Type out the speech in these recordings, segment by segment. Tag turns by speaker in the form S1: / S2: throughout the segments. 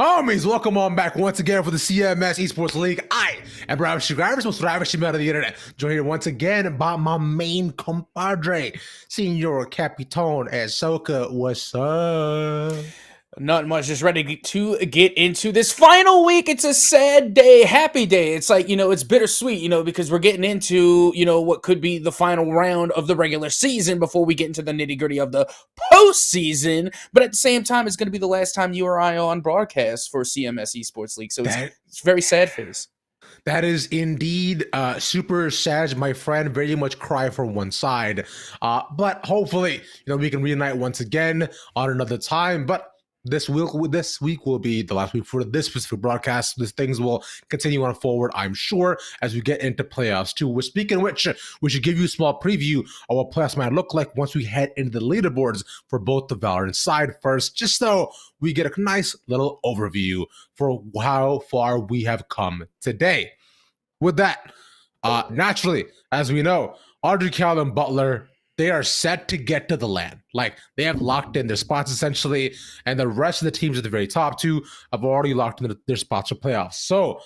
S1: Homies, welcome on back once again for the CMS Esports League. I am Brad Shigarvis, most ravishing man of the internet. Joined here once again by my main compadre, Senor Capitan Ahsoka. What's up?
S2: Not much, just ready to get into this final week. It's a sad day, happy day. It's like, it's bittersweet, because we're getting into, what could be the final round of the regular season before we get into the nitty gritty of the postseason. But at the same time, it's going to be the last time you or I are on broadcast for CMS Esports League. So it's very sad for this.
S1: That is indeed super sad, my friend. Very much cry for one side. But hopefully, we can reunite once again on another time. But this week will be the last week for this specific broadcast. These things will continue on forward, I'm sure, as we get into playoffs too. We're speaking of which, we should give you a small preview of what playoffs might look like once we head into the leaderboards for both the Valorant side first, just so we get a nice little overview for how far we have come today. With that, naturally, as we know, Audrey, Cal, and Butler, they are set to get to the LAN. Like, they have locked in their spots, essentially, and the rest of the teams at the very top, too, have already locked in their spots for playoffs. So,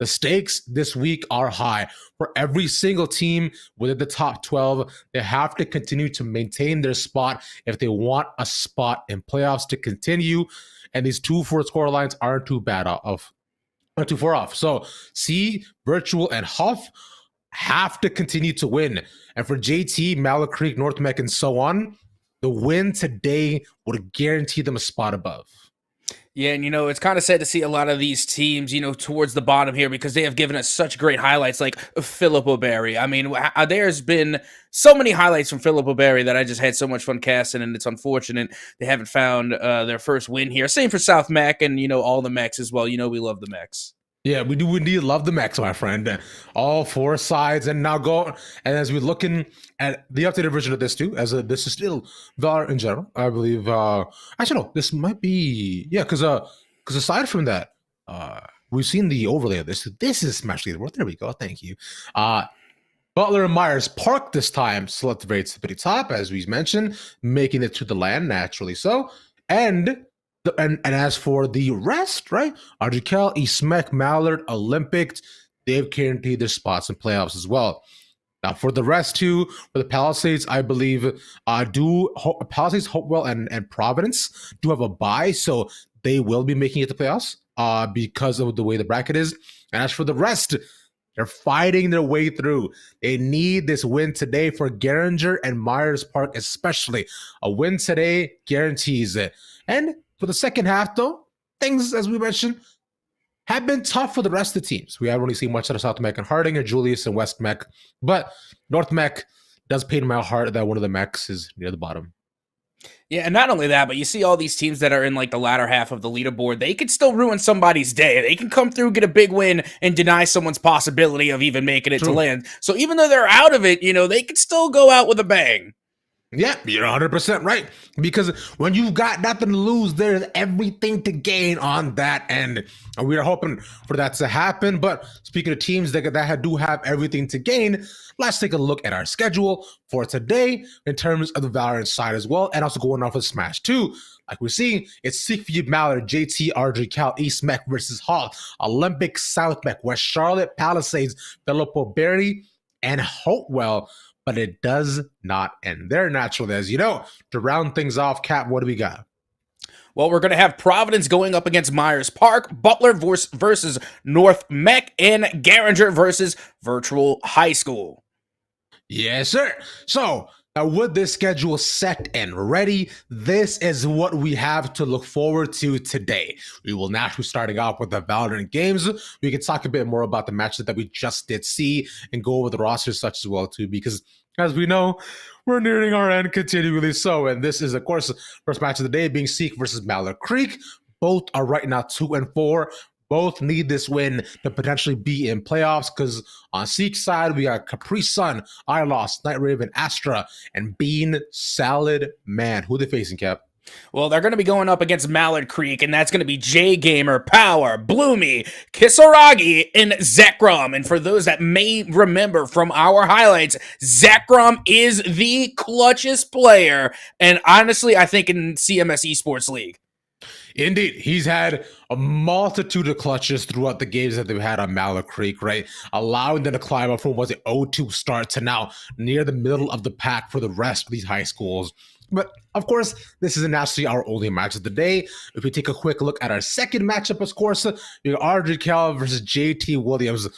S1: the stakes this week are high. For every single team within the top 12, they have to continue to maintain their spot if they want a spot in playoffs to continue. And these 2-4 score lines aren't too bad not too far off. So, C, Virtual, and Huff have to continue to win. And for JT, Mallard Creek, North Mech, and so on, the win today would guarantee them a spot above.
S2: Yeah, and it's kind of sad to see a lot of these teams, towards the bottom here because they have given us such great highlights like Philip O'Barry. I mean, there's been so many highlights from Philip O'Barry that I just had so much fun casting, and it's unfortunate they haven't found their first win here. Same for South Mech and, all the mechs as well. We love the mechs.
S1: Yeah, we do indeed love the mechs, my friend. All four sides, and now and as we're looking at the updated version of this too, this is still Valorant in general, I believe. Actually, no, this might be because aside from that, we've seen the overlay of this. This is Smash Leaderboard. There we go. Thank you. Butler and Myers Park this time select the very top, as we mentioned, making it to the LAN naturally. So and as for the rest, right? Arjikel, Eastmech, Mallard, Olympic, they've guaranteed their spots in playoffs as well. Now, for the rest too, for the Palisades, I believe Palisades, Hopewell, and Providence do have a bye, so they will be making it to playoffs because of the way the bracket is. And as for the rest, they're fighting their way through. They need this win today for Geringer and Myers Park, especially. A win today guarantees it. And for the second half, though, things, as we mentioned, have been tough for the rest of the teams. We haven't really seen much out of South Mech and Hardinger, Julius, and West Mech. But North Mech does pain my heart that one of the mechs is near the bottom.
S2: Yeah, and not only that, but you see all these teams that are in like the latter half of the leaderboard, they could still ruin somebody's day. They can come through, get a big win, and deny someone's possibility of even making it to land. So even though they're out of it, they could still go out with a bang.
S1: Yeah, you're 100% right. Because when you've got nothing to lose, there's everything to gain on that end. And we are hoping for that to happen. But speaking of teams that do have everything to gain, let's take a look at our schedule for today in terms of the Valorant side as well. And also going off of Smash 2. Like we're seeing, it's Seekview, Mallard, JT, RG, Cal, East Mech versus Hall, Olympic, South Mech, West Charlotte, Palisades, Philip O'Barry, and Hopewell. But it does not end there naturally. As you know, to round things off, Cap, what do we got?
S2: Well, we're going to have Providence going up against Myers Park, Butler versus North Mech, and Geringer versus Virtual High School.
S1: Yes, sir. So, now with this schedule set and ready, this is what we have to look forward to today. We will naturally starting off with the Valorant games. We can talk a bit more about the matches that we just did see and go over the rosters such as well too, because as we know, we're nearing our end continually so. And this is, of course, first match of the day being Seek versus Mallard Creek. Both are right now 2-4. Both need this win to potentially be in playoffs because on Seek's side, we got Capri Sun, I Lost, Night Raven, Astra, and Bean Salad Man. Who are they facing, Cap?
S2: Well, they're going to be going up against Mallard Creek, and that's going to be J Gamer, Power, Bloomy, Kisaragi, and Zekrom. And for those that may remember from our highlights, Zekrom is the clutchest player, and honestly, I think in CMS Esports League.
S1: Indeed, he's had a multitude of clutches throughout the games that they've had on Mallard Creek, right? Allowing them to climb up from was it 0-2 start to now near the middle of the pack for the rest of these high schools. But of course, this isn't actually our only match of the day. If we take a quick look at our second matchup, of course, we got Ardrey versus JT Williams.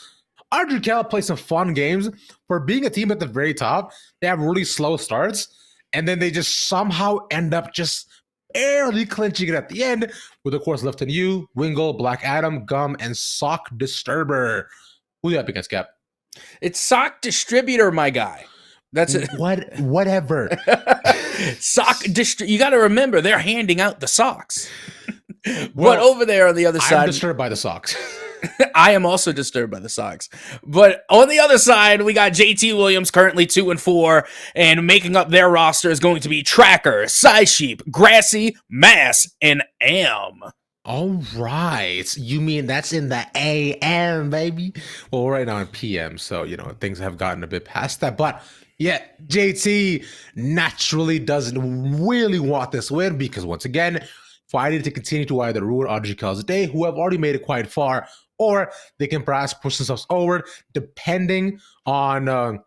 S1: Ardrey plays some fun games. For being a team at the very top, they have really slow starts, and then they just somehow end up just barely clinching it at the end, with, of course, Lifton U, Wingle, Black Adam, Gum, and Sock Disturber. Who you up against, Cap?
S2: It's Sock Distributor, my guy. That's it.
S1: Whatever.
S2: You got to remember, they're handing out the socks. Well, but over there on the other side,
S1: I'm disturbed by the socks.
S2: I am also disturbed by the Sox. But on the other side, we got JT Williams, currently 2-4, and making up their roster is going to be Tracker, Side Sheep, Grassy, Mass, and Am.
S1: All right. You mean that's in the AM, baby? Well, right now in PM, so, things have gotten a bit past that. But, yeah, JT naturally doesn't really want this win because, once again, fighting to continue to either ruin Ardrey day, who have already made it quite far, or they can perhaps push themselves forward, depending on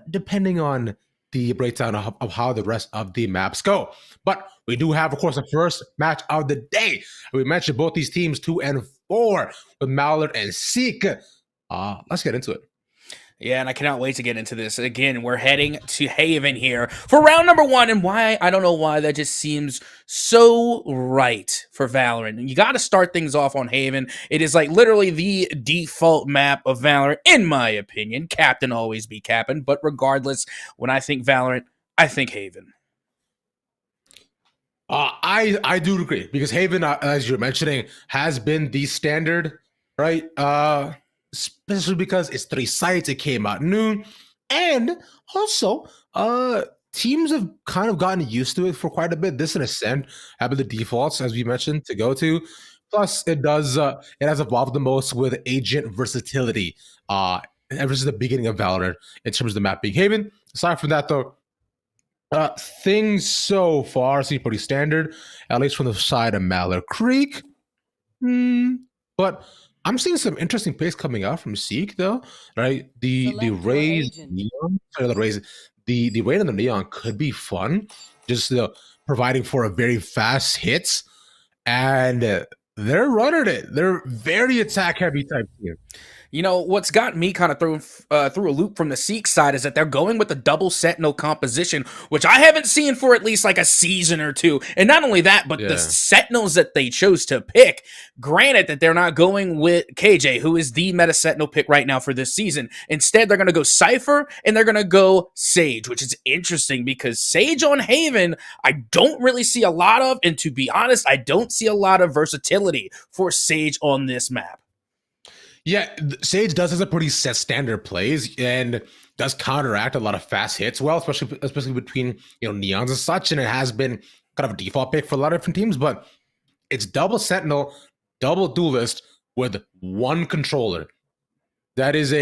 S1: depending on the breakdown of how the rest of the maps go. But we do have, of course, the first match of the day. We mentioned both these teams 2-4 with Mallard and Seek. Let's get into it.
S2: Yeah, and I cannot wait to get into this. Again, we're heading to Haven here for round number 1, and why, I don't know why, that just seems so right for Valorant. You got to start things off on Haven. It is like literally the default map of Valorant, in my opinion. Captain always be capping, but regardless, when I think Valorant, I think Haven.
S1: I do agree, because Haven, as you're mentioning, has been the standard, right? Especially because it's 3 sites, it came out noon, and also teams have kind of gotten used to it for quite a bit. This and Ascent have been the defaults, as we mentioned, to go to. Plus, it has evolved the most with agent versatility ever since the beginning of Valorant in terms of the map being Haven. Aside from that, though, things so far seem pretty standard, at least from the side of Mallard Creek. But I'm seeing some interesting plays coming out from Seek, though, right? The Raze Neon, the Raid and the Neon could be fun, just providing for a very fast hits, and they're running it. They're very attack heavy type team.
S2: You know, what's got me kind of through a loop from the Seek side is that they're going with the double Sentinel composition, which I haven't seen for at least like a season or two. And not only that, but the Sentinels that they chose to pick, granted that they're not going with KJ, who is the meta Sentinel pick right now for this season. Instead, they're going to go Cypher and they're going to go Sage, which is interesting because Sage on Haven, I don't really see a lot of. And to be honest, I don't see a lot of versatility for Sage on this map.
S1: Yeah, Sage does has a pretty set standard plays and does counteract a lot of fast hits well, especially between neons and such, and it has been kind of a default pick for a lot of different teams. But it's double Sentinel, double Duelist with 1 controller. That is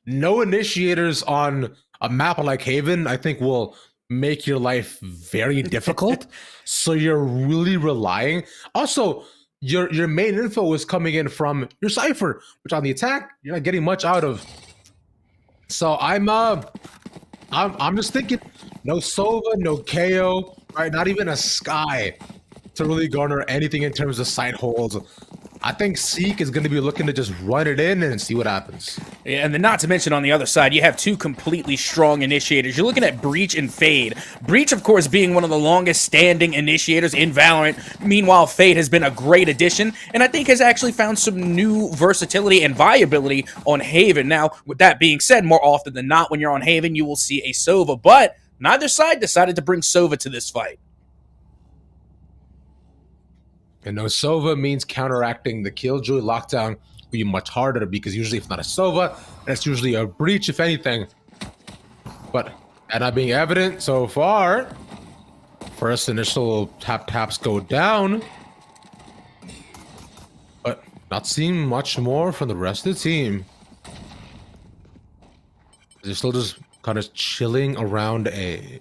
S1: no initiators on a map like Haven. I think will make your life very difficult. So you're really relying. Also, your main info is coming in from your Cypher, which on the attack, you're not getting much out of. So I'm just thinking, no Sova, no KO, right? Not even a Sky to really garner anything in terms of site holds. I think Seek is going to be looking to just run it in and see what happens.
S2: Yeah, and then not to mention on the other side, you have 2 completely strong initiators. You're looking at Breach and Fade. Breach, of course, being one of the longest standing initiators in Valorant. Meanwhile, Fade has been a great addition, and I think has actually found some new versatility and viability on Haven. Now, with that being said, more often than not, when you're on Haven, you will see a Sova, but neither side decided to bring Sova to this fight.
S1: And no Sova means counteracting the Killjoy lockdown will be much harder, because usually if not a Sova, that's usually a Breach, if anything. But that not being evident so far, first initial taps go down, but not seeing much more from the rest of the team. They're still just kind of chilling around A.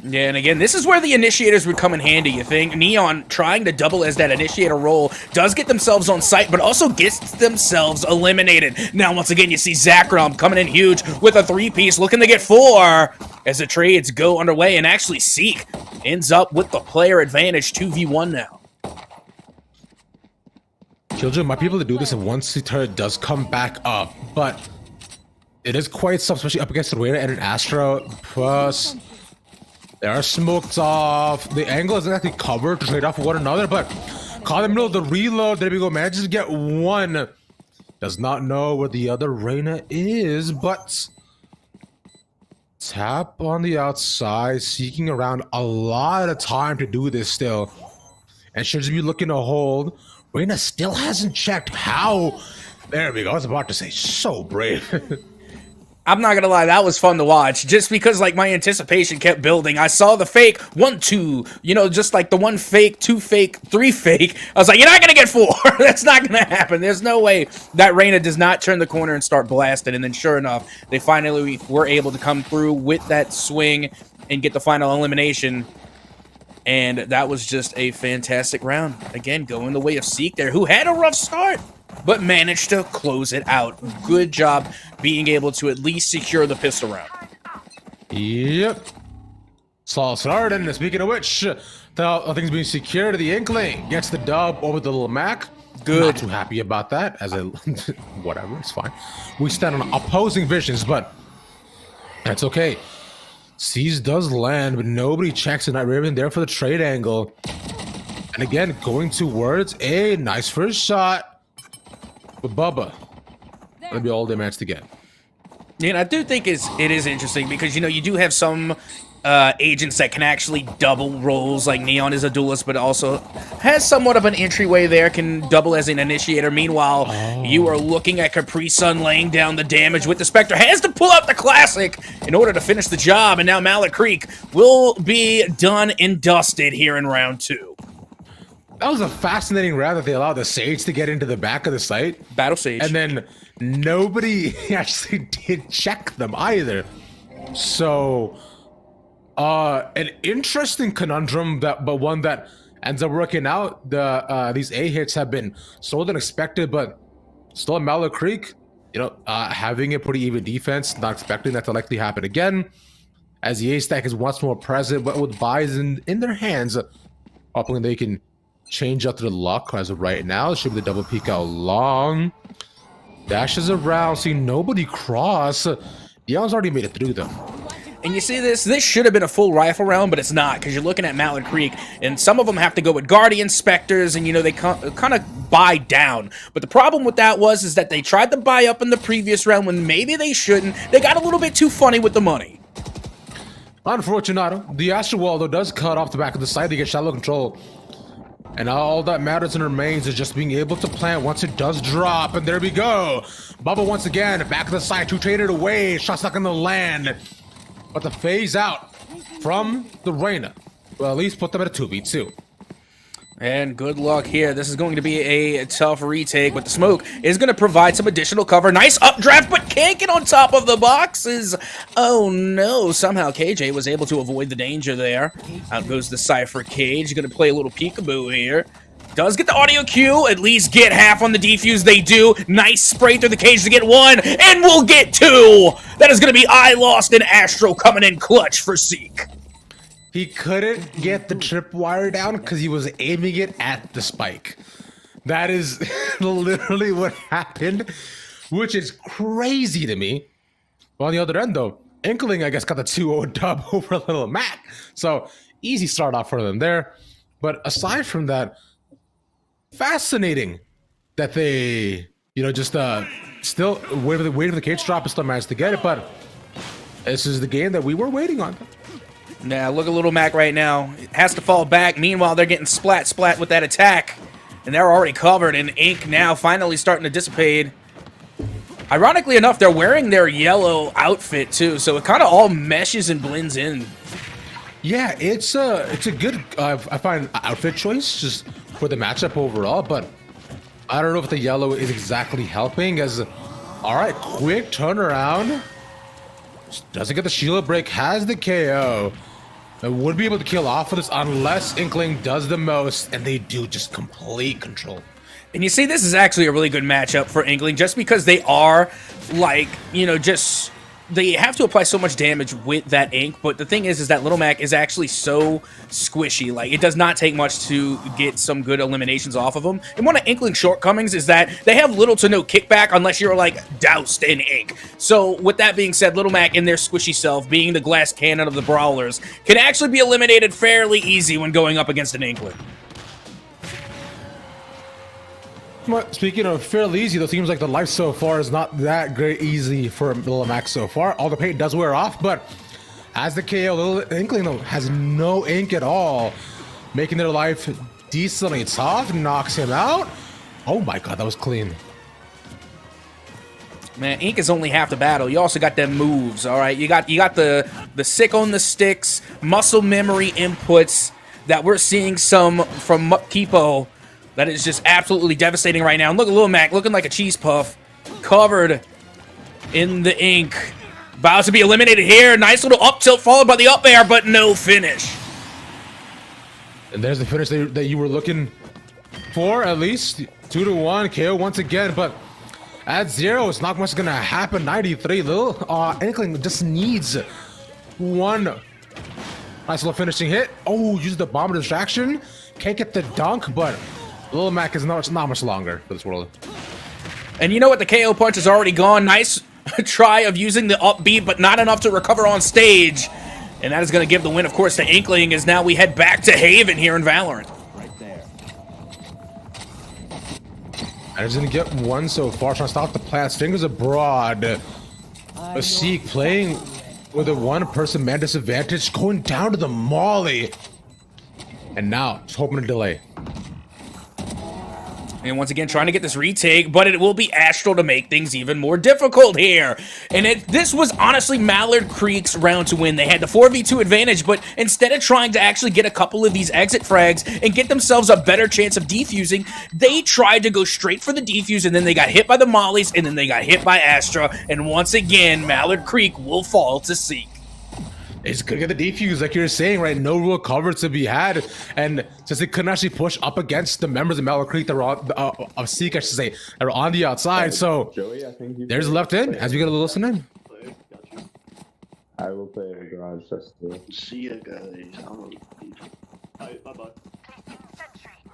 S2: Yeah, and again, this is where the initiators would come in handy, you think? Neon trying to double as that initiator role does get themselves on site, but also gets themselves eliminated. Now, once again, you see Zakrom coming in huge with a 3-piece, looking to get 4 as the trades go underway, and actually Seek ends up with the player advantage 2v1 now.
S1: Children might be able to do this if once the turret does come back up, but it is quite tough, especially up against the Raider and an Astra. Plus, they are smoked off. The angle isn't actually covered to trade off one another, but caught in the middle of the reload. There we go. Manages to get one. Does not know where the other Reyna is, but tap on the outside, seeking around a lot of time to do this still. And should be looking to hold. Reyna still hasn't checked how. There we go. I was about to say, so brave.
S2: I'm not gonna lie, that was fun to watch, just because, like, my anticipation kept building. I saw the fake, 1, 2, you know, just like the 1 fake, 2 fake, 3 fake. I was like, you're not gonna get 4. That's not gonna happen. There's no way that Reyna does not turn the corner and start blasting. And then sure enough, they finally were able to come through with that swing and get the final elimination. And that was just a fantastic round. Again, going the way of Seek there, who had a rough start, but managed to close it out. Good job being able to at least secure the pistol round.
S1: Yep. Solid start, and speaking of which, things being secured, the Inkling gets the dub over the little Mac.
S2: Good.
S1: Not too happy about that, as a whatever, it's fine. We stand on opposing visions, but that's okay. Seize does land, but nobody checks, and not Raven there for the trade angle. And again, going towards a nice first shot. But Bubba, that'll be all they managed to get.
S2: Yeah, and I do think it is interesting because, you know, you do have some agents that can actually double roles, like Neon is a duelist, but also has somewhat of an entryway there, can double as an initiator. Meanwhile, you are looking at Capri Sun laying down the damage with the Spectre. Has to pull out the classic in order to finish the job, and now Mallet Creek will be done and dusted here in round 2.
S1: That was a fascinating round that they allowed the Sage to get into the back of the site.
S2: Battle Sage.
S1: And then nobody actually did check them either. So, an interesting conundrum, but one that ends up working out. These A hits have been so unexpected, but still Mallet Creek, you know, having a pretty even defense, not expecting that to likely happen again. As the A stack is once more present, but with buys in their hands, hoping they can change up to the luck as of right now. Should be the double peek out long. Dashes around, see nobody cross. Neon's already made it through them.
S2: And you see this should have been a full rifle round, but it's not, because you're looking at Mallet Creek, and some of them have to go with Guardian Spectres, and, you know, they kind of buy down. But the problem with that is that they tried to buy up in the previous round when maybe they shouldn't. They got a little bit too funny with the money.
S1: Unfortunate. The Astro Wall, though, does cut off the back of the side. They get shallow control. And all that matters and remains is just being able to plant once it does drop. And there we go. Bubba once again, back of the side, 2 traded away. Shot's not gonna land. But the phase out from the Reyna will at least put them at a 2v2.
S2: And good luck here. This is going to be a tough retake, but the smoke is going to provide some additional cover. Nice updraft, but can't get on top of the boxes. Oh no, somehow KJ was able to avoid the danger there. Out goes the Cypher Cage. Going to play a little peekaboo here. Does get the audio cue, at least get half on the defuse. They do. Nice spray through the cage to get 1, and we'll get 2. That is going to be I Lost and Astro coming in clutch for Seek.
S1: He couldn't get the tripwire down because he was aiming it at the spike. That is literally what happened, which is crazy to me. Well, on the other end, though, Inkling, I guess, got the 2-0 dub over Little Mac. So, easy start off for them there. But aside from that, fascinating that they, you know, just still waiting for the cage drop and still managed to get it. But this is the game that we were waiting on.
S2: Now, look at Little Mac right now. It has to fall back. Meanwhile, they're getting splat with that attack. And they're already covered, and ink now finally starting to dissipate. Ironically enough, they're wearing their yellow outfit, too, so it kind of all meshes and blends in.
S1: Yeah, it's a good, I find, outfit choice just for the matchup overall, but I don't know if the yellow is exactly helping as, all right, quick turnaround. Doesn't get the shield break, has the KO. I would be able to kill off of this unless Inkling does the most, and they do just complete control.
S2: And you see, this is actually a really good matchup for Inkling, just because they are, like, you know, just... They have to apply so much damage with that ink, but the thing is that Little Mac is actually so squishy. Like, it does not take much to get some good eliminations off of them. And one of Inkling's shortcomings is that they have little to no kickback unless you're, like, doused in ink. So, with that being said, Little Mac in their squishy self, being the glass cannon of the Brawlers, can actually be eliminated fairly easy when going up against an Inkling.
S1: But speaking of fairly easy, though, seems like the life so far is not that great easy for Little Mac so far. All the paint does wear off, but as the KO, Little Inkling though, has no ink at all, making their life decently tough. Knocks him out. Oh my god, that was clean.
S2: Man, ink is only half the battle. You also got them moves, all right? You got the sick on the sticks, muscle memory inputs that we're seeing some from Kipo. That is just absolutely devastating right now. And look at Lil Mac looking like a cheese puff. Covered in the ink. About to be eliminated here. Nice little up tilt followed by the up air, but no finish.
S1: And there's the finish that you were looking for, at least. 2-1. KO once again, but at 0, it's not much going to happen. 93. Little Inkling just needs one nice little finishing hit. Oh, use the bomb distraction. Can't get the dunk, but... Little Mac is not much longer for this world.
S2: And you know what? The KO punch is already gone. Nice try of using the upbeat, but not enough to recover on stage. And that is going to give the win, of course, to Inkling, as now we head back to Haven here in Valorant.
S3: Right there.
S1: I just didn't get one so far. Trying to stop the plants. Fingers abroad. A Seek playing with a one-person man disadvantage, going down to the Molly. And now, just hoping to delay.
S2: And once again, trying to get this retake, but it will be Astral to make things even more difficult here. And this was honestly Mallard Creek's round to win. They had the 4v2 advantage, but instead of trying to actually get a couple of these exit frags and get themselves a better chance of defusing, they tried to go straight for the defuse, and then they got hit by the mollies, and then they got hit by Astra. And once again, Mallard Creek will fall to Seek.
S1: It's good to get the defuse, like you're saying, right? No real cover to be had, and since they couldn't actually push up against the members of Mallard Creek that were on, of Seek, I should say, that are on the outside. So
S4: Joey, I think you
S1: there's left in as we get a little listen in.
S4: I will play in the garage just to.
S5: See ya, guys.
S3: Alright, bye-bye.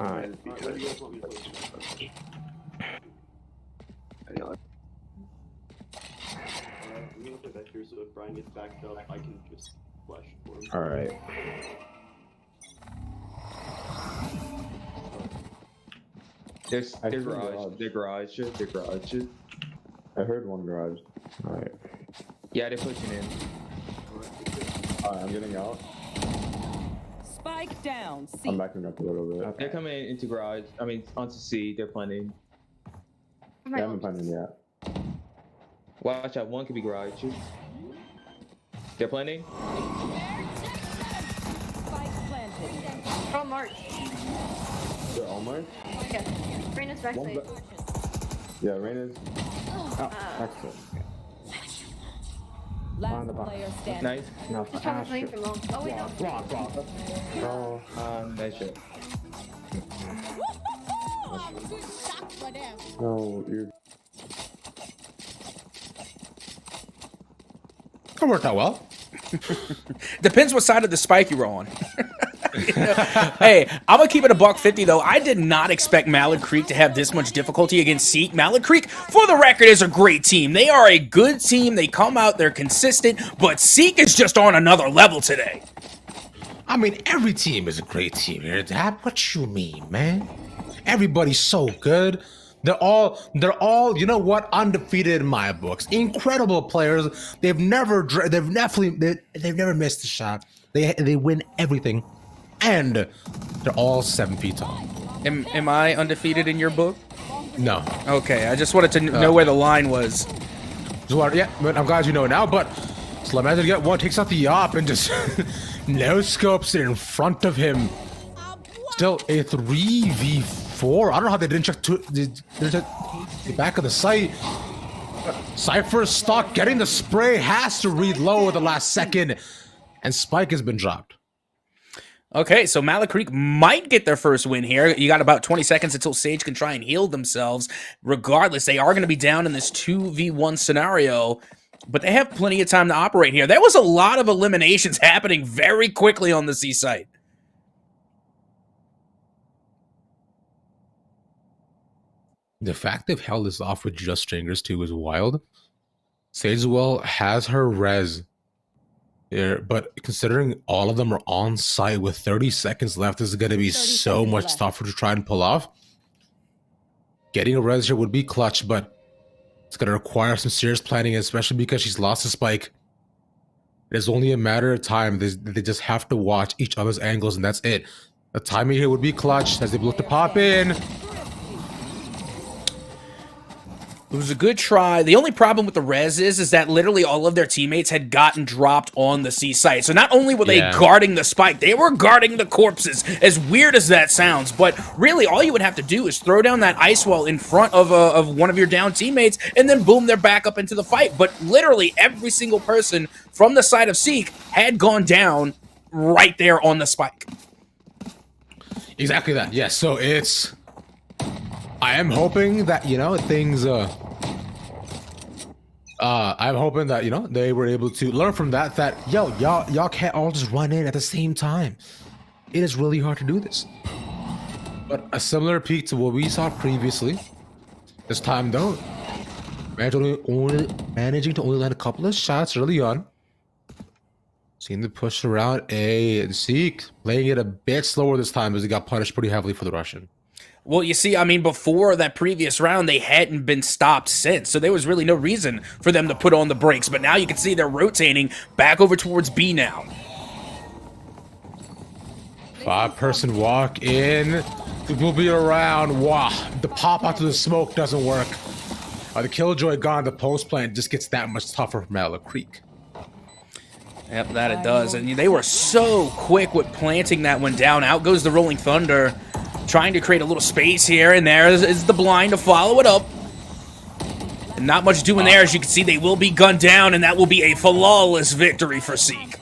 S4: Alright.
S3: What do you guys want me to play? I'm gonna play back here so if Brian gets backed up, I can just flash for him.
S4: Alright.
S6: They're garage.
S4: I heard one garage. Alright.
S6: Yeah, they're pushing in.
S4: Alright, I'm getting out.
S7: Spike down. C.
S4: I'm backing up a little bit.
S6: They're coming into garage. I mean, onto C. They're planning.
S4: They haven't planted yet.
S6: Watch out. One could be garage. They're planning.
S7: Spike planted.
S8: Oh, March.
S4: They're all mine?
S8: Yeah. Raina's backside.
S4: Yeah, Raina's. Oh, excellent.
S7: Last player standing.
S6: Nice.
S4: No,
S8: He's trying to play from long. Oh, wait, no.
S4: Oh,
S6: Nice shot.
S4: no, you're.
S1: That worked out well.
S2: Depends what side of the spike you were on. You know? Hey, I'm gonna keep it a $150 though. I did not expect Mallard Creek to have this much difficulty against Seek. Mallard Creek, for the record, is a great team. They are a good team. They come out, they're consistent, but Seek is just on another level today.
S1: I mean, every team is a great team here, Dad. What you mean, man? Everybody's so good. They're all, you know what, undefeated in my books. Incredible players. They've never missed a shot. They win everything, and they're all 7 feet tall.
S2: Am I undefeated in your book?
S1: No.
S2: Okay, I just wanted to know where the line was.
S1: Yeah, but I'm glad you know now. But Slim has to get one, takes out the op, and just no scopes it in front of him. Still a 3v4. I don't know how they didn't check the back of the site. Cypher's stock getting the spray, has to reload the last second, and Spike has been dropped.
S2: Okay, so Malik Creek might get their first win here. You got about 20 seconds until Sage can try and heal themselves. Regardless, they are going to be down in this 2v1 scenario, but they have plenty of time to operate here. There was a lot of eliminations happening very quickly on the C site.
S1: The fact they've held this off with just Stringers too is wild. Sagewell has her res there, but considering all of them are on site with 30 seconds left, this is going to be
S7: 30
S1: so
S7: seconds
S1: much
S7: left.
S1: tougher to try and pull off. Getting a res here would be clutch, but it's going to require some serious planning, especially because she's lost a spike. It is only a matter of time. They just have to watch each other's angles, and that's it. The timing here would be clutch as they look to pop in.
S2: It was a good try. The only problem with the res is that literally all of their teammates had gotten dropped on the C site. So not only were they guarding the spike, they were guarding the corpses, as weird as that sounds. But really, all you would have to do is throw down that ice wall in front of one of your down teammates, and then boom, they're back up into the fight. But literally every single person from the side of Seek had gone down right there on the spike.
S1: Exactly that. Yes. So it's... I am hoping that, you know, things... I'm hoping that, you know, they were able to learn from that, y'all can't all just run in at the same time. It is really hard to do this. But a similar peak to what we saw previously. This time, though, managing to only land a couple of shots early on. Seeing the push around A and Seek, playing it a bit slower this time as he got punished pretty heavily for the Russian.
S2: Well, you see, I mean, before that previous round, they hadn't been stopped since, so there was really no reason for them to put on the brakes. But now you can see they're rotating back over towards B now.
S1: 5-person walk in. It will be around. Wow, the pop out to the smoke doesn't work. The Killjoy gone. The post plant just gets that much tougher from Malik Creek.
S2: Yep, that it does. And they were so quick with planting that one down. Out goes the Rolling Thunder, trying to create a little space here, and there is the blind to follow it up. And not much doing there. As you can see, they will be gunned down, and that will be a flawless victory for Seek.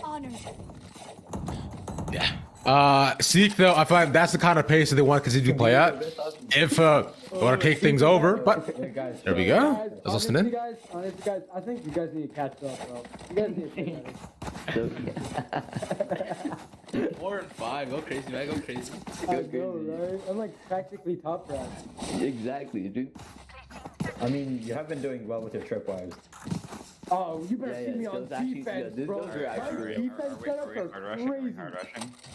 S1: Yeah. Seek, though, I find that's the kind of pace that they want to continue to play at. If they want to take things over, but there we go. Let's listen in.
S5: Guys, I think you guys need to catch up, bro. You guys need to play better.
S6: 4 and 5, go crazy, man, go crazy.
S5: I know, right? I'm like practically top rank.
S6: Exactly, dude.
S9: I mean, you have been doing well with your tripwires.
S5: Oh, you better see me on defense, bro.
S6: Those are actually
S5: Defense setups are crazy.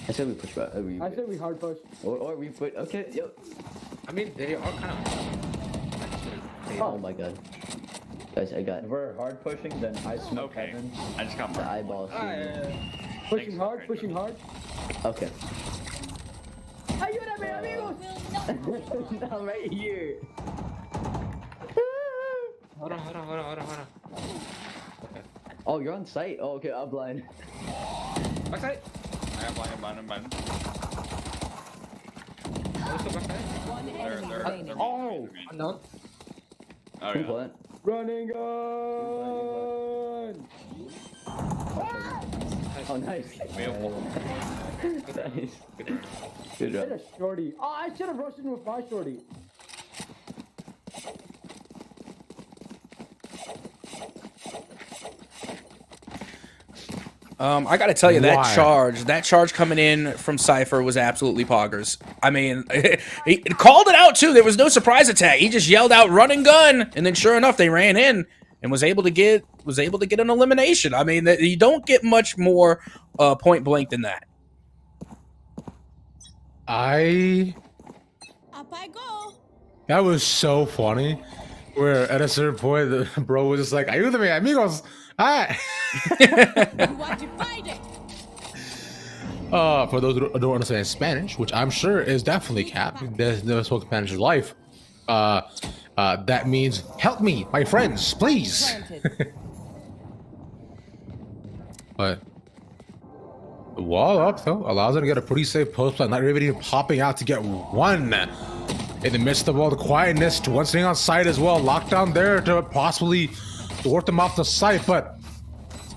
S6: I said we push back.
S5: I said we hard push.
S6: Or we put. Okay, yo.
S9: I mean, they are kind of...
S6: Oh my god. Guys, I got
S9: If we're hard pushing, then I smoke heaven.
S10: I just got
S6: the eyeballs.
S5: Pushing hard, pushing hard.
S6: Okay.
S5: Ayúdame, amigos!
S6: I'm right here.
S9: Hold on.
S6: Oh, you're on site? Oh, okay, I'm blind.
S9: Backside.
S10: I'm blind.
S9: Also backside.
S7: One enemy remaining.
S9: Oh! Unknown.
S10: Oh,
S6: Who
S10: yeah.
S6: plant?
S5: Running gun!
S6: Oh, nice. Nice. Good
S5: Hit
S6: job.
S5: a shorty. Oh, I should have rushed in with my shorty.
S2: I gotta tell you,
S1: Why?
S2: that charge coming in from Cypher was absolutely poggers. I mean, he called it out too. There was no surprise attack. He just yelled out "run and gun," and then sure enough, they ran in and was able to get an elimination. I mean, you don't get much more point blank than that.
S7: Up I go.
S1: That was so funny. Where at a certain point, the bro was just like, "Ayúdame, amigos." Hi.
S7: You want to fight it?
S1: For those who don't understand Spanish, which I'm sure is definitely cap, there's never spoken Spanish in life. That means help me, my friends, please.
S7: Planted.
S1: But the wall up though allows them to get a pretty safe post plant, not really even popping out to get one. In the midst of all the quietness, to one staying on site as well, lockdown there to possibly thwart them off the site, but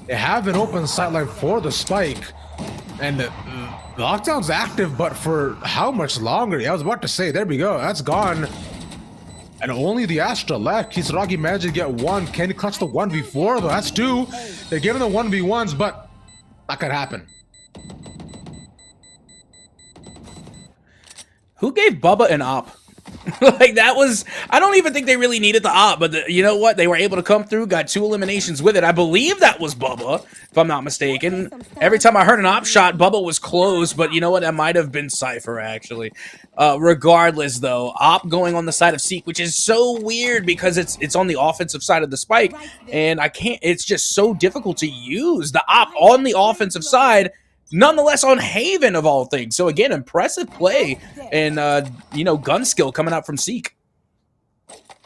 S1: they have an open sight line for the spike. And the lockdown's active, but for how much longer? Yeah, I was about to say, there we go. That's gone. And only the Astra left. Kisaragi managed to get one. Can he clutch the 1v4 though? That's two. They're giving the 1v1s, but that could happen.
S2: Who gave Bubba an op? Like, that was... I don't even think they really needed the op, but you know what? They were able to come through, got 2 eliminations with it. I believe that was Bubba, if I'm not mistaken. Every time I heard an op shot, Bubba was close, but you know what? That might have been Cypher, actually. Regardless, though, op going on the side of Seek, which is so weird because it's on the offensive side of the spike, and I can't... It's just so difficult to use the op on the offensive side, nonetheless on Haven of all things. So again, impressive play and you know, gun skill coming out from Seek.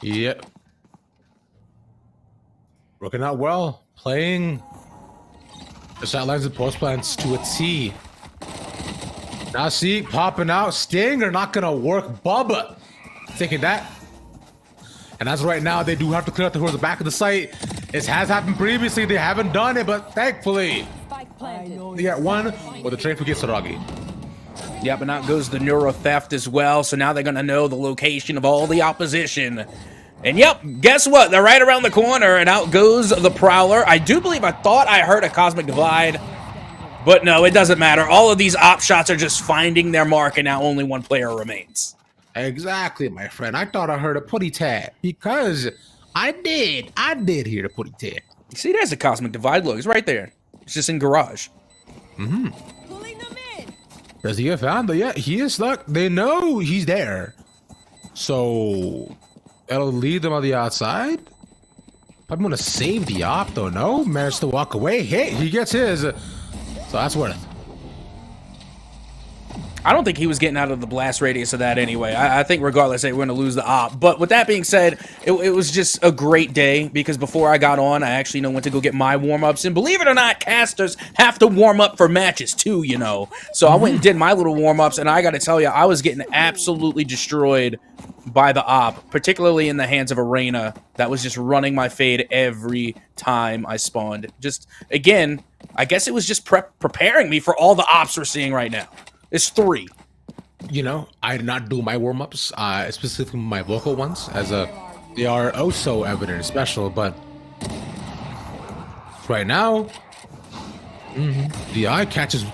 S1: Yep. Working out well, playing the sidelines and post plans to a T. Now Seek popping out, Stinger not gonna work. Bubba taking that. And as right now, they do have to clear out towards the back of the site. This has happened previously, they haven't done it, but thankfully they got one with the train for Kisaragi.
S2: Yeah, but out goes the Neuro Theft as well, so now they're going to know the location of all the opposition. And yep, guess what? They're right around the corner, and out goes the Prowler. I do believe I thought I heard a Cosmic Divide, but no, it doesn't matter. All of these op shots are just finding their mark, and now only one player remains.
S1: Exactly, my friend. I thought I heard a putty tag because I did hear the putty tag.
S2: You see, there's a Cosmic Divide. Look, it's right there. It's just in garage.
S7: Pulling them in.
S1: Does he get found? But yeah, he is stuck. They know he's there. So it'll lead them on the outside. I'm gonna save the op though. No, managed to walk away. Hey, he gets his. So that's worth it.
S2: I don't think he was getting out of the blast radius of that anyway. I think regardless, they were going to lose the op. But with that being said, it was just a great day because before I got on, I actually went to go get my warm-ups. And believe it or not, casters have to warm up for matches too, you know. So I went and did my little warm-ups, and I got to tell you, I was getting absolutely destroyed by the op, particularly in the hands of Arena. That was just running my fade every time I spawned. Just, again, I guess it was just preparing me for all the ops we're seeing right now. It's 3.
S1: You know, I did not do my warm-ups, specifically my vocal ones, as they are oh so evident and special, but right now, the eye catches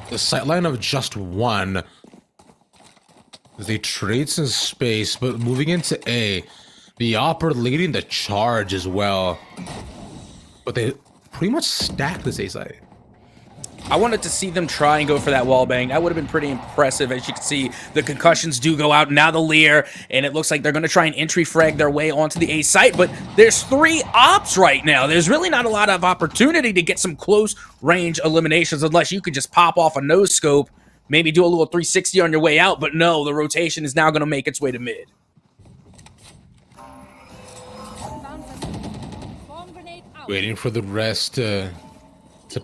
S1: the sightline of just one. They trade some space, but moving into A, the Opera leading the charge as well. But they pretty much stacked this A side.
S2: I wanted to see them try and go for that wall bang. That would have been pretty impressive. As you can see, the concussions do go out. Now the Lear, and it looks like they're going to try and entry frag their way onto the A site, but there's 3 ops right now. There's really not a lot of opportunity to get some close range eliminations unless you could just pop off a nose scope, maybe do a little 360 on your way out, but no, the rotation is now going to make its way to mid.
S1: Waiting for the rest to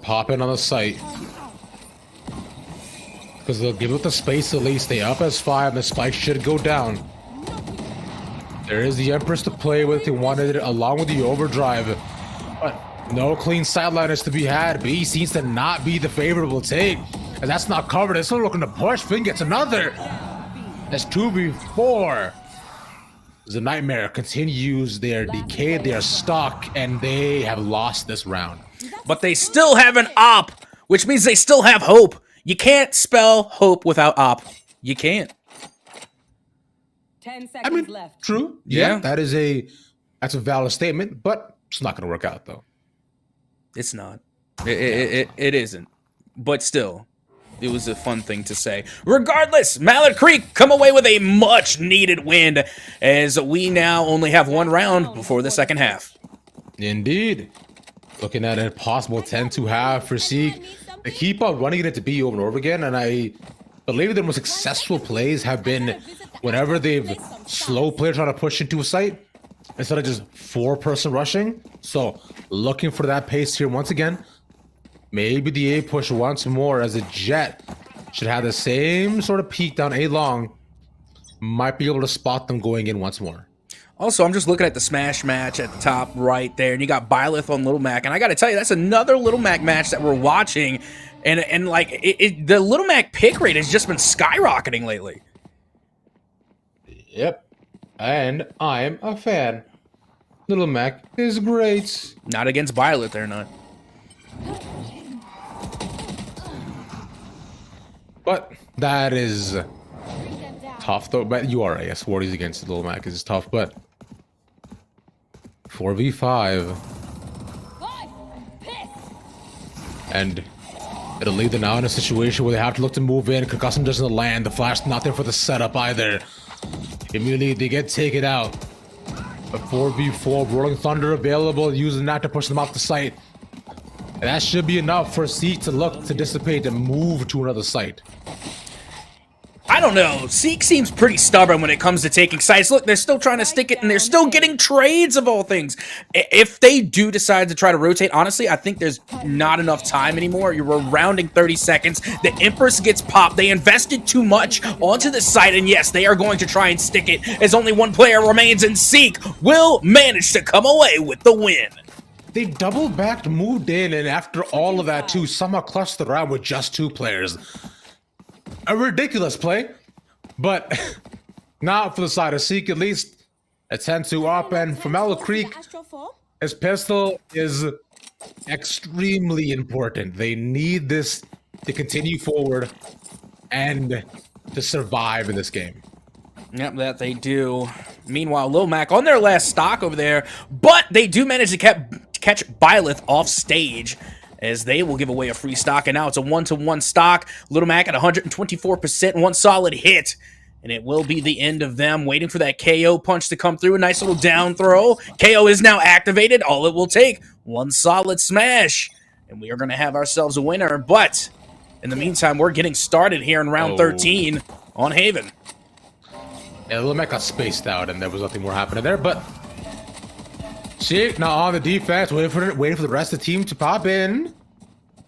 S1: pop in on the site. Because they'll give it the space at least. They up as 5, the spike should go down. There is the Empress to play with. They wanted it along with the overdrive. But no clean sideliners to be had. B seems to not be the favorable take. And that's not covered. They're still looking to push. Finn gets another. That's 2v4. The Nightmare continues their decay. They are stuck and they have lost this round.
S2: But they still have an op, which means they still have hope. You can't spell hope without op. You can't.
S7: 10 seconds left.
S1: True.
S2: Yeah.
S1: That's a valid statement, but it's not going to work out though.
S2: It's not. It isn't. But still, it was a fun thing to say. Regardless, Mallard Creek come away with a much-needed win as we now only have 1 round before the second half.
S1: Indeed. Looking at a possible 10-2 half for Seek. They keep on running it to B over and over again, and I believe their most successful plays have been whenever they've slow players trying to push into a site instead of just 4-person rushing. So looking for that pace here once again. Maybe the A push once more as a Jet should have the same sort of peek down A long. Might be able to spot them going in once more.
S2: Also, I'm just looking at the Smash match at the top right there, and you got Byleth on Little Mac, and I got to tell you, that's another Little Mac match that we're watching, And like the Little Mac pick rate has just been skyrocketing lately.
S1: Yep. And I'm a fan. Little Mac is great.
S2: Not against Violet, they're not.
S1: But that is tough, though. But you are right. Yes, 40s against Little Mac is tough, but 4v5. And it'll leave them now in a situation where they have to look to move in. Concussum doesn't land. The flash not there for the setup either. Immediately they get taken out. A 4v4, Rolling Thunder available, using that to push them off the site. And that should be enough for Seek to look to dissipate and move to another site.
S2: I don't know. Seek seems pretty stubborn when it comes to taking sites. Look, they're still trying to stick it, and they're still getting trades of all things. If they do decide to try to rotate, honestly, I think there's not enough time anymore. You're rounding 30 seconds. The Empress gets popped. They invested too much onto the site, and yes, they are going to try and stick it as only one player remains, and Seek will manage to come away with the win.
S1: They double backed, moved in, and after all of that too, somehow clutched the round with just 2 players. A ridiculous play, but not for the side of Seek, at least. A 10-2 up, and for Mellow Creek, his pistol is extremely important. They need this to continue forward and to survive in this game.
S2: Yep, that they do. Meanwhile, Lil Mac on their last stock over there, but they do manage to catch Byleth off stage, as they will give away a free stock, and now it's a 1-to-1 stock. Little Mac at 124%, one solid hit, and it will be the end of them, waiting for that KO punch to come through. A nice little down throw. KO is now activated. All it will take, one solid smash, and we are going to have ourselves a winner. But in the meantime, we're getting started here in round 13 on Haven.
S1: Yeah, Little Mac got spaced out, and there was nothing more happening there, but Seek now on the defense, waiting for the rest of the team to pop in.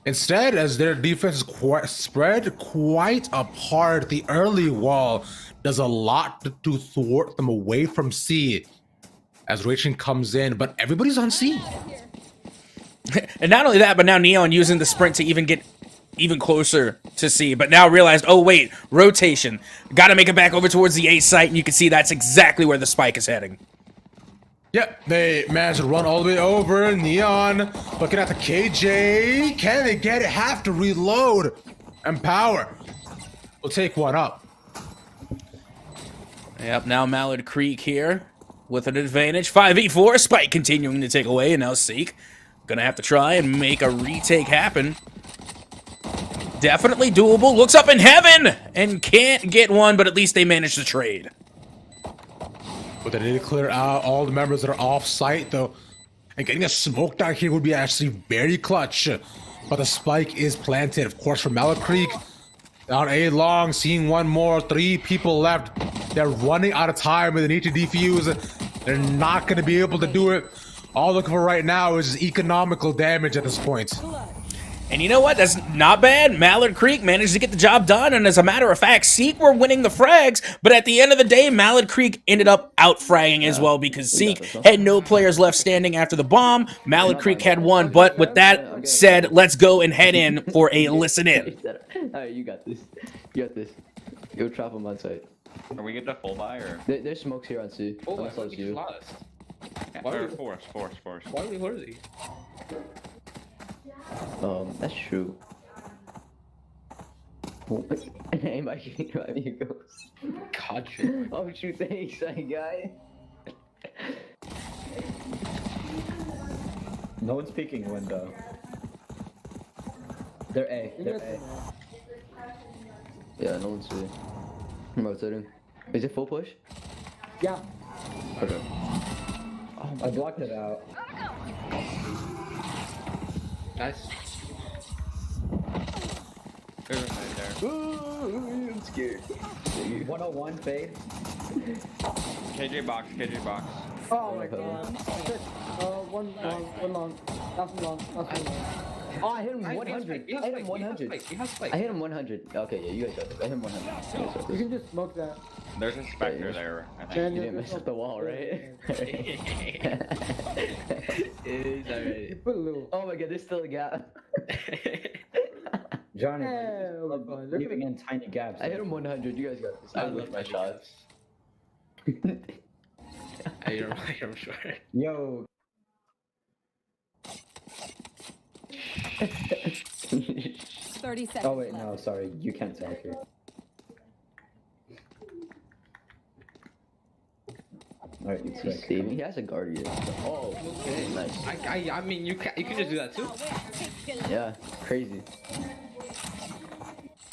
S1: Instead, as their defense is spread quite apart, the early wall does a lot to thwart them away from C as Rachel comes in, but everybody's on C.
S2: And not only that, but now Neon using the sprint to even get even closer to C, but now realized, oh wait, rotation. Got to make it back over towards the A site, and you can see that's exactly where the spike is heading.
S1: Yep, they managed to run all the way over. Neon looking at the KJ. Can they get it? Have to reload. And Power will take one up.
S2: Yep, now Mallard Creek here with an advantage. 5v4, Spike continuing to take away, and now Seek gonna have to try and make a retake happen. Definitely doable. Looks up in heaven and can't get one, but at least they managed to trade.
S1: But they need to clear out all the members that are off-site, though. And getting a smoke down here would be actually very clutch. But the spike is planted, of course, from Mallard Creek. Down A long, seeing one more. 3 people left. They're running out of time, and they need to defuse. They're not going to be able to do it. All looking for right now is economical damage at this point.
S2: And you know what? That's not bad. Mallard Creek managed to get the job done, and as a matter of fact, Seek were winning the frags, but at the end of the day, Mallard Creek ended up out-fragging as well because Seek had no players left standing after the bomb. Mallard Creek had one, but with that said, let's go and head in for a listen in.
S11: Alright, you got this. You got this. Go trap them on site.
S10: Are we getting a full buy or?
S11: There's smokes here on C.
S9: Oh,
S11: Unless that's you.
S10: Or force.
S9: Why are we worthy?
S11: That's true. Hey, Mikey, you go.
S9: God, shit.
S11: Oh, shoot, thanks, that guy.
S4: No one's peeking window.
S11: They're A. They're A. Yeah, no one's C. I'm rotating. Is it full push?
S5: Yeah.
S11: Okay.
S4: Oh, I blocked it out.
S9: Nice.
S10: There's a side there.
S11: Ooh, I'm scared.
S4: 101 fade.
S10: KJ box.
S5: Oh my god. Shit. One long. Last one long.
S11: Oh, I hit him 100. I hit him 100. I hit him 100. Okay, yeah, you guys got this. I hit him 100.
S5: You can just smoke that.
S10: There's a Spectre there. I think.
S5: Man,
S11: You didn't mess up the wall, right?
S9: Is alright.
S5: You put a little.
S11: Oh my god, there's still a gap.
S4: Johnny,
S5: Yeah,
S4: love
S5: we're fine.
S4: leaving in tiny gaps.
S11: I hit him 100. You guys got this. I love my shots.
S9: I'm sure.
S4: Yo,
S7: 30 seconds.
S4: oh wait,
S7: left.
S4: no, sorry, you can't talk here. Alright, you
S11: He's
S4: sick.
S11: saving. He has a guardian. Oh, okay, nice.
S9: I mean, you can just do that too.
S11: Yeah, crazy.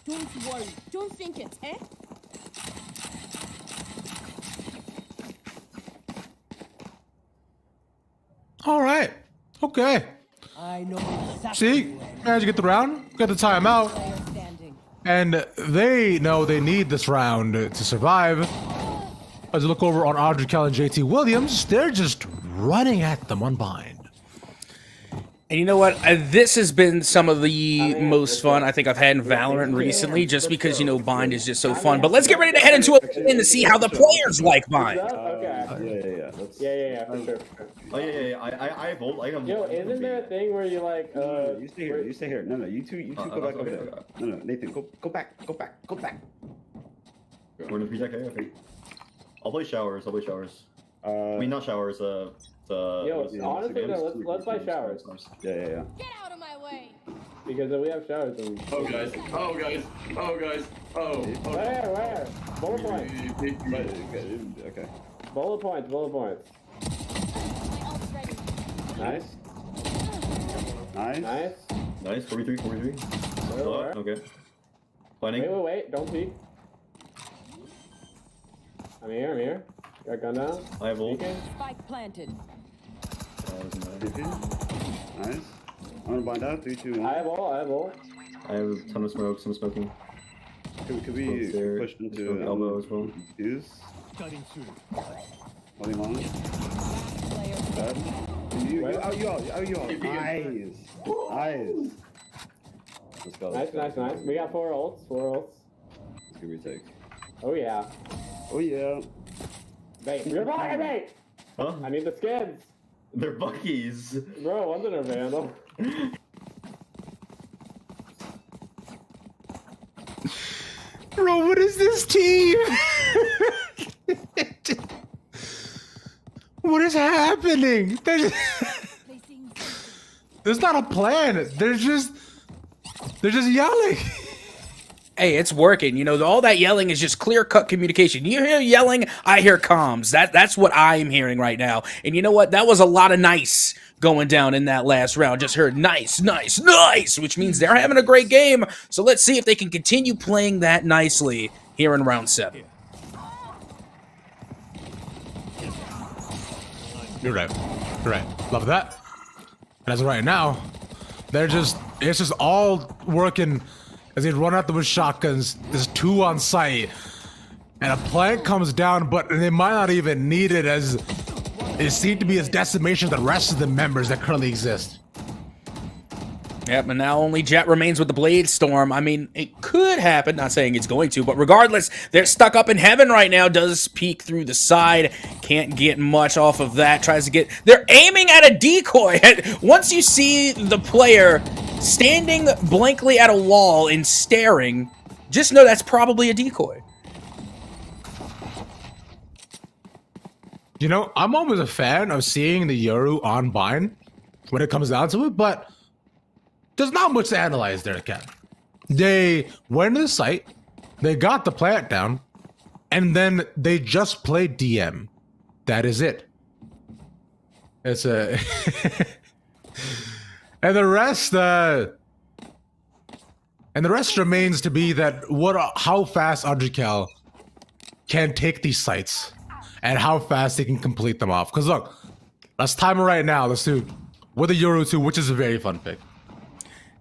S7: Don't worry. Don't think it, eh?
S1: All right. Okay.
S7: I know exactly.
S1: See, managed to get the round, got the timeout,
S7: Player standing.
S1: and they know they need this round to survive. As you look over on Audrey Kell and JT Williams, they're just running at them unbind.
S2: And you know what? This has been some of the most fun I think I've had in Valorant recently, just because, you know, Bind is just so fun. But let's get ready to head into it and to see how the players like Bind.
S3: Yeah, for sure.
S12: Oh yeah. I have ult. I have
S3: Yo, isn't there a thing where you like
S12: You stay here. You stay here. No, you two go back over there. No, Nathan, go back.
S3: We're in the project. Okay. I'll play showers. I mean, not showers. Yo, honestly, no, let's play showers.
S12: Yeah.
S8: Get out of my way.
S3: Because if we have showers, then
S12: Oh guys.
S3: where? Bullet points.
S12: Okay.
S3: Bullet points.
S8: My ult's ready.
S3: Nice. 43.
S8: Where?
S3: Okay. Planning. Wait. Don't peek. I'm here. Got gun down. I have ult.
S7: Spike planted.
S12: Nice. I'm gonna bind out. 3, 2, 1.
S3: I have ult. I have a ton of smoke. Some smoking.
S12: Could we push into
S3: elbow as well?
S12: Use. Holding on.
S7: Player
S12: Dead. You all. Nice. Let's go.
S3: Nice. We got 4 ults.
S12: Let's give retake.
S3: Oh yeah. Bait. You're behind me! Huh? I need the skins. They're Buckies. Bro, wasn't a Vandal.
S1: Bro, what is this team? What is happening? There's not a plan. They're just yelling.
S2: Hey, it's working. You know, all that yelling is just clear-cut communication. You hear yelling, I hear comms. That's what I'm hearing right now. And you know what? That was a lot of nice going down in that last round. Just heard nice, which means they're having a great game. So let's see if they can continue playing that nicely here in round 7.
S1: You're right. Love that. And as of right now, it's just all working as they run out there with shotguns. There's 2 on site. And a plank comes down, but they might not even need it, as it seemed to be as decimation of the rest of the members that currently exist.
S2: Yep, and now only Jet remains with the Blade Storm. I mean, it could happen, not saying it's going to, but regardless, they're stuck up in heaven right now. Does peek through the side, can't get much off of that. They're aiming at a decoy. Once you see the player standing blankly at a wall and staring, just know that's probably a decoy.
S1: You know, I'm always a fan of seeing the Yoru on Bind when it comes down to it, but there's not much to analyze there, Ken. They went to the site, they got the plant down, and then they just played DM. That is it. It's a... And the rest remains to be that how fast Adrikel can take these sites and how fast they can complete them off. Because look, let's time it right now. Let's do with a Yoru 2, which is a very fun pick.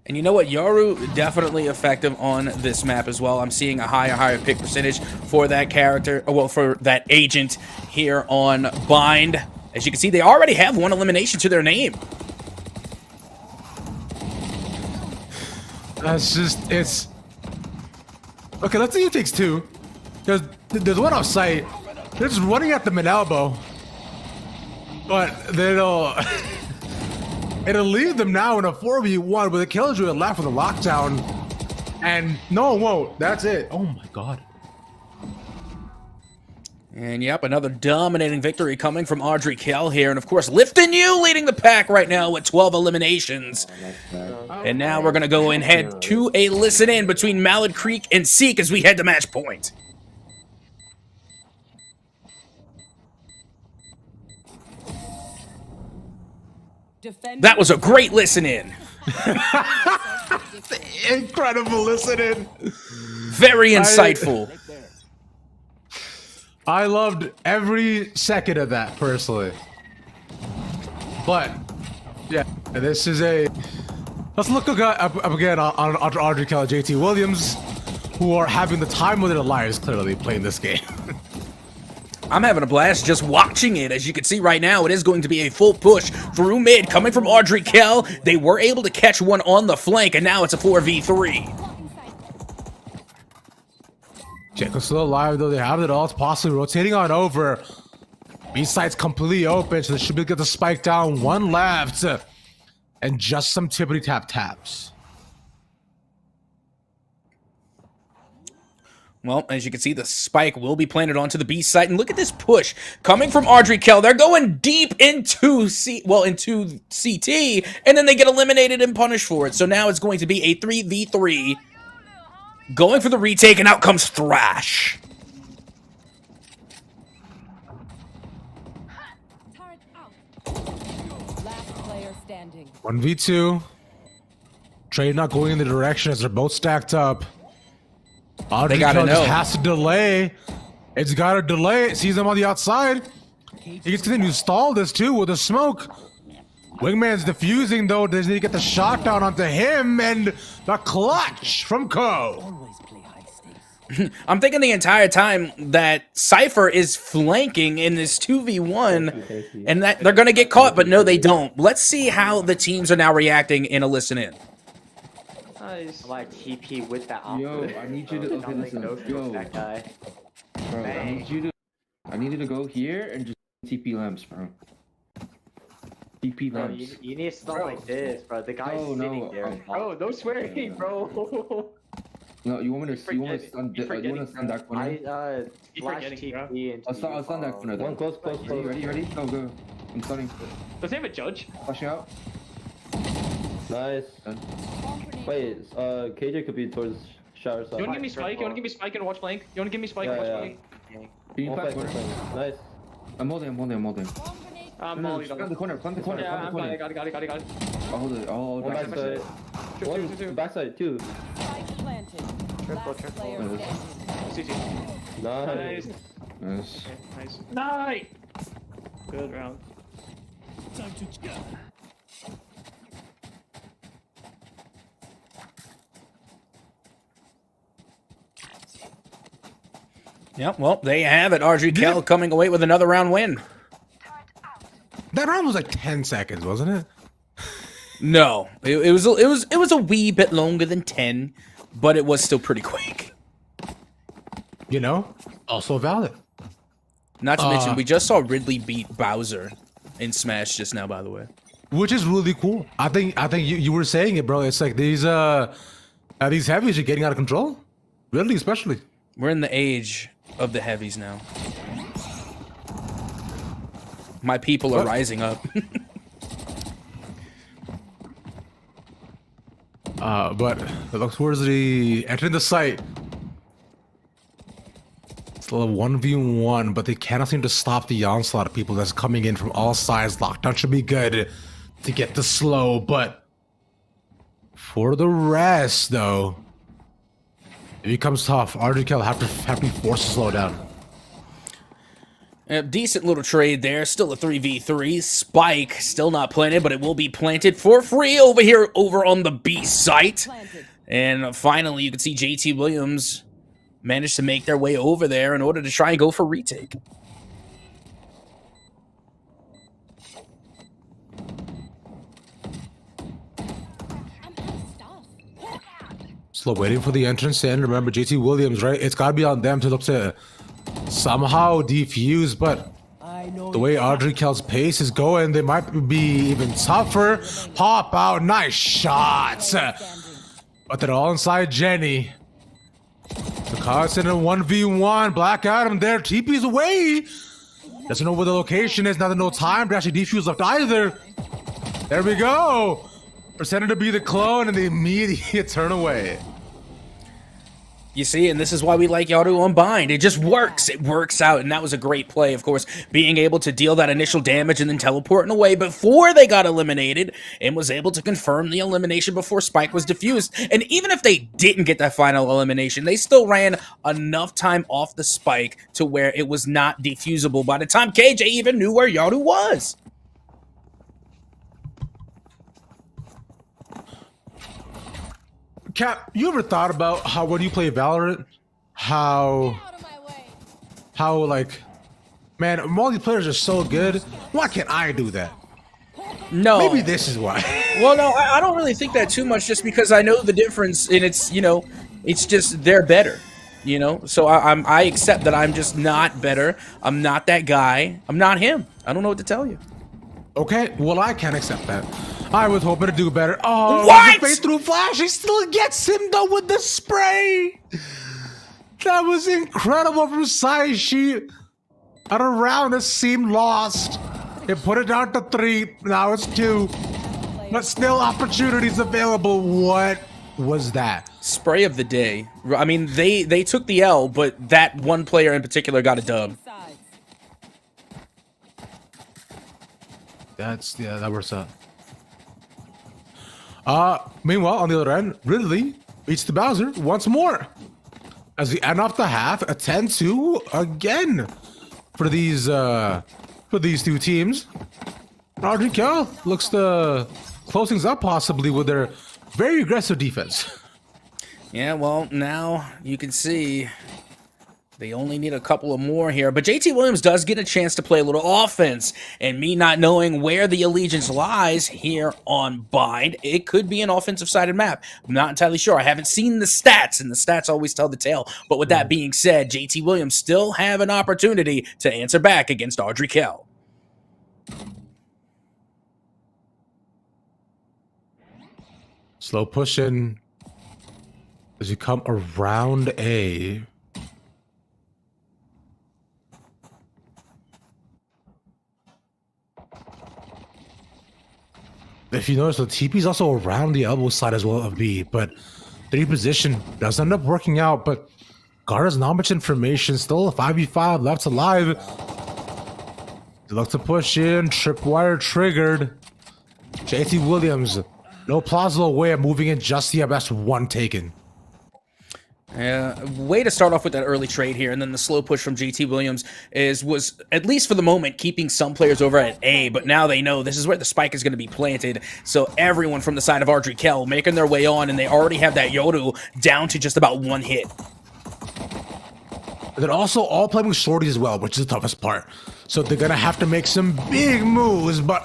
S2: And you know what? Yoru definitely effective on this map as well. I'm seeing a higher pick percentage for that character, well, for that agent here on Bind. As you can see, they already have 1 elimination to their name.
S1: It's... Okay, let's see who takes 2. There's 1 off site. They're just running at them in elbow. But it'll leave them now in a 4v1 with a Killjoy left with a lockdown. And no, it won't. That's it. Oh my god.
S2: And yep, another dominating victory coming from Audrey Kell here. And of course, Lifting You leading the pack right now with 12 eliminations. And now we're going to go and head to a listen in between Mallard Creek and Seek as we head to match point. That was a great listen in.
S1: Incredible listening.
S2: Very insightful.
S1: I loved every second of that personally. But yeah, this is a. Let's look up again on Audrey Kell and JT Williams, who are having the time of their lives clearly playing this game.
S2: I'm having a blast just watching it. As you can see right now, it is going to be a full push through mid coming from Audrey Kell. They were able to catch one on the flank, and now it's a 4v3.
S1: Jacob's still alive, though. They have it all. It's possibly rotating on over. B site's completely open, so they should be able to get the spike down. One left. And just some tippity tap taps.
S2: Well, as you can see, the spike will be planted onto the B site. And look at this push coming from Audrey Kell. They're going deep into into CT, and then they get eliminated and punished for it. So now it's going to be a 3v3. Going for the retake, and out comes Thrash.
S7: Last player standing.
S1: 1v2. Trade not going in the direction as they're both stacked up. Audrey
S2: gotta
S1: Kell just
S2: know.
S1: has to delay. It's got to delay. It sees them on the outside. He can continue to stall this too with the smoke. Wingman's defusing though. Does need to get the shot down onto him, and the clutch from Co.
S2: I'm thinking the entire time that Cypher is flanking in this 2v1 and that they're going to get caught, but no, they don't. Let's see how the teams are now reacting in a listen in.
S8: Nice. Like TP with that.
S4: Yo, I need you to okay, listen. Yo,
S8: that guy.
S4: Bro, I need you to go here and just TP lamps, bro. TP
S8: Bro,
S4: lamps.
S8: you need to stop like this, bro. The guy's
S4: No,
S8: sitting there.
S5: Bro, no swearing, bro.
S4: No, you want me to stun that corner?
S8: I flash TP into
S4: I'll stun that corner. One close. Ready? Go. I'm stunning.
S5: Does he have a judge?
S4: Flashing out.
S3: Nice. Wait, KJ could be towards shower side.
S5: You wanna give me spike? You wanna give me spike and watch flank? You wanna give me spike and watch flank?
S4: Can you flash corner?
S3: Nice.
S4: I'm holding.
S5: Molly,
S4: Plant the corner.
S5: yeah, I'm fine. I got it.
S4: I'll hold it.
S3: One backside. One backside, two.
S7: Spike planted. Last player standing.
S5: CT.
S3: Nice.
S4: Nice.
S5: Nice. Nice. Good round.
S13: Time to go.
S2: Yep, well, there you have it. Audrey Kell coming away with another round win.
S1: That round was like 10 seconds, wasn't it?
S2: No, it was a wee bit longer than 10, but it was still pretty quick.
S1: You know, also valid.
S2: Not to mention, we just saw Ridley beat Bowser in Smash just now, by the way.
S1: Which is really cool. I think you were saying it, bro. It's like these heavies are getting out of control. Ridley especially.
S2: We're in the age of the heavies now. My people are rising up.
S1: But it looks towards the entering the site. Still a 1v1, but they cannot seem to stop the onslaught of people that's coming in from all sides. Lockdown should be good to get the slow, but for the rest, though, it becomes tough. Audrey Kell have to be forced to slow down.
S2: A decent little trade there. Still a 3v3. Spike still not planted, but it will be planted for free over here over on the B site. And finally, you can see JT Williams managed to make their way over there in order to try and go for retake.
S1: Still waiting for the entrance in. Remember, JT Williams, right? It's got to be on them to look to somehow defuse, but the way Audrey Kell's pace is going, they might be even tougher. Pop out, nice shots. But they're all inside Jenny. The car's in a 1v1. Black Adam there. TP's away. Doesn't know where the location is. Now there's no time to actually defuse left either. There we go. Pretended to be the clone and they immediately turn away.
S2: You see, and this is why we like y'all to unbind. It just works. It works out, and that was a great play, of course, being able to deal that initial damage and then teleporting away before they got eliminated, and was able to confirm the elimination before Spike was defused. And even if they didn't get that final elimination, they still ran enough time off the Spike to where it was not defusable by the time KJ even knew where Yaru was.
S1: Cap, you ever thought about how when you play Valorant, how like, man, multiplayers are so good. Why can't I do that?
S2: No.
S1: Maybe this is why.
S2: Well, no, I don't really think that too much, just because I know the difference, and it's, you know, it's just they're better, you know. So I accept that I'm just not better. I'm not that guy. I'm not him. I don't know what to tell you.
S1: Okay, well, I can't accept that. I was hoping to do better. Oh,
S2: what?
S1: The face through flash. He still gets him though with the spray. That was incredible from Saishi. At a round that seemed lost. It put it down to 3. Now it's 2. But still opportunities available. What was that?
S2: Spray of the day. I mean, they took the L, but that one player in particular got a dub.
S1: That works out. Meanwhile, on the other end, Ridley beats the Bowser once more. As we end off the half, a 10-2 again for these two teams. RGK looks to close things up possibly with their very aggressive defense.
S2: Yeah, well, now you can see they only need a couple of more here, but JT Williams does get a chance to play a little offense, and me not knowing where the allegiance lies here on Bind, it could be an offensive-sided map. I'm not entirely sure. I haven't seen the stats, and the stats always tell the tale. But with that being said, JT Williams still have an opportunity to answer back against Audrey Kell.
S1: Slow push in as you come around A. If you notice, the TP's also around the elbow side as well of B, but 3 position does end up working out, but Guard has not much information, still a 5v5 left alive. They look to push in, tripwire triggered. JT Williams, no plausible way of moving in just yet, that's 1 taken.
S2: Way to start off with that early trade here, and then the slow push from JT Williams was at least for the moment keeping some players over at A, but now they know this is where the spike is going to be planted, so everyone from the side of Audrey Kell making their way on, and they already have that Yoru down to just about 1 hit.
S1: They're also all playing with shorties as well, which is the toughest part. So they're going to have to make some big moves, but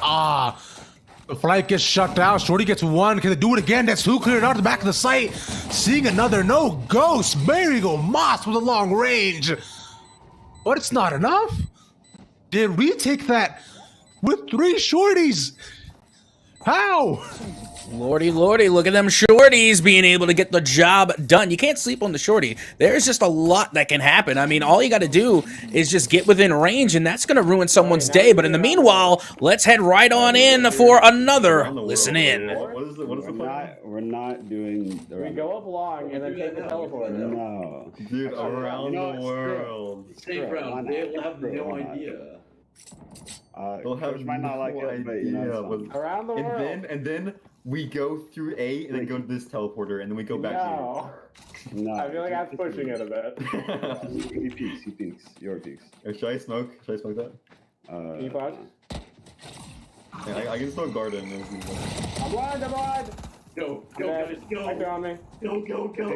S1: the flight gets shut down. Shorty gets 1. Can they do it again? That's who cleared out the back of the site. Seeing another no ghost. There you go. Moss with a long range. But it's not enough. They retake that with 3 shorties. How?
S2: Lordy, lordy, look at them shorties being able to get the job done. You can't sleep on the shorty. There's just a lot that can happen. I mean, all you got to do is just get within range, and that's going to ruin someone's day. But in the meanwhile, let's head right on in for another listen in.
S3: What is the plan?
S12: We're not doing the
S5: We go up long and then take the teleporter.
S12: No.
S3: Dude, around the world.
S9: Safe round. They have no idea.
S3: They'll have
S12: might not like it, but you know,
S5: Around the world.
S3: And then we go through A and then go to this teleporter and then we go back
S12: no.
S5: I feel like I'm pushing it a bit.
S12: He peeks. Your peeks.
S3: here. Should I smoke? Should I smoke that?
S5: Can you push?
S3: Yeah, I can smoke garden.
S5: I'm blind.
S9: Go, guys, go.
S5: Actor on me.
S9: Go.
S12: Go.
S3: Go.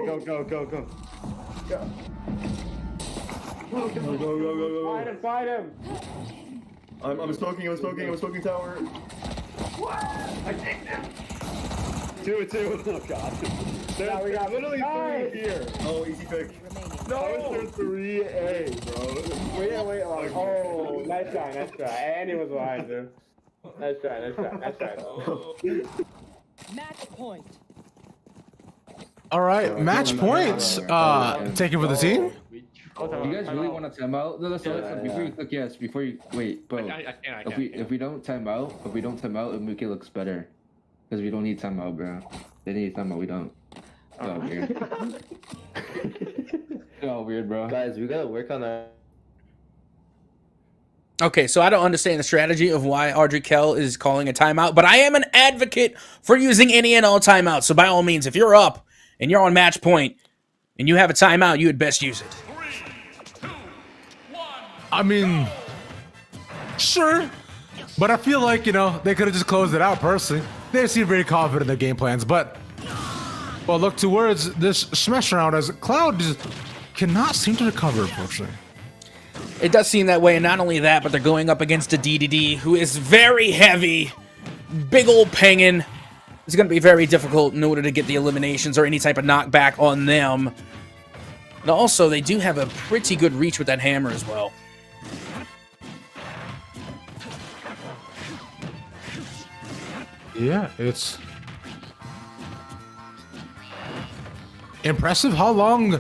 S5: Fight him.
S3: I'm smoking tower.
S9: I take them.
S12: 2. Oh god.
S5: Yeah, we got
S12: literally 3 here.
S3: Oh, easy pick.
S12: How is there 3A, bro?
S5: Wait. Oh, nice try. And he was behind him. Nice try.
S7: Match point.
S1: All right, match points. Taken for the team.
S4: You guys really want to time out? No, before you click yes, before you wait, bro. If we don't time out, it make it looks better. Because we don't need time out, bro. They need time out. We don't. Oh, weird. Oh, weird, bro.
S11: Guys, we gotta work on our.
S2: Okay, so I don't understand the strategy of why Audrey Kell is calling a timeout, but I am an advocate for using any and all timeouts. So by all means, if you're up and you're on match point and you have a timeout, you would best use it.
S1: I mean, sure, but I feel like, you know, they could have just closed it out personally. They seem very confident in their game plans, but well, look towards this smash round as Cloud just cannot seem to recover, unfortunately.
S2: It does seem that way, and not only that, but they're going up against a DDD who is very heavy. Big old pingin'. It's going to be very difficult in order to get the eliminations or any type of knockback on them. And also, they do have a pretty good reach with that hammer as well.
S1: Yeah, it's impressive how long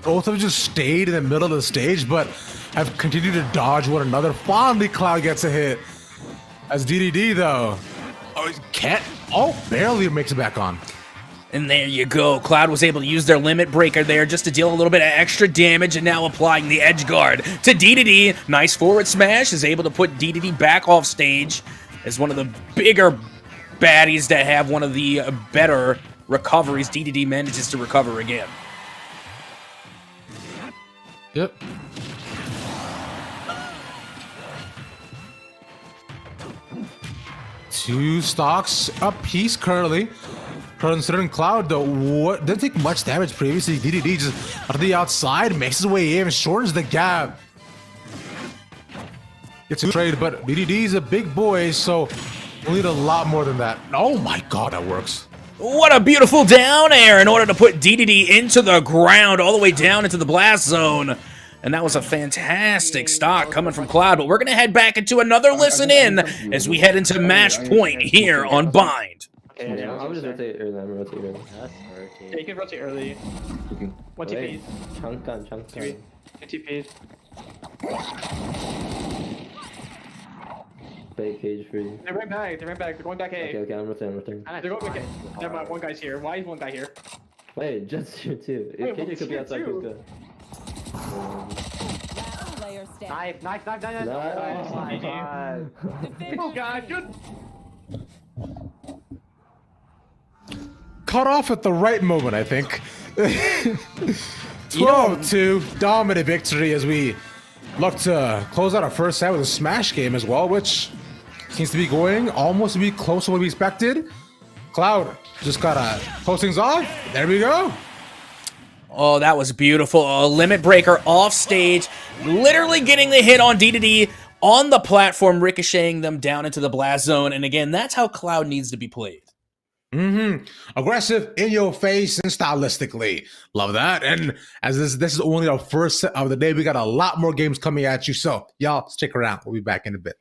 S1: both have just stayed in the middle of the stage, but have continued to dodge one another. Finally, Cloud gets a hit. As DDD, though, barely makes it back on.
S2: And there you go. Cloud was able to use their limit breaker there just to deal a little bit of extra damage, and now applying the edge guard to DDD. Nice forward smash, is able to put DDD back off stage as one of the bigger baddies that have one of the better recoveries. DDD manages to recover again.
S1: Yep. Two stocks apiece currently. Considering Cloud, though, what didn't take much damage previously. DDD just out of the outside, makes his way in, shortens the gap. Gets a trade, but DDD is a big boy, so we'll need a lot more than that. Oh my god, that works.
S2: What a beautiful down air in order to put DDD into the ground, all the way down into the blast zone. And that was a fantastic stock coming from Cloud, but we're going to head back into another listen in as we head into match point here on Bind.
S11: Okay, I'm just rotate early. I'm rotate early.
S5: Yeah, you can rotate early. One TP.
S11: Chunk on.
S5: Two TPs.
S11: Fake cage for you.
S5: They're right back. They're going back A.
S11: Okay, I'm rotating.
S5: They're going back A. Never mind, one guy's here. Why is one guy here?
S11: Wait, just here too.
S5: Wait,
S11: KJ could be outside.
S5: Knife.
S11: Oh
S5: my god. Oh god, good.
S1: Cut off at the right moment, I think. 12-2, dominant victory as we look to close out our first set with a smash game as well, which seems to be going almost to be close to what we expected. Cloud just gotta close things off. There we go.
S2: Oh, that was beautiful. A limit breaker off stage, literally getting the hit on DDD on the platform, ricocheting them down into the blast zone. And again, that's how Cloud needs to be played.
S1: Aggressive, in your face, and stylistically. Love that. And as this is only our first set of the day, we got a lot more games coming at you. So y'all stick around. We'll be back in a bit.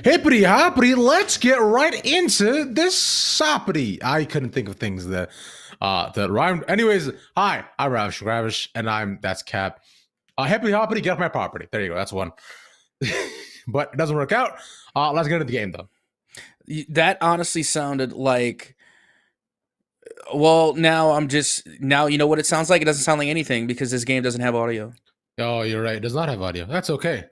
S1: Hippity hoppity, let's get right into this soppity. I couldn't think of things that rhymed. Anyways, hi, I'm Ravish, and that's Cap. Hippity hoppity, get off my property. There you go, that's one. But it doesn't work out. Let's get into the game though.
S2: That honestly sounded like, well, now you know what it sounds like? It doesn't sound like anything because this game doesn't have audio.
S1: Oh, you're right. It does not have audio. That's okay.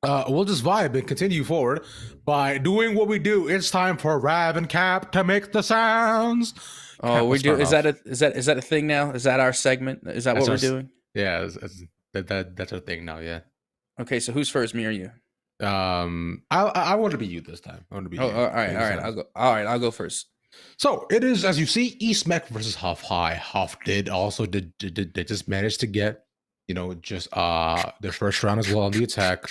S1: We'll just vibe and continue forward by doing what we do. It's time for Rav and Cap to make the sounds.
S2: Oh,
S1: Cap,
S2: we do. Is that a thing now? Is that our segment? Is that what we're doing?
S1: Yeah, that's our thing now. Yeah.
S2: Okay, so who's first, me or you?
S1: I want to be you this time. I want to be.
S2: Oh,
S1: you.
S2: all right. I'll go first.
S1: So it is, as you see, Eastmech versus Huff High. Huff did they just managed to get, just their first round as well on the attack.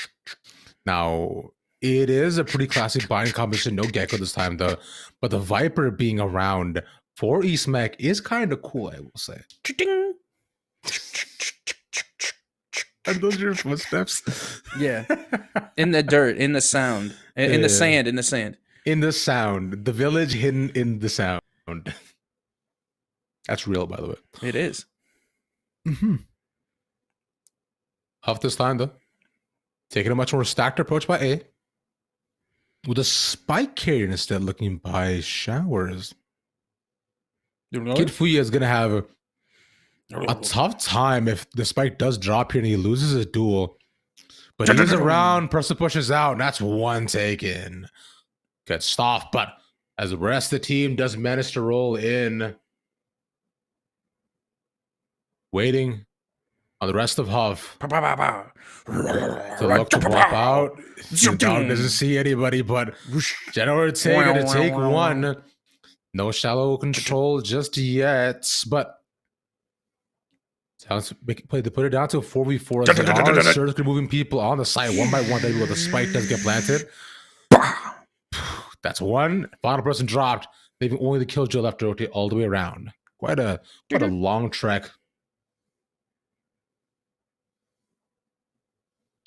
S1: Now it is a pretty classic buying combination. No Gecko this time though, but the Viper being around for Eastmech is kind of cool, I will say. Are those your footsteps?
S2: Yeah. In the dirt, in the sound, in the sand, in the sand.
S1: In the sound. The village hidden in the sound. That's real, by the way.
S2: It is.
S1: Mm-hmm. Huff this time, though. Taking a much more stacked approach by A. With a spike carrier instead looking by Showers. Kid Fuya is going to have a tough time if the spike does drop here and he loses a duel. But he is around, Pressa pushes out, and that's one taken. Good stuff, but as the rest of the team does manage to roll in, waiting on the rest of Huff to look to pop out. The dog doesn't see anybody, but General Ortega to take one. No shallow control just yet, but they put it down to a 4v4 as they are surgically moving people on the side one by one. The spike does get planted. That's one. Final person dropped. They've only the killjoy left to rotate all the way around. Quite a long trek.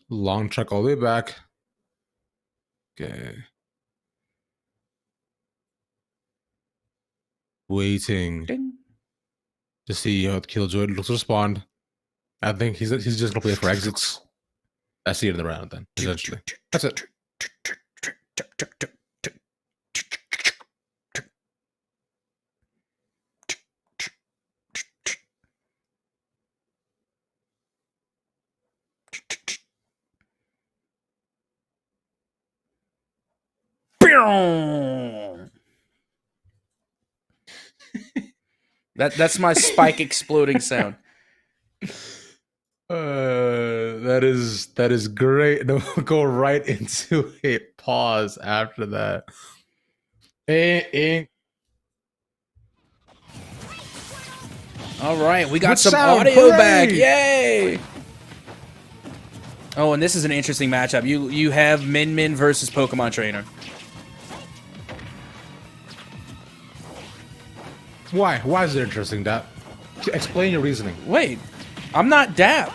S1: Long trek all the way back. Okay. Waiting to see how the killjoy looks to respond. I think he's just gonna play for exits. That's the end of the round then, essentially. That's it.
S2: That's my spike exploding sound.
S1: That is great. Then we'll go right into a pause after that.
S2: All right, we got some audio back. Yay! Oh, and this is an interesting matchup. You have Min Min versus Pokemon Trainer.
S1: Why? Why is it interesting, Dap? Explain your reasoning.
S2: Wait, I'm not Dap.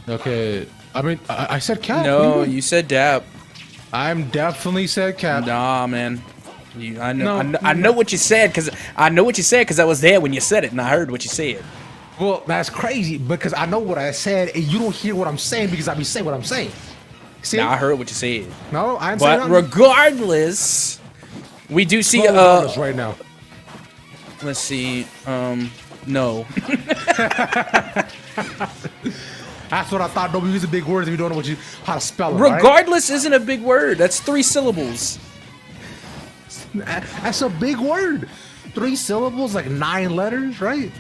S1: Okay, I mean, I said Cap.
S2: No, you said Dap.
S1: I'm definitely said Cap.
S2: Nah, man. I know what you said because I was there when you said it and I heard what you said.
S1: Well, that's crazy because I know what I said and you don't hear what I'm saying because I be saying what I'm saying. See?
S2: Nah, I heard what you said.
S1: No, I didn't say
S2: nothing. But regardless, we do see
S1: right now.
S2: Let's see. No.
S1: That's what I thought. Don't use the big words if you don't know how to spell it.
S2: Regardless isn't a big word. That's 3 syllables.
S1: That's a big word. 3 syllables, like 9 letters, right?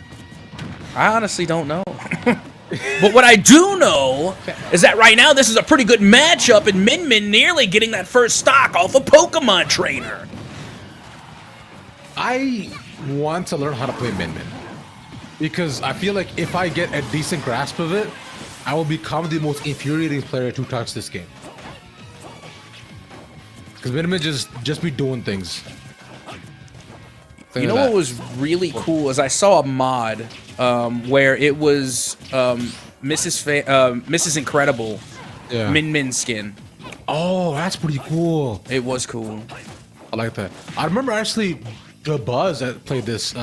S2: I honestly don't know. But what I do know is that right now this is a pretty good matchup and Min Min nearly getting that first stock off a Pokemon Trainer.
S1: I want to learn how to play Min Min because I feel like if I get a decent grasp of it, I will become the most infuriating player to touch this game. Because Min Min just be doing things.
S2: You know what was really cool is I saw a mod where it was Mrs. Incredible Min Min skin.
S1: Oh, that's pretty cool.
S2: It was cool.
S1: I like that. I remember actually the Buzz that played this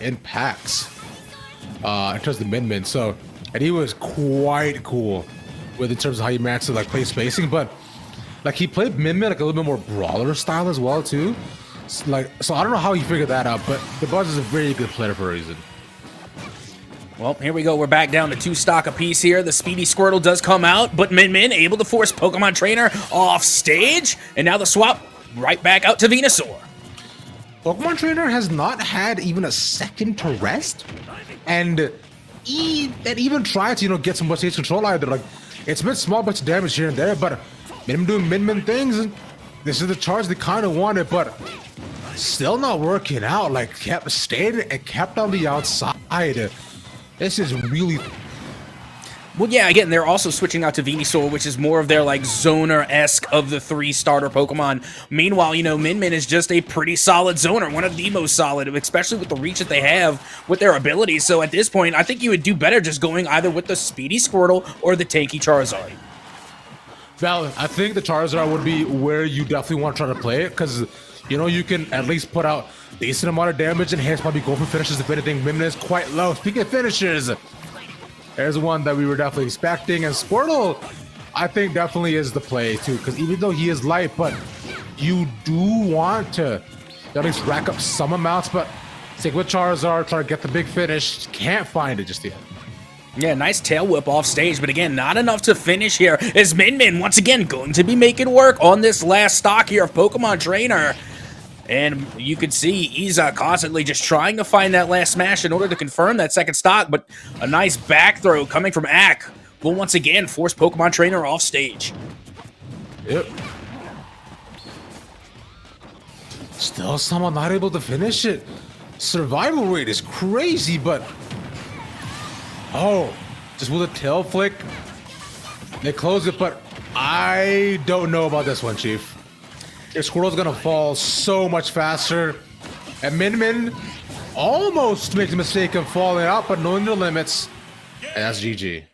S1: in PAX in terms of the Min Min. So, and he was quite cool with in terms of how he managed to like play spacing, but like he played Min Min like a little bit more brawler style as well too. So I don't know how he figured that out, but the Buzz is a very good player for a reason.
S2: Well, here we go. We're back down to 2 stock apiece here. The Speedy Squirtle does come out, but Min Min able to force Pokemon Trainer off stage, and now the swap right back out to Venusaur.
S1: Pokemon Trainer has not had even a second to rest, and even tried to get some more stage control either. Like it's been small bits of damage here and there, but Min Min doing Min Min things. This is the charge they kind of wanted, but still not working out. Like, kept staying and kept on the outside. This is really...
S2: Well, yeah, again, they're also switching out to Venusaur, which is more of their, like, zoner-esque of the 3 starter Pokemon. Meanwhile, you know, Min Min is just a pretty solid zoner, one of the most solid, especially with the reach that they have with their abilities. So at this point, I think you would do better just going either with the speedy Squirtle or the tanky Charizard.
S1: Val, I think the Charizard would be where you definitely want to try to play it, because, you know, you can at least put out decent amount of damage, and hence probably go for finishes if anything. Min Min is quite low. Speaking of finishes, there's one that we were definitely expecting, and Squirtle, I think, definitely is the play, too, because even though he is light, but you do want to at least rack up some amounts, but stick with Charizard, try to get the big finish. Can't find it just yet.
S2: Yeah, nice tail whip off stage, but again, not enough to finish here, as Min Min, once again, going to be making work on this last stock here of Pokemon Trainer. And you can see Iza constantly just trying to find that last smash in order to confirm that second stock, but a nice back throw coming from Ak will once again force Pokemon Trainer off stage.
S1: Yep. Still someone not able to finish it. Survival rate is crazy, but... Oh, just with a tail flick, they close it, but I don't know about this one, Chief. Your Squirtle's gonna fall so much faster. And Min Min almost makes a mistake of falling out, but knowing the limits, and that's GG.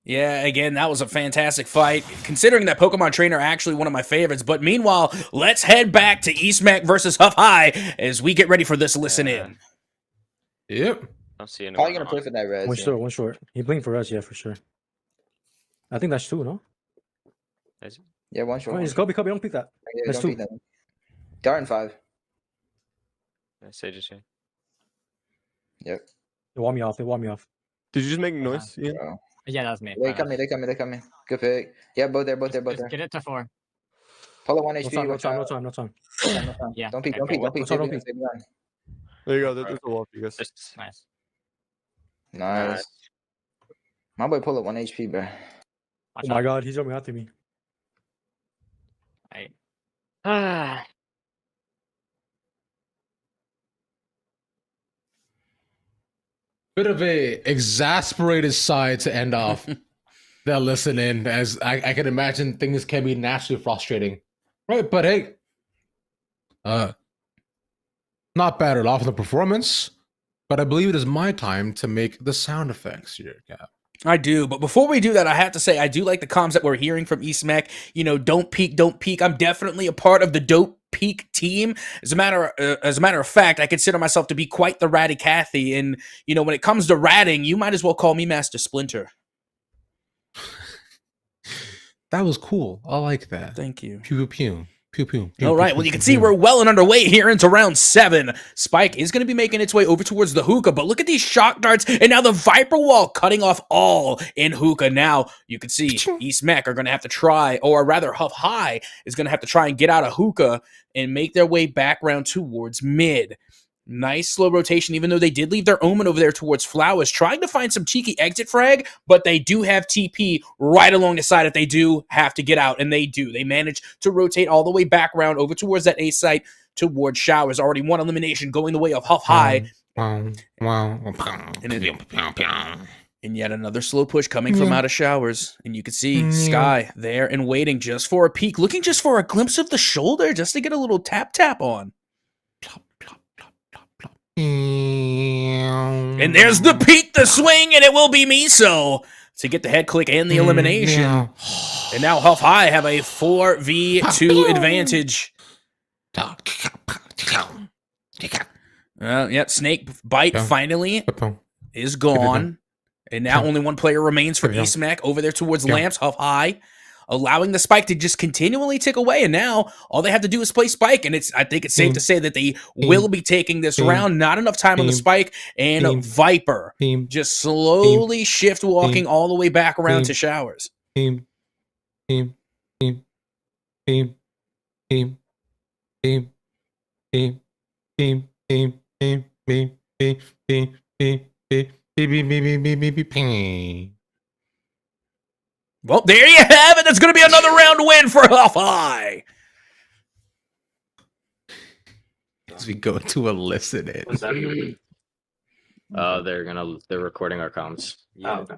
S2: Yeah, again, that was a fantastic fight, considering that Pokemon Trainer actually one of my favorites. But meanwhile, let's head back to Eastmac versus Huff High as we get ready for this listen in.
S1: Yep.
S10: I don't see anyone.
S8: How are you gonna play for that res?
S5: One short. He blinked for us, yeah, for sure. I think that's 2, no?
S10: Is it?
S8: Yeah, one short.
S5: Oh, it's Kobe, don't pick that.
S8: Yeah,
S5: That's
S8: don't
S5: 2.
S8: beat them. Dart and 5.
S10: Yeah, Sage is here.
S8: Yep.
S5: They want me off.
S12: Did you just make noise? Yeah.
S8: Bro.
S9: Yeah, that was me.
S8: They coming. Good pick. Yeah, both there.
S9: Get it to 4.
S8: Pull up 1 HP.
S5: No time.
S8: No time.
S9: Yeah.
S8: Don't peek.
S5: Don't peek.
S12: There you go. There's a wall for you guys.
S9: Nice.
S8: Nice. My boy pull up 1 HP, bro.
S5: Oh my god, he's jumping after me.
S9: Alright.
S1: Bit of a exasperated side to end off that listen in, as I can imagine things can be naturally frustrating. Right, but hey, not bad at all for the performance, but I believe it is my time to make the sound effects here, Cap.
S2: I do, but before we do that, I have to say I do like the comms that we're hearing from Eastmac. You know, don't peek. I'm definitely a part of the Dope Peak team. As a matter of fact, I consider myself to be quite the ratty Cathy, and you know, when it comes to ratting, you might as well call me Master Splinter.
S1: That was cool. I like that.
S2: Thank you.
S1: Pew pew.
S2: All right, well, you can see we're well and underway here into round 7. Spike is going to be making its way over towards the hookah, but look at these shock darts, and now the Viper Wall cutting off all in hookah. Now, you can see Eastmac are going to have to try, or rather Huff High is going to have to try and get out of hookah and make their way back round towards mid. Nice slow rotation, even though they did leave their Omen over there towards Flowers, trying to find some cheeky exit frag, but they do have TP right along the side if they do have to get out, and they do. They manage to rotate all the way back around over towards that A site towards Showers. Already one elimination going the way of Huff High. And yet another slow push coming from out of Showers. And you can see Sky there and waiting just for a peek, looking just for a glimpse of the shoulder, just to get a little tap on. And there's the peek, the swing, and it will be Miso to get the head click and the elimination. And now Huff High have a 4v2 advantage. Yep, Snake Bite finally is gone. And now only one player remains for Eastmac over there towards Lamps. Huff High allowing the Spike to just continually tick away, and now all they have to do is play Spike, and I think it's safe to say that they will be taking this round. Not enough time on the Spike, and Viper just slowly shift walking all the way back around to Showers. Well, there you have it. That's going to be another round win for Huff High.
S1: as we go to elicit it.
S6: What's that mean?
S10: They're recording our comms.
S6: Yeah. Oh, okay.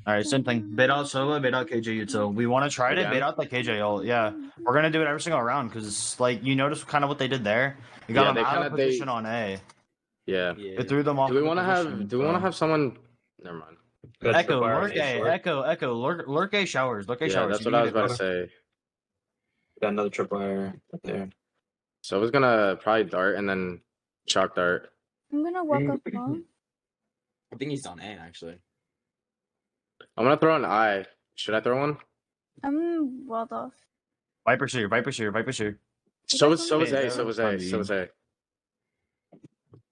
S14: Alright, same thing. Bait out Sova, bait out KJ Util. We want to try to bait out the KJ ult. Yeah. We're going to do it every single round because, like, you notice kind of what they did there? You got them out of position on A.
S10: Yeah.
S14: It threw them off.
S10: Do we want to have someone? Never mind.
S14: Echo, lurk A, Echo, lurk A showers, lurk A showers.
S10: That's what I was about to say.
S6: Got another tripwire right there.
S10: So I was gonna probably dart and then chalk dart.
S15: I'm gonna walk up long.
S9: I think he's on A actually.
S10: I'm gonna throw an eye. Should I throw one?
S15: I'm walled off.
S14: Viper's here.
S10: So is A.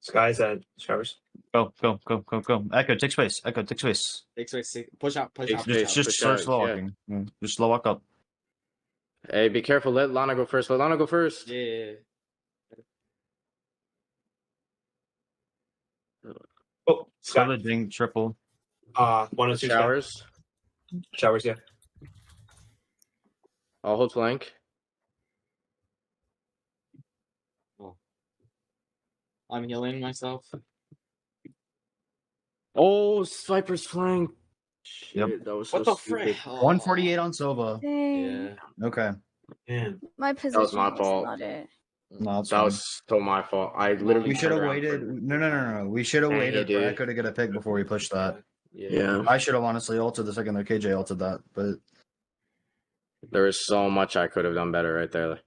S6: Sky's at showers.
S14: Go. Echo, take space.
S9: Push out.
S14: Just start slow walking. Yeah. Just slow walk up.
S10: Hey, be careful. Let Lana go first.
S9: Yeah.
S6: Oh, Sky.
S14: Solid ding, triple.
S6: 1 or 2
S10: showers.
S6: Showers, yeah.
S10: I'll hold flank.
S9: I'm healing myself.
S10: Oh, Viper's flank.
S14: Yep.
S10: Shit, that was
S9: What
S10: so
S9: the frick?
S10: stupid.
S14: 148 on Sova.
S15: Dang.
S14: Okay.
S6: Man.
S15: My position
S10: was my
S15: was
S10: fault.
S15: not it.
S14: No, it's
S10: That
S14: fine.
S10: was so my fault. I literally.
S14: We should have
S10: turned around
S14: waited.
S10: for-
S14: No. We should have
S10: Yeah,
S14: waited
S10: you
S14: for
S10: did.
S14: Echo to get a pick before we pushed that.
S10: Yeah.
S14: I should have honestly ulted the second their KJ ulted that, but
S10: There was so much I could have done better right there.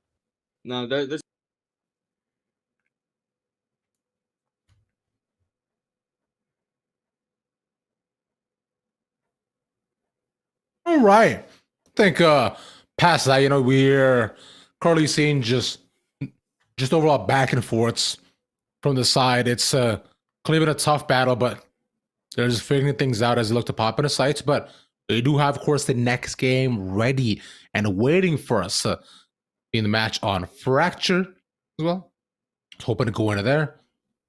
S9: No, there's
S1: All right. I think past that, we're currently seeing just overall back and forths from the side. It's clearly been a tough battle, but they're just figuring things out as they look to pop into sights. But they do have, of course, the next game ready and waiting for us in the match on Fracture as well. Hoping to go into there.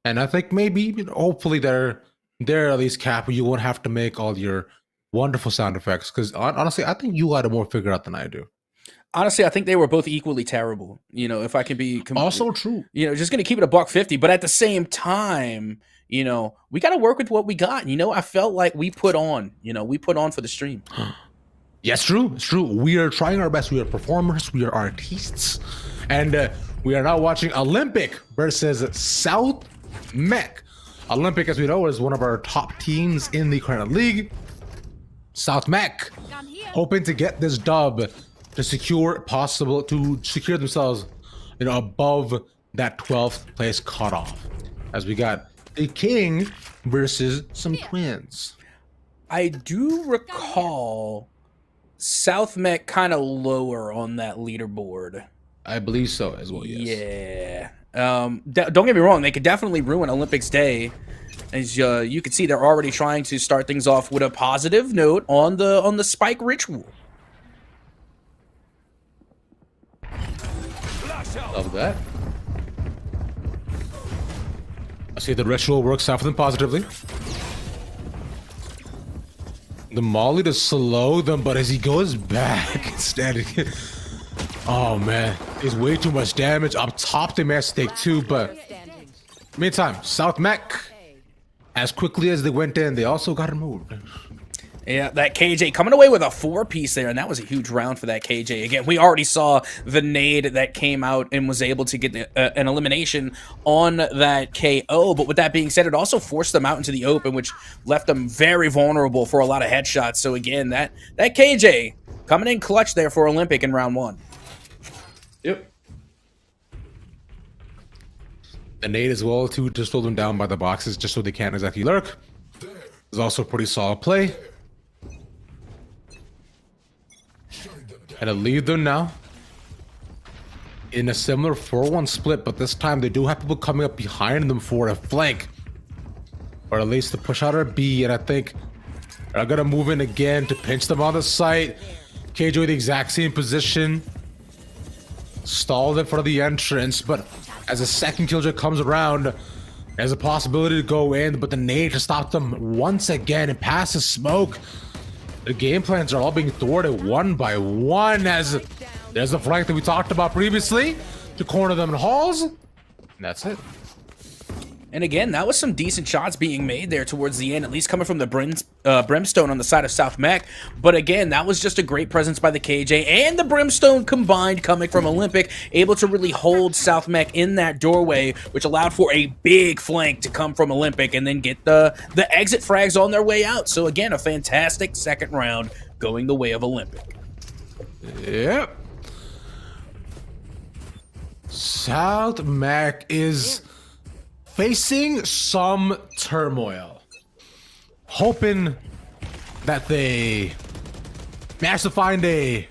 S1: And I think maybe, hopefully they're at least cap where you won't have to make all your wonderful sound effects, because honestly, I think you got it more figured out than I do.
S2: Honestly, I think they were both equally terrible. If I can be
S1: Also true.
S2: Just gonna keep it $150, but at the same time, we got to work with what we got. I felt like we put on for the stream.
S1: Yes, true. It's true. We are trying our best. We are performers. We are artists, and we are now watching Olympic versus South Mech. Olympic, as we know, is one of our top teams in the current league. South Mech hoping to get this dub to secure themselves, above that 12th place cutoff. As we got the King versus some twins.
S2: I do recall South Mech kind of lower on that leaderboard.
S1: I believe so as well. Yes.
S2: Yeah. Don't get me wrong; they could definitely ruin Olympics Day. As you can see, they're already trying to start things off with a positive note on the spike ritual.
S1: Love that. I see the ritual works out for them positively. The Molly to slow them, but as he goes back instead, oh man, it's way too much damage. Up top, they may have to take 2, but meantime, South Mech, as quickly as they went in, they also got removed.
S2: Yeah, that KJ coming away with a 4-piece there, and that was a huge round for that KJ. Again, we already saw the nade that came out and was able to get an elimination on that KO, but with that being said, it also forced them out into the open, which left them very vulnerable for a lot of headshots. So again, that KJ coming in clutch there for Olympic in round 1.
S6: Yep.
S1: The nade as well, too, to slow them down by the boxes, just so they can't exactly lurk. Is also a pretty solid play. And to leave them now in a similar 4-1 split, but this time they do have people coming up behind them for a flank, or at least to push out our B, and I think they're gonna move in again to pinch them on the site. KJ the exact same position, stalled in front of the entrance, but as a second killjoy comes around, there's a possibility to go in, but the nade to stop them once again and pass the smoke. The game plans are all being thwarted one by one as There's the flank that we talked about previously to corner them in halls. And that's it.
S2: And again, that was some decent shots being made there towards the end, at least coming from the Brimstone on the side of South Mech. But again, that was just a great presence by the KJ and the Brimstone combined coming from Olympic, able to really hold South Mech in that doorway, which allowed for a big flank to come from Olympic and then get the exit frags on their way out. So again, a fantastic second round going the way of Olympic.
S1: Yep. South Mech is facing some turmoil, hoping that they manage to find a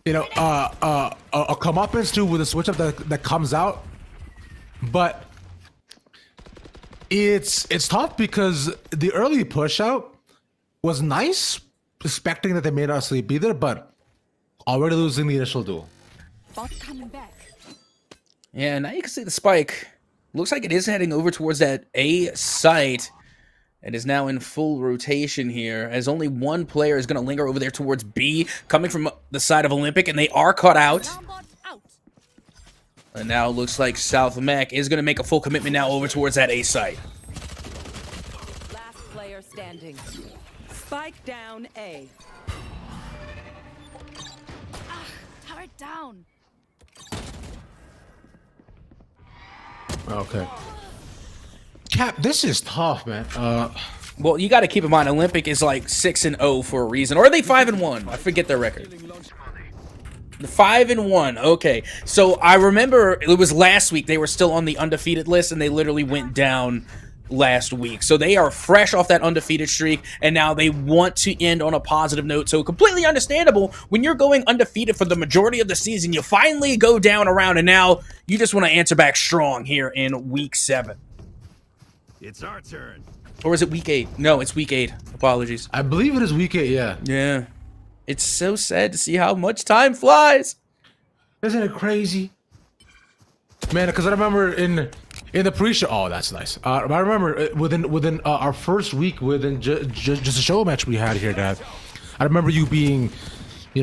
S1: comeuppance too with a switch up that comes out, but it's tough because the early push out was nice, expecting that they may not actually be there, but already losing the initial duel.
S7: Coming back.
S2: Yeah, now you can see the spike. Looks like it is heading over towards that A site. It is now in full rotation here, as only one player is going to linger over there towards B, coming from the side of Olympic, and they are cut out. And now it looks like South Mech is going to make a full commitment now over towards that A site.
S7: Last player standing. Spike down A. Turret down.
S1: Okay. Cap, this is tough, man.
S2: Well, you got to keep in mind, Olympic is like 6-0 for a reason. Or are they 5-1? I forget their record. 5-1. Okay. So I remember it was last week. They were still on the undefeated list, and they literally went down last week. So they are fresh off that undefeated streak, and now they want to end on a positive note. So completely understandable when you're going undefeated for the majority of the season, you finally go down a round, and now you just want to answer back strong here in week 7.
S13: It's our turn.
S2: Or is it week 8? No, it's week 8. Apologies.
S1: I believe it is week 8, yeah.
S2: Yeah. It's so sad to see how much time flies.
S1: Isn't it crazy? Man, because I remember in the pre-show, oh, that's nice. I remember within our first week within just a show match we had here, Dad. I remember you being,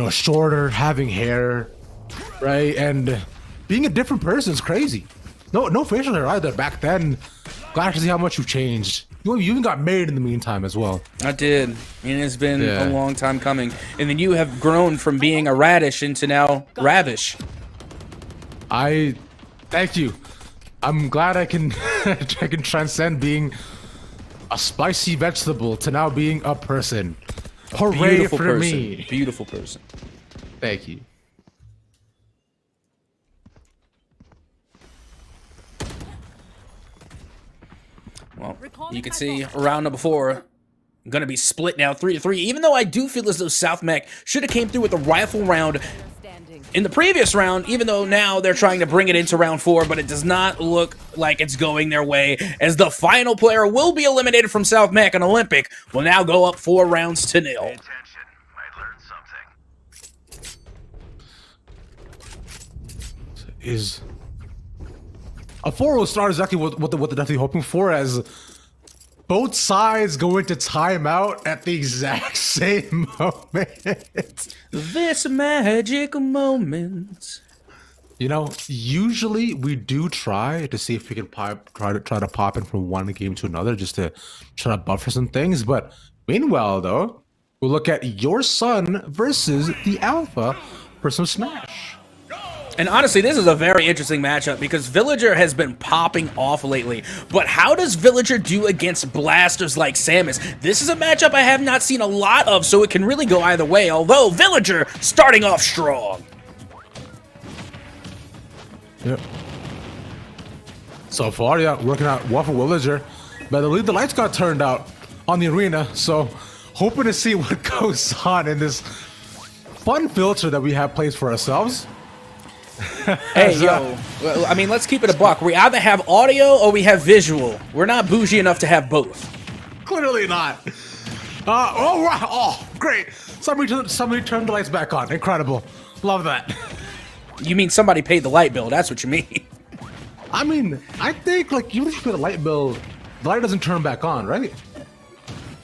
S1: shorter, having hair, right, and being a different person is crazy. No facial hair either back then. Glad to see how much you've changed. You even got married in the meantime as well.
S2: I did, and it's been a long time coming. And then you have grown from being a radish into now ravish.
S1: Thank you. I'm glad I can I can transcend being a spicy vegetable to now being a person. Hooray for me.
S2: Beautiful person.
S1: Thank you.
S2: Well, you can see round number 4 going to be split now 3-3. Even though I do feel as though South Mech should have came through with a rifle round in the previous round, even though now they're trying to bring it into round 4, but it does not look like it's going their way, as the final player will be eliminated from South Mech, and Olympic will now go up 4-0.
S1: Is a 4-0 start is exactly what they're definitely hoping for, as both sides go into timeout at the exact same moment.
S2: This magic moment.
S1: Usually we do try to see if we can try to pop in from one game to another just to try to buffer some things. But meanwhile, though, we'll look at your son versus the Alpha for some Smash.
S2: And honestly, this is a very interesting matchup because Villager has been popping off lately. But how does Villager do against blasters like Samus? This is a matchup I have not seen a lot of, so it can really go either way, although Villager starting off strong.
S1: Yep. So far, yeah, working out well for Villager. But I believe the lights got turned out on the arena, so hoping to see what goes on in this fun filter that we have placed for ourselves.
S2: Hey, yo, I mean, let's keep it a buck. We either have audio or we have visual. We're not bougie enough to have both.
S1: Clearly not. Oh, great. Somebody turned the lights back on. Incredible. Love that.
S2: You mean somebody paid the light bill? That's what you mean.
S1: I mean, I think, even if you pay the light bill, the light doesn't turn back on, right?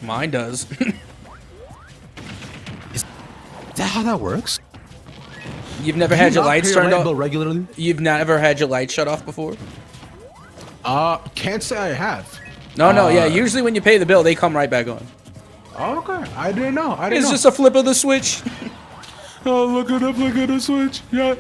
S2: Mine does.
S1: Is that how that works?
S2: You've never had your lights turned off
S1: regularly?
S2: You've never had your lights shut off before?
S1: Can't say I have.
S2: No, yeah. Usually when you pay the bill, they come right back on.
S1: Okay, I didn't know.
S2: It's just a flip of the switch.
S1: Oh, look at the switch. Yeah.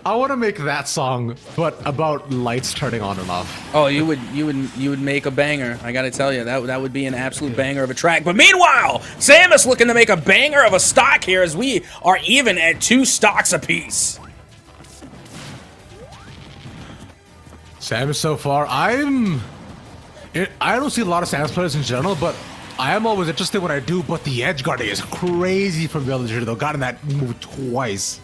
S1: I want to make that song, but about lights turning on and off.
S2: Oh, you would make a banger. I gotta tell you, that would be an absolute banger of a track. But meanwhile, Samus looking to make a banger of a stock here as we are even at 2 stocks apiece.
S1: Samus so far, I don't see a lot of Samus players in general, but I am always interested when I do. But the edge guarding is crazy from Villager though. Gotten that move twice.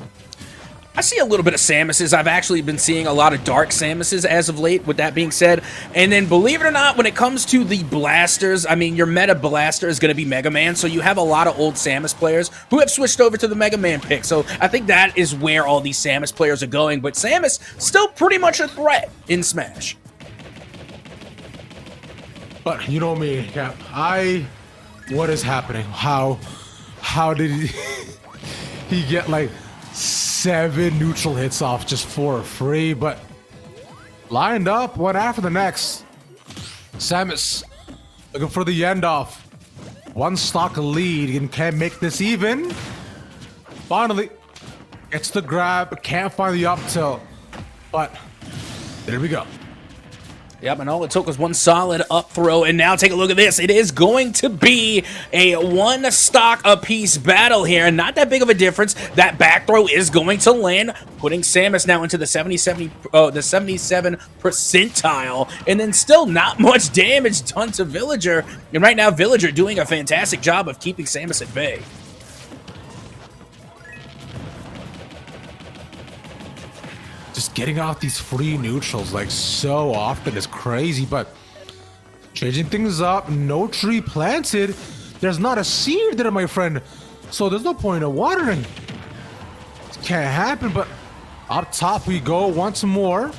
S2: I see a little bit of Samuses. I've actually been seeing a lot of dark Samuses as of late, with that being said. And then, believe it or not, when it comes to the blasters, I mean, your meta blaster is going to be Mega Man, so you have a lot of old Samus players who have switched over to the Mega Man pick. So I think that is where all these Samus players are going. But Samus, still pretty much a threat in Smash.
S1: But you know me, Cap. What is happening? How did he get like 7 neutral hits off just for free? But lined up one after the next. Samus looking for the end off. 1 stock lead and can't make this even. Finally gets the grab, can't find the up tilt, but there we go.
S2: Yep, and all it took was 1 solid up throw, and now take a look at this. It is going to be a 1 stock apiece battle here, and not that big of a difference. That back throw is going to land, putting Samus now into the 77 percentile, and then still not much damage done to Villager. And right now, Villager doing a fantastic job of keeping Samus at bay.
S1: Just getting out these free neutrals like so often is crazy, but changing things up. No tree planted. There's not a seed there, my friend. So there's no point in watering. It can't happen, but up top we go once more.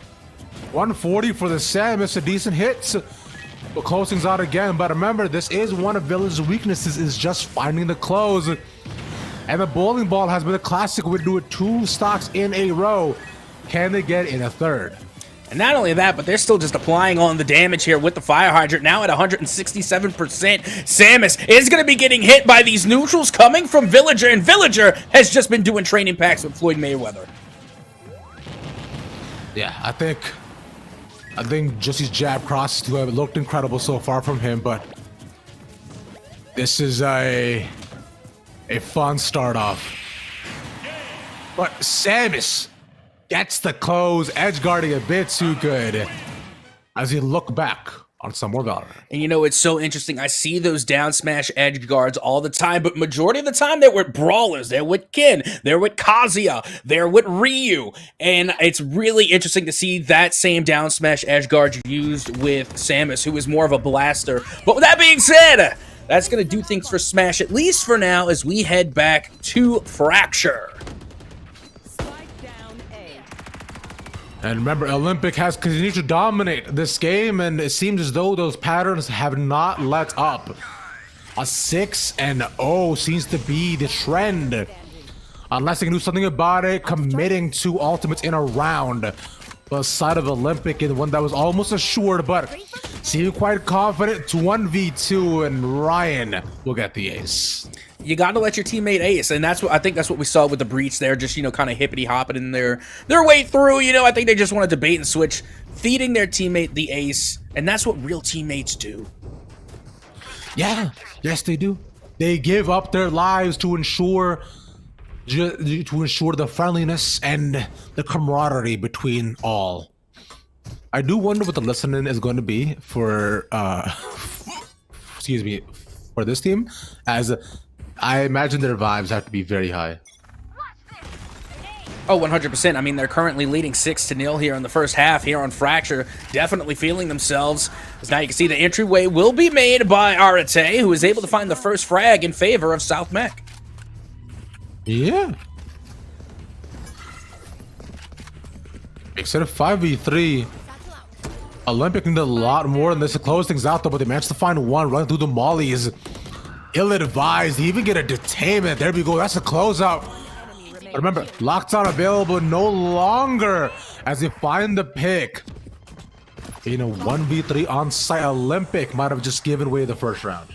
S1: 140 for the Samus, a decent hit. We'll close things out again, but remember, this is one of Village's weaknesses, is just finding the close. And the bowling ball has been a classic. We do it 2 stocks in a row. Can they get in a third?
S2: And not only that, but they're still just applying on the damage here with the fire hydrant. Now at 167%, Samus is going to be getting hit by these neutrals coming from Villager, and Villager has just been doing training packs with Floyd Mayweather.
S1: Yeah, I think just his jab crosses to have looked incredible so far from him, but this is a fun start off. But Samus gets the close, edge guarding a bit too good as he look back on some more Valorant.
S2: And you know, it's so interesting. I see those down smash edge guards all the time, but majority of the time they're with brawlers. They're with Ken. They're with Kazuya. They're with Ryu. And it's really interesting to see that same down smash edge guard used with Samus, who is more of a blaster. But with that being said, that's going to do things for Smash, at least for now, as we head back to Fracture.
S1: And remember, Olympic has continued to dominate this game, and it seems as though those patterns have not let up. A 6-0 seems to be the trend. Unless they can do something about it, committing 2 ultimates in a round. The side of Olympic in one that was almost assured, but seemed quite confident. 1v2, and Ryan will get the ace.
S2: You got to let your teammate ace, and that's what I think. That's what we saw with the Breach there, just, you know, kind of hippity hopping in their way through. You know, I think they just wanted to bait and switch, feeding their teammate the ace, and that's what real teammates do.
S1: Yeah, yes, they do. They give up their lives to ensure the friendliness and the camaraderie between all. I do wonder what the listening is going to be for excuse me, for this team, as I imagine their vibes have to be very high.
S2: Oh, 100%. I mean, they're currently leading 6-0 here in the first half here on Fracture. Definitely feeling themselves. As now you can see the entryway will be made by Arate, who is able to find the first frag in favor of South Mech.
S1: Yeah. Instead of 5v3, Olympic needed a lot more than this to close things out, though, but they managed to find one running through the mollies. Ill-advised. They even get a detainment. There we go. That's a closeout. But remember, lockdown available no longer as they find the pick. In a 1v3 on-site, Olympic might have just given away the first round.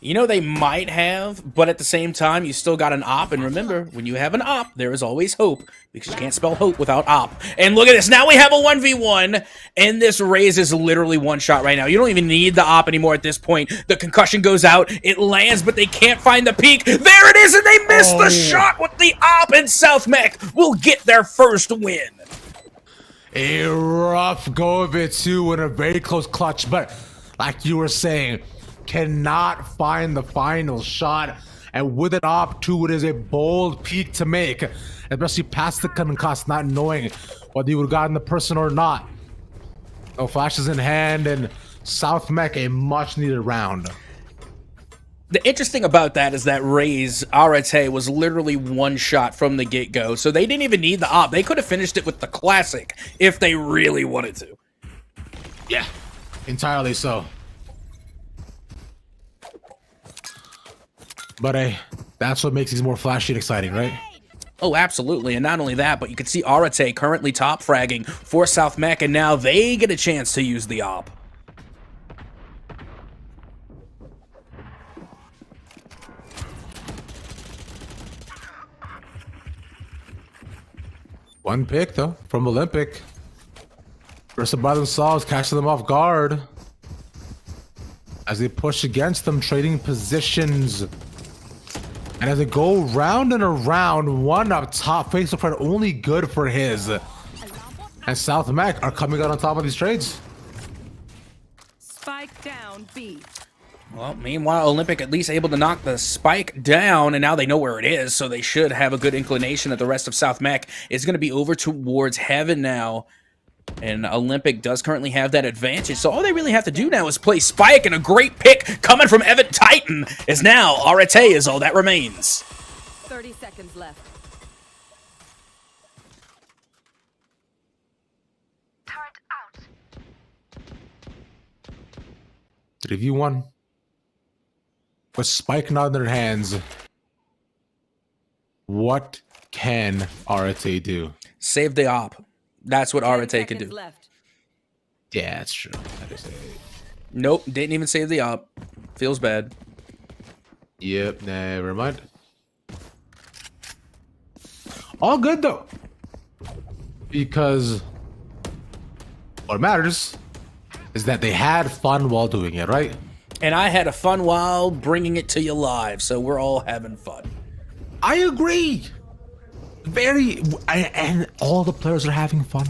S2: You know, they might have, but at the same time, you still got an op. And remember, when you have an op, there is always hope, because you can't spell hope without op. And look at this. Now we have a 1v1, and this Raze is literally one shot right now. You don't even need the op anymore at this point. The concussion goes out. It lands, but they can't find the peak. There it is, and they missed the shot with the op, and South Mech will get their first win.
S1: A rough go of it, too, in a very close clutch. But like you were saying, cannot find the final shot, and with an op too, it is a bold peak to make, especially past the concuss, not knowing whether you would have gotten the person or not. No flashes in hand, and South Mech a much needed round.
S2: The interesting about that is that Raze Arate was literally one shot from the get-go, so they didn't even need the op. They could have finished it with the classic if they really wanted to.
S1: Yeah, entirely so. But hey, that's what makes these more flashy and exciting, right?
S2: Oh, absolutely. And not only that, but you can see Arate currently top fragging for South Mech, and now they get a chance to use the op.
S1: One pick, though, from Olympic. Versus by themselves, catching them off guard. As they push against them, trading positions. And as they go round and around, one up top, face of front, only good for his. And South Mech are coming out on top of these trades.
S7: Spike down B.
S2: Well, meanwhile, Olympic at least able to knock the spike down, and now they know where it is, so they should have a good inclination that the rest of South Mech is going to be over towards Heaven now. And Olympic does currently have that advantage, so all they really have to do now is play Spike, and a great pick coming from Evan Titan is now Arate is all that remains.
S7: 30 seconds left. Turret out.
S1: 3v1. With Spike now in their hands, what can Arate do?
S2: Save the op. That's what Arate could do.
S7: Left.
S1: Yeah, that's true. That is
S2: Nope, didn't even save the op. Feels bad.
S1: Yep, never mind. All good though. Because what matters is that they had fun while doing it, right?
S2: And I had a fun while bringing it to you live, so we're all having fun.
S1: I agree. And all the players are having fun.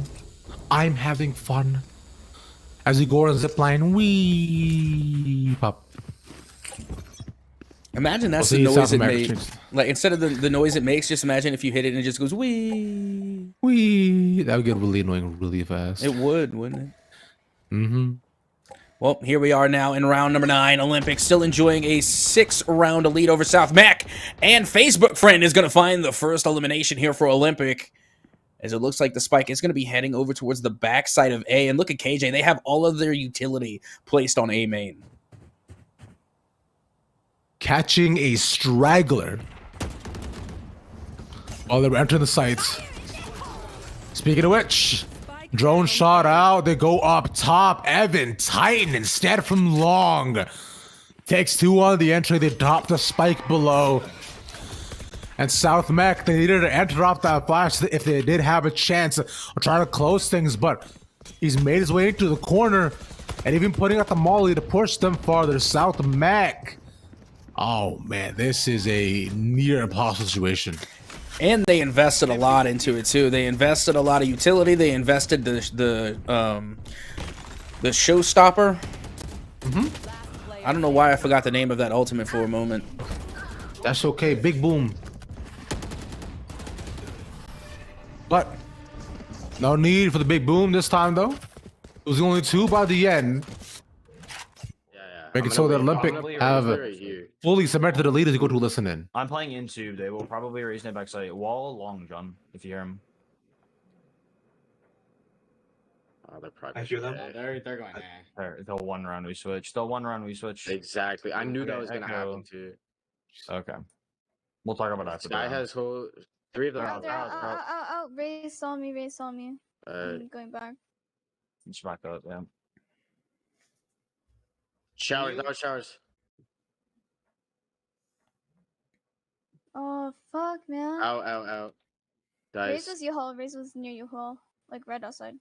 S1: I'm having fun. As you go on zipline, wee pop.
S2: Imagine that's the noise it makes. Like instead of the noise it makes, just imagine if you hit it and it just goes wee.
S1: Wee. That would get really annoying really fast.
S2: It would, wouldn't it?
S1: Mm-hmm.
S2: Well, here we are now in round number 9. Olympic still enjoying a 6-round lead over South Mech. And Facebook Friend is going to find the first elimination here for Olympic. As it looks like the spike is going to be heading over towards the backside of A. And look at KJ. They have all of their utility placed on A main.
S1: Catching a straggler while they're entering the sites. Speaking of which, drone shot out. They go up top. Evan Titan instead from long. Takes 2 on the entry. They drop the spike below. And South Mech, they needed to enter off that flash if they did have a chance of trying to close things, but he's made his way into the corner and even putting out the molly to push them farther. South Mech. Oh man, this is a near impossible situation.
S2: And they invested a lot into it too. They invested a lot of utility. They invested the showstopper. I don't know why I forgot the name of that ultimate for a moment.
S1: That's okay. Big boom. But no need for the big boom this time though. It was only 2 by the end. Making so that Olympic have fully cemented the lead as you go to listen in.
S14: I'm playing into. They will probably raise net backside. Wall long, John, if you hear him.
S10: They're probably.
S9: I hear them. They're going.
S14: The 1 round we switch. The 1 round we switch.
S10: Exactly. I knew that was gonna happen too.
S14: Okay. We'll talk about that.
S10: Sky has whole. 3 of them
S15: Out there,
S10: out.
S15: out. Ray saw me. I'm going back.
S14: Just back up, yeah.
S10: Showers, no showers.
S15: Oh, fuck, man.
S10: Out.
S15: Raze
S10: Guys.
S15: was U-Haul. Raze was near U-Haul. Like, right outside.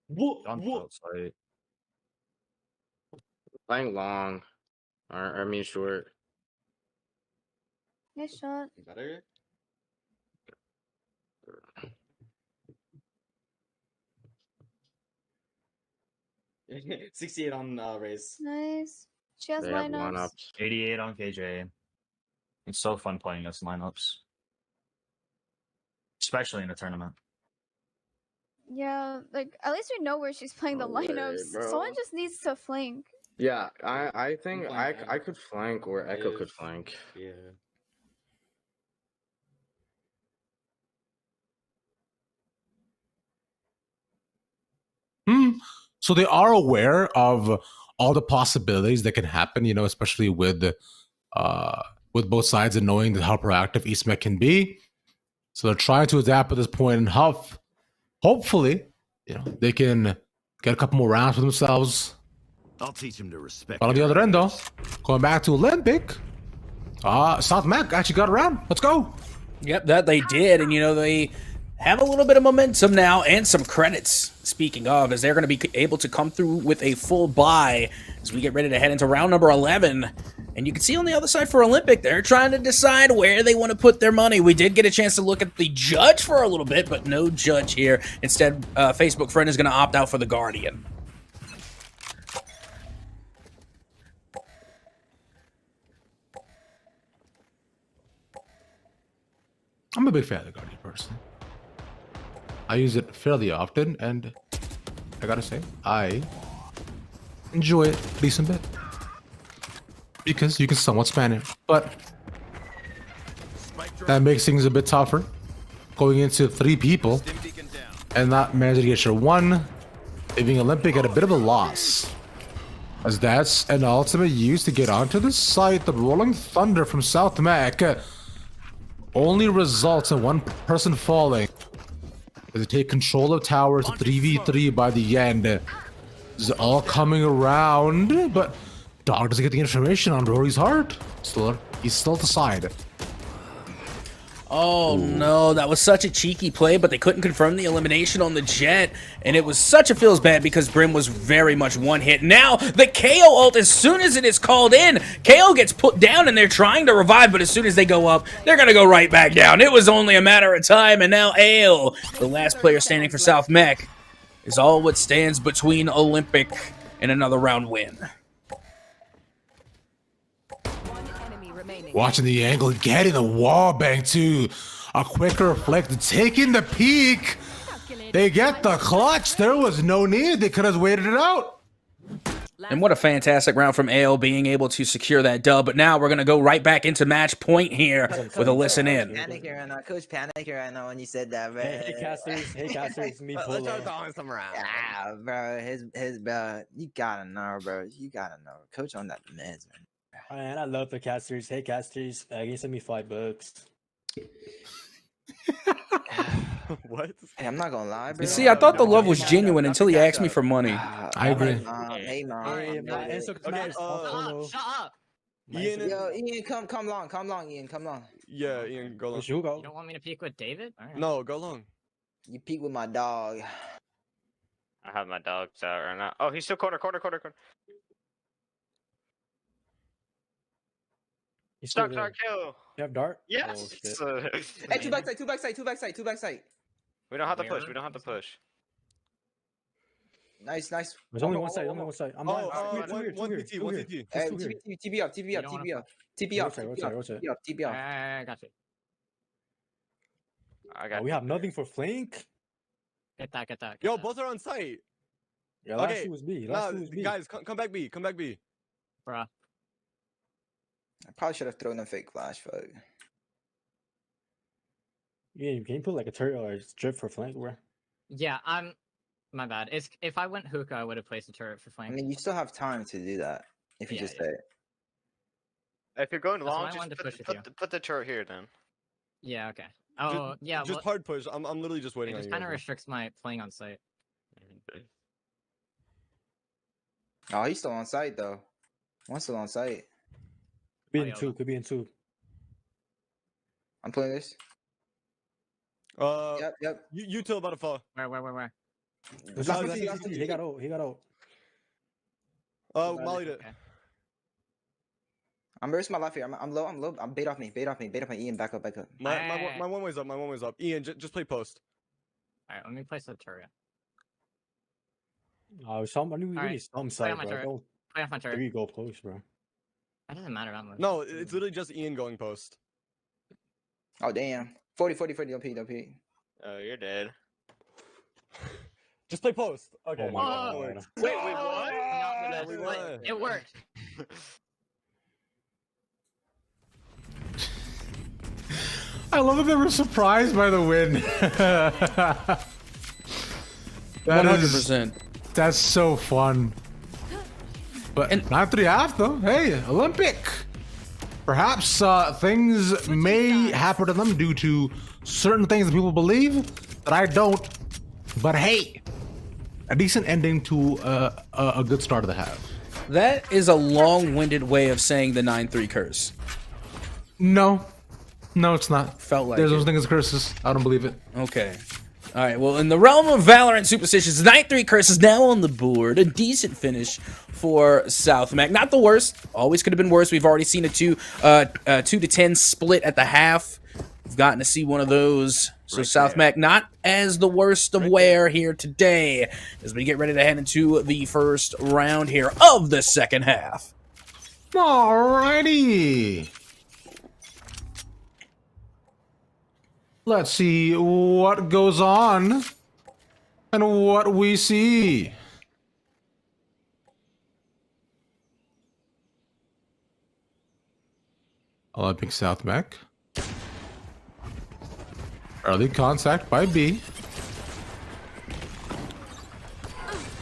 S14: What?
S10: Playing long. Or I mean short.
S15: Nice shot.
S6: Better. 68 on Raze.
S15: Nice. She has
S10: They have
S15: lineups.
S10: lineups.
S14: 88 on KJ. It's so fun playing us lineups. Especially in a tournament.
S15: Yeah, like, at least we know where she's playing the lineups.
S10: bro.
S15: Someone just needs to flank.
S10: Yeah, I think
S6: Flank,
S10: I could flank or Echo could flank.
S6: Yeah.
S1: So they are aware of all the possibilities that can happen, especially with both sides and knowing how proactive Eastmet can be. So they're trying to adapt at this point, and Huff, hopefully, they can get a couple more rounds for themselves.
S13: I'll teach him to respect.
S1: But on the other end, though, going back to Olympic, South Mac actually got around. Let's go.
S2: Yep, that they did, and they have a little bit of momentum now and some credits, speaking of, as they're going to be able to come through with a full buy as we get ready to head into round number 11. And you can see on the other side for Olympic, they're trying to decide where they want to put their money. We did get a chance to look at the judge for a little bit, but no judge here. Instead, Facebook friend is going to opt out for the Guardian.
S1: I'm a big fan of the Guardian, personally. I use it fairly often, and I gotta say, I enjoy it a decent bit. Because you can somewhat span it, but that makes things a bit tougher. Going into 3 people and not managing to get your 1, leaving Olympic at a bit of a loss. As that's an ultimate use to get onto the site. The Rolling Thunder from South Mac only results in 1 person falling. As they take control of towers, 3v3 by the end. This is all coming around, but Dog doesn't get the information on Rory's heart. He's still at the side.
S2: Oh no, that was such a cheeky play, but they couldn't confirm the elimination on the Jet, and it was such a feels bad because Brim was very much one hit. Now, the KO ult, as soon as it is called in, KO gets put down and they're trying to revive, but as soon as they go up, they're gonna go right back down. It was only a matter of time, and now Ale, the last player standing for South Mech, is all what stands between Olympic and another round win.
S1: Watching the angle, getting the wall bang too. A quicker reflect, taking the peek. They get the clutch. There was no need. They could have waited it out.
S2: And what a fantastic round from Ale being able to secure that dub. But now we're going to go right back into match point here with a listen in.
S16: Coach panic right now when you said that, bro.
S17: Hey casters, me pull
S16: Let's try calling some around. Yeah, bro, his bro, you gotta know, bro. You gotta know. Coach on that meds, man.
S17: Man, I love the casters. Hey casters, can you send me $5?
S16: What? Hey, I'm not gonna lie, bro.
S2: You see, I thought the love was genuine until he asked me for money.
S1: I agree.
S16: Hey, man.
S17: Shut up.
S16: Ian, yo, Ian, come long, Ian, come long.
S18: Yeah, Ian, go long.
S17: You go.
S9: You don't want me to peek with David? Right.
S18: No, go long.
S16: You peek with my dog.
S10: I have my dogs out right now. Oh, he's still corner. Stuck, kill.
S17: You have dart?
S10: Yes.
S17: Oh,
S16: Hey, two backside.
S10: We don't have to push.
S16: Nice.
S17: There's only one side. I'm
S18: one
S16: TP up.
S9: I got you.
S17: We have nothing for flank.
S9: Get that.
S18: Yo, both are on site.
S17: Yeah, last two was B.
S18: Guys, come back B.
S9: Bruh.
S16: I probably should have thrown a fake flash, fuck.
S17: Yeah, you can put like a turret or a strip for flank, bro.
S9: Yeah, my bad. If I went hookah, I would have placed a turret for flank.
S16: I mean, you still have time to do that if you just say it.
S10: If you're going
S9: That's why
S10: long,
S9: I
S10: just
S9: wanted to push with you.
S10: put the turret here then.
S9: Yeah. Okay. Oh, yeah.
S18: Just hard push. I'm literally just waiting
S9: It
S18: on
S9: just
S18: you.
S9: kind of restricts my playing on site.
S8: Oh, he's still on site though. One's still on site.
S17: Could be in two. Could be in two.
S8: I'm playing this. Yep.
S18: You till about to fall.
S9: Where?
S17: He got out. He got out.
S18: Oh, Molly did.
S8: I'm risking my life here. I'm low. I'm bait off me. Ian, back up.
S18: My one way's up. Ian, just play post.
S9: All right, let me place the turret.
S17: I knew we need some side, bro.
S9: Play off my turret.
S17: There you go, close, bro.
S9: That doesn't matter that much.
S18: No, it's literally just Ian going post.
S8: Oh damn. 40. Don't peek.
S10: Oh, you're dead.
S18: Just play post. Okay.
S17: Oh my god.
S10: Wait, what?
S9: It worked.
S1: I love that they were surprised by the win.
S2: 100%.
S1: That's so fun. But 9-3 though. Hey, Olympic. Perhaps things may happen to them due to certain things that people believe that I don't. But hey, a decent ending to a good start of the half.
S2: That is a long-winded way of saying the 9-3 curse.
S1: No, it's not.
S2: Felt like
S1: there's
S2: it.
S1: those things as curses. I don't believe it.
S2: Okay. All right, well, in the realm of Valorant superstitions, 9-3 curse is now on the board. A decent finish for South Mac. Not the worst. Always could have been worse. We've already seen a 2 to 10 split at the half. We've gotten to see one of those. So South Mac not as the worst of wear here today as we get ready to head into the first round here of the second half.
S1: Alrighty. Let's see what goes on and what we see. Olympic South Mac. Early contact by B.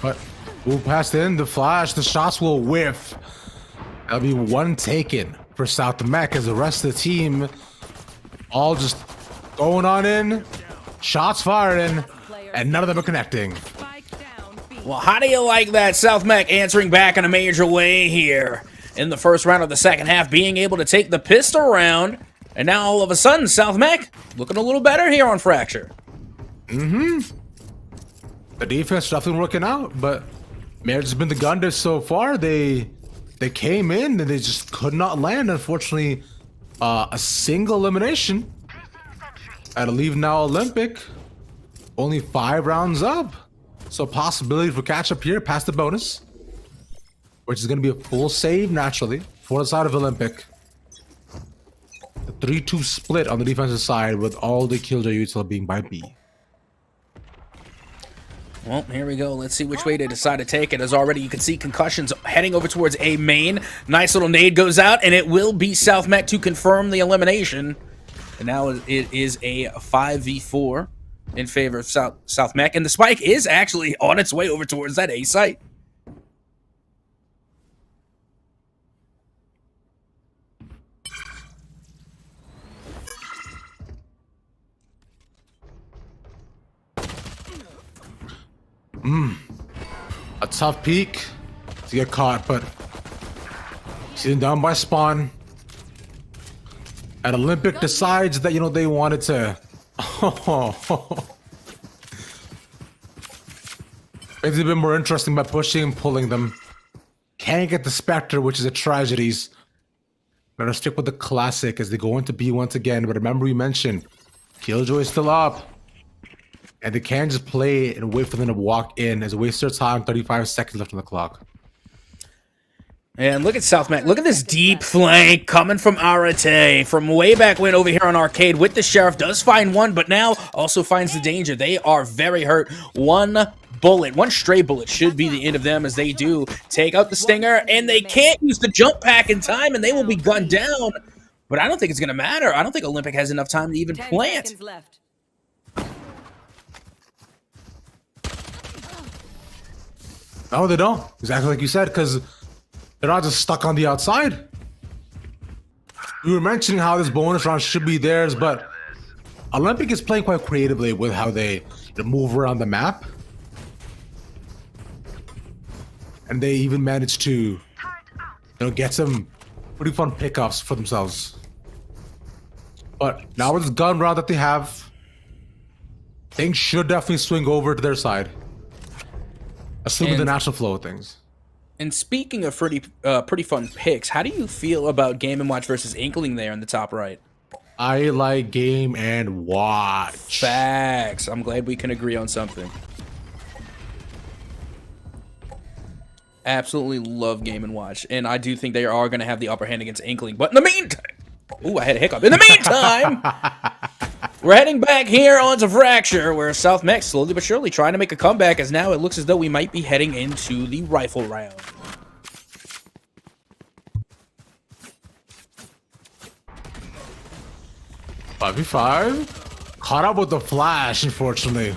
S1: But we'll pass in the flash. The shots will whiff. That'll be one taken for South Mac as the rest of the team all just going on in. Shots firing. And none of them are connecting.
S2: Well, how do you like that? South Mac answering back in a major way here in the first round of the second half, being able to take the pistol round. And now all of a sudden, South Mac looking a little better here on Fracture.
S1: The defense definitely working out, but Marriage has been the gun so far. They came in and they just could not land. Unfortunately, a single elimination. I believe now Olympic only 5 rounds up, so possibility for catch up here past the bonus, which is going to be a full save naturally for the side of Olympic. The 3-2 split on the defensive side with all the killjoy util being by B.
S2: Well, here we go. Let's see which way they decide to take it. As already you can see concussions heading over towards A main. Nice little nade goes out, and it will be South Mac to confirm the elimination. And now it is a 5v4 in favor of South Mac. And the spike is actually on its way over towards that A site.
S1: A tough peek to get caught, but sitting down by spawn. And Olympic decides that, they wanted to... Makes it a bit more interesting by pushing and pulling them. Can't get the Spectre, which is a tragedy. Better stick with the classic as they go into B once again. But remember we mentioned, Killjoy is still up. And they can't just play and wait for them to walk in as they waste their time. 35 seconds left on the clock.
S2: And look at South Mac. Look at this deep flank coming from Arate. From way back when over here on Arcade with the Sheriff. Does find one, but now also finds the danger. They are very hurt. One stray bullet should be the end of them as they do take out the Stinger. And they can't use the jump pack in time, and they will be gunned down. But I don't think it's going to matter. I don't think Olympic has enough time to even plant.
S1: No, they don't. Exactly like you said, because they're not just stuck on the outside. We were mentioning how this bonus round should be theirs, but Olympic is playing quite creatively with how they move around the map. And they even managed to get some pretty fun pickups for themselves. But now with this gun round that they have, things should definitely swing over to their side. Assuming the natural flow of things.
S2: And speaking of pretty fun picks, how do you feel about Game & Watch versus Inkling there in the top right?
S1: I like Game & Watch.
S2: Facts. I'm glad we can agree on something. Absolutely love Game & Watch. And I do think they are going to have the upper hand against Inkling. But in the meantime... Ooh, I had a hiccup. In the meantime... We're heading back here onto Fracture, where South Mech slowly but surely trying to make a comeback, as now it looks as though we might be heading into the rifle round.
S1: Five v 5. Caught up with the flash, unfortunately.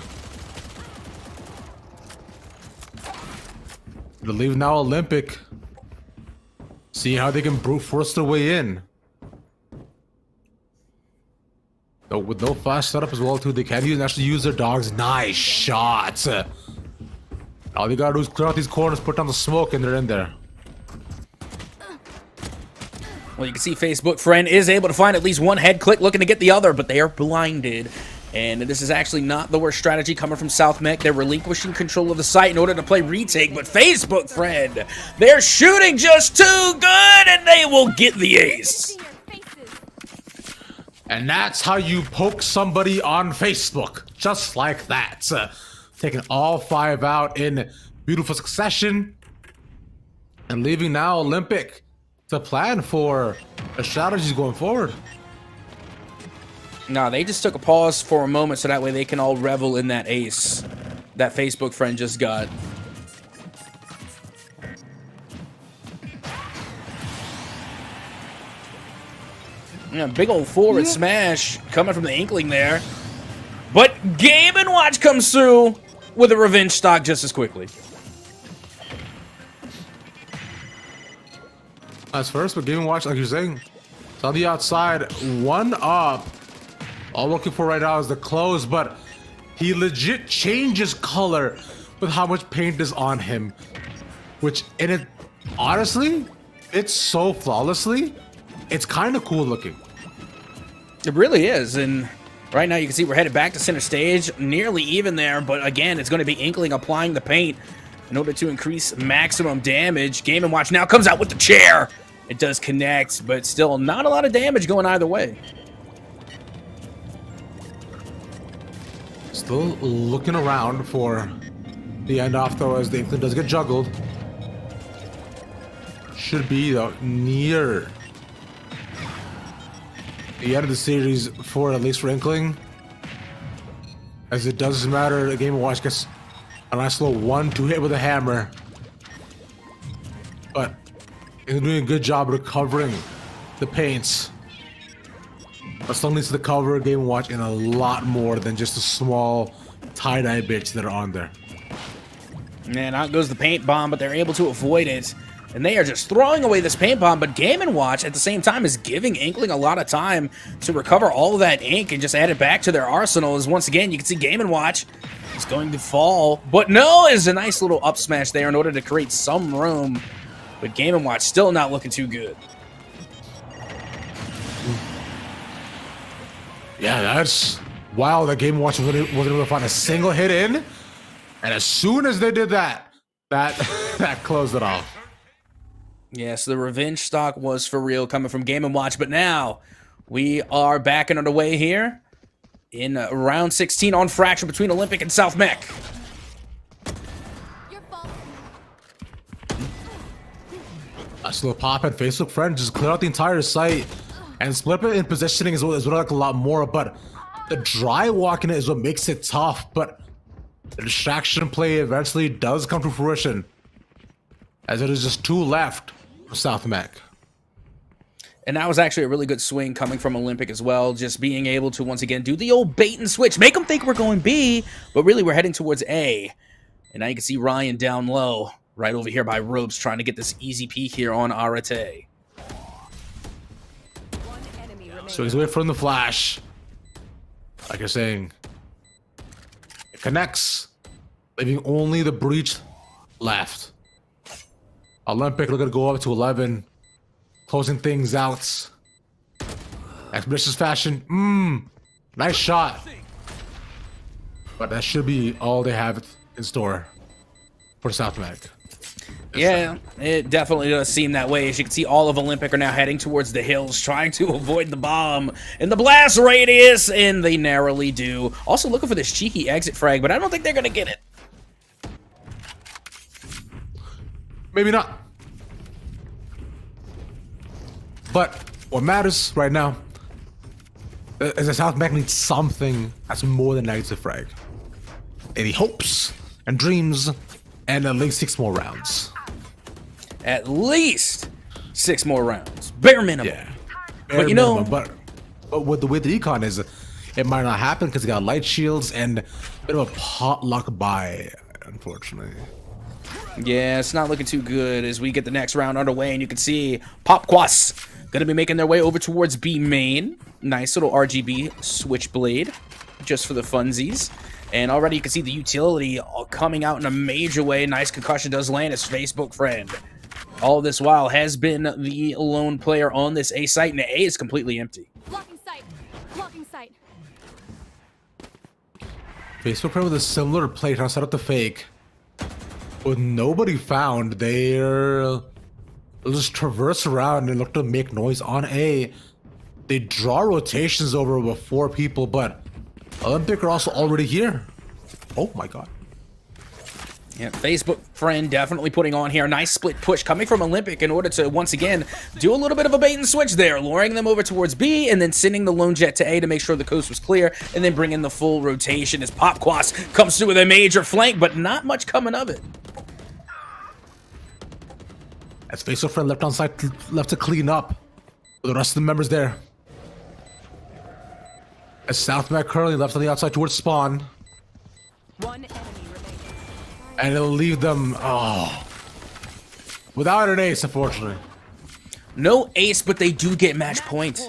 S1: To leave now Olympic. See how they can brute force their way in. No, with no flash setup as well too, they can actually use their dogs. Nice shots. All you gotta do is clear out these corners, put down the smoke, and they're in there.
S2: Well, you can see Facebook Friend is able to find at least one head click looking to get the other, but they are blinded. And this is actually not the worst strategy coming from South Mech. They're relinquishing control of the site in order to play retake, but Facebook Friend, they're shooting just too good, and they will get the ace.
S1: And that's how you poke somebody on Facebook. Just like that. Taking all 5 out in beautiful succession. And leaving now Olympic to plan for the strategies going forward.
S2: No, they just took a pause for a moment so that way they can all revel in that ace that Facebook Friend just got. Yeah, big old forward smash coming from the Inkling there. But Game & Watch comes through with a revenge stock just as quickly.
S1: As first, but Game & Watch, like you're saying, it's on the outside, 1 up. All looking for right now is the close, but he legit changes color with how much paint is on him. Which, in it, honestly, it's so flawlessly. It's kind of cool looking.
S2: It really is, and right now you can see we're headed back to center stage, nearly even there, but again, it's going to be Inkling applying the paint in order to increase maximum damage. Game & Watch now comes out with the chair. It does connect, but still not a lot of damage going either way.
S1: Still looking around for the end off, though, as the Inkling does get juggled. Should be, though, near the end of the series for at least for Inkling. As it doesn't matter, the Game & Watch gets a nice little 1-2 hit with a hammer. But he's doing a good job recovering the paints. But still needs to cover Game & Watch in a lot more than just the small tie-dye bits that are on there.
S2: And out goes the paint bomb, but they're able to avoid it. And they are just throwing away this paint bomb, but Game & Watch at the same time is giving Inkling a lot of time to recover all of that ink and just add it back to their arsenal. As once again, you can see Game & Watch is going to fall. But no, it's a nice little up smash there in order to create some room. But Game & Watch still not looking too good.
S1: Yeah, that's wild that Game & Watch wasn't able to find a single hit in. And as soon as they did that closed it off.
S2: Yes, the revenge stock was for real coming from Game & Watch, but now we are back and underway here in round 16 on Fracture between Olympic and South Mech.
S1: A slow pop and Facebook Friend just clear out the entire site, and split it in positioning is what I like a lot more, but the dry walking is what makes it tough, but the distraction play eventually does come to fruition, as it is just 2 left for South Mech.
S2: And that was actually a really good swing coming from Olympic as well, just being able to once again do the old bait and switch, make them think we're going B, but really we're heading towards A. And now you can see Ryan down low, right over here by Ropes, trying to get this easy peek here on Arate.
S1: So he's away from the flash. Like you're saying, it connects, leaving only the breach left. Olympic looking to go up to 11, closing things out. Expeditious fashion. Nice shot. But that should be all they have in store for South Mac.
S2: Yeah, it definitely does seem that way. As you can see, all of Olympic are now heading towards the hills, trying to avoid the bomb in the blast radius, and they narrowly do. Also looking for this cheeky exit frag, but I don't think they're going to get it.
S1: Maybe not. But what matters right now is that South Mac needs something that's more than an exit frag. Any hopes and dreams and at least 6 more rounds.
S2: At least 6 more rounds. Bare minimum.
S1: Yeah.
S2: But you know,
S1: but with the way the econ is, it might not happen because they got light shields and a bit of a potluck buy, unfortunately.
S2: Yeah, it's not looking too good as we get the next round underway, and you can see Popquas gonna be making their way over towards B main. Nice little RGB switchblade, just for the funsies. And already you can see the utility coming out in a major way. Nice concussion does land his Facebook friend. All this while has been the lone player on this A site, and the A is completely empty.
S7: Blocking sight. Blocking sight.
S1: Facebook friend with a similar play trying to set up the fake. With nobody found, they'll just traverse around and look to make noise on A. They draw rotations over with 4 people, but Olympic are also already here. Oh my god.
S2: Yeah, Facebook friend definitely putting on here. Nice split push coming from Olympic in order to, once again, do a little bit of a bait and switch there, luring them over towards B and then sending the lone jet to A to make sure the coast was clear, and then bring in the full rotation as Popquas comes through with a major flank, but not much coming of it.
S1: As Facebook friend left on side, left to clean up with the rest of the members there. As South Mac currently left on the outside towards spawn.
S7: One enemy remaining.
S1: And it'll leave them, without an ace, unfortunately.
S2: No ace, but they do get match point.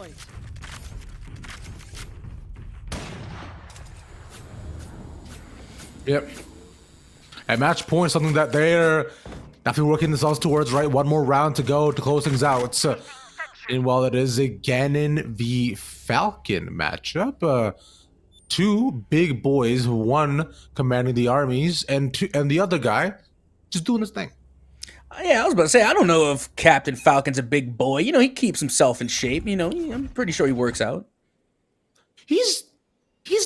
S1: Yep. And match point, something that they're definitely working themselves towards, right? 1 more round to go to close things out. And while it is a Ganon v Falcon matchup, 2 big boys, 1 commanding the armies, and the other guy just doing his thing.
S2: Yeah, I was about to say, I don't know if Captain Falcon's a big boy. You know, he keeps himself in shape. You know, I'm pretty sure he works out.
S1: He's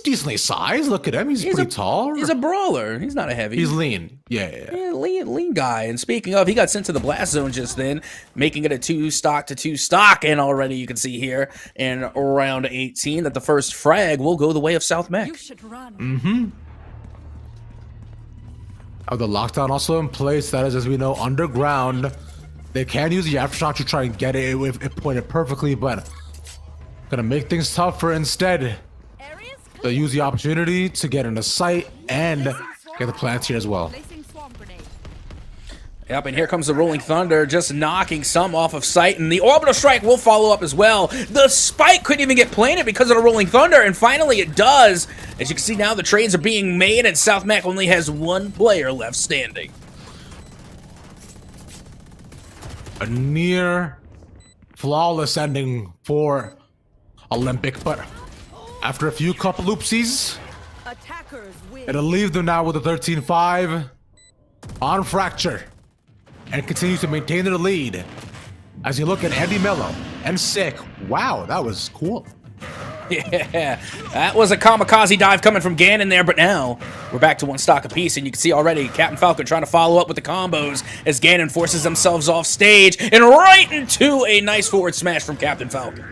S1: decently sized. Look at him. He's pretty tall.
S2: He's a brawler. He's not a heavy.
S1: He's lean. Yeah.
S2: Lean guy. And speaking of, he got sent to the blast zone just then, making it a 2-stock to 2-stock. And already you can see here in round 18 that the first frag will go the way of South Mech.
S7: You should run.
S1: Oh, the lockdown also in place. That is, as we know, underground. They can use the aftershock to try and get it if it pointed perfectly, but gonna make things tougher instead. They'll use the opportunity to get into sight and get the plants here as well.
S2: Yep, and here comes the Rolling Thunder, just knocking some off of sight, and the Orbital Strike will follow up as well. The Spike couldn't even get planted because of the Rolling Thunder, and finally it does. As you can see now, the trades are being made, and South Mac only has 1 player left standing.
S1: A near flawless ending for Olympic, but after a few couple oopsies, it'll leave them now with a 13-5 on Fracture and continue to maintain their lead. As you look at Andy Mello and Sick, wow, that was cool.
S2: Yeah, that was a kamikaze dive coming from Ganon there, but now we're back to 1 stock apiece, and you can see already Captain Falcon trying to follow up with the combos as Ganon forces themselves off stage and right into a nice forward smash from Captain Falcon.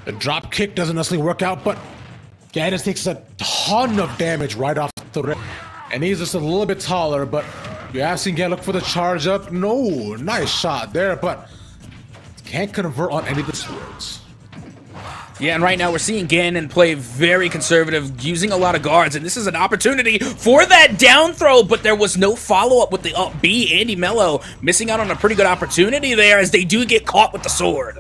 S1: The drop kick doesn't necessarily work out, but Gaddis takes a ton of damage right off the rip. And he's just a little bit taller, but you have seen Gaddis look for the charge up. No, nice shot there, but can't convert on any of the swords.
S2: Yeah, and right now we're seeing Ganon play very conservative, using a lot of guards, and this is an opportunity for that down throw, but there was no follow-up with the up B. Andy Mello missing out on a pretty good opportunity there as they do get caught with the sword.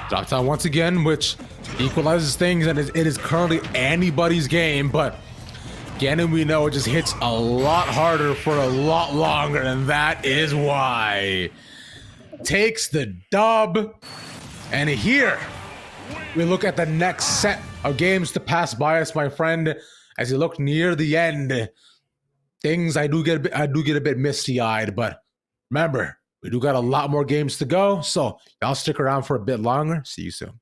S1: Drop down once again, which equalizes things, and it is currently anybody's game, but Ganon, we know, it just hits a lot harder for a lot longer, and that is why. Takes the dub. And here, we look at the next set of games to pass by us, my friend. As you look near the end, things I do get a bit misty-eyed, but remember, we do got a lot more games to go, so y'all stick around for a bit longer. See you soon.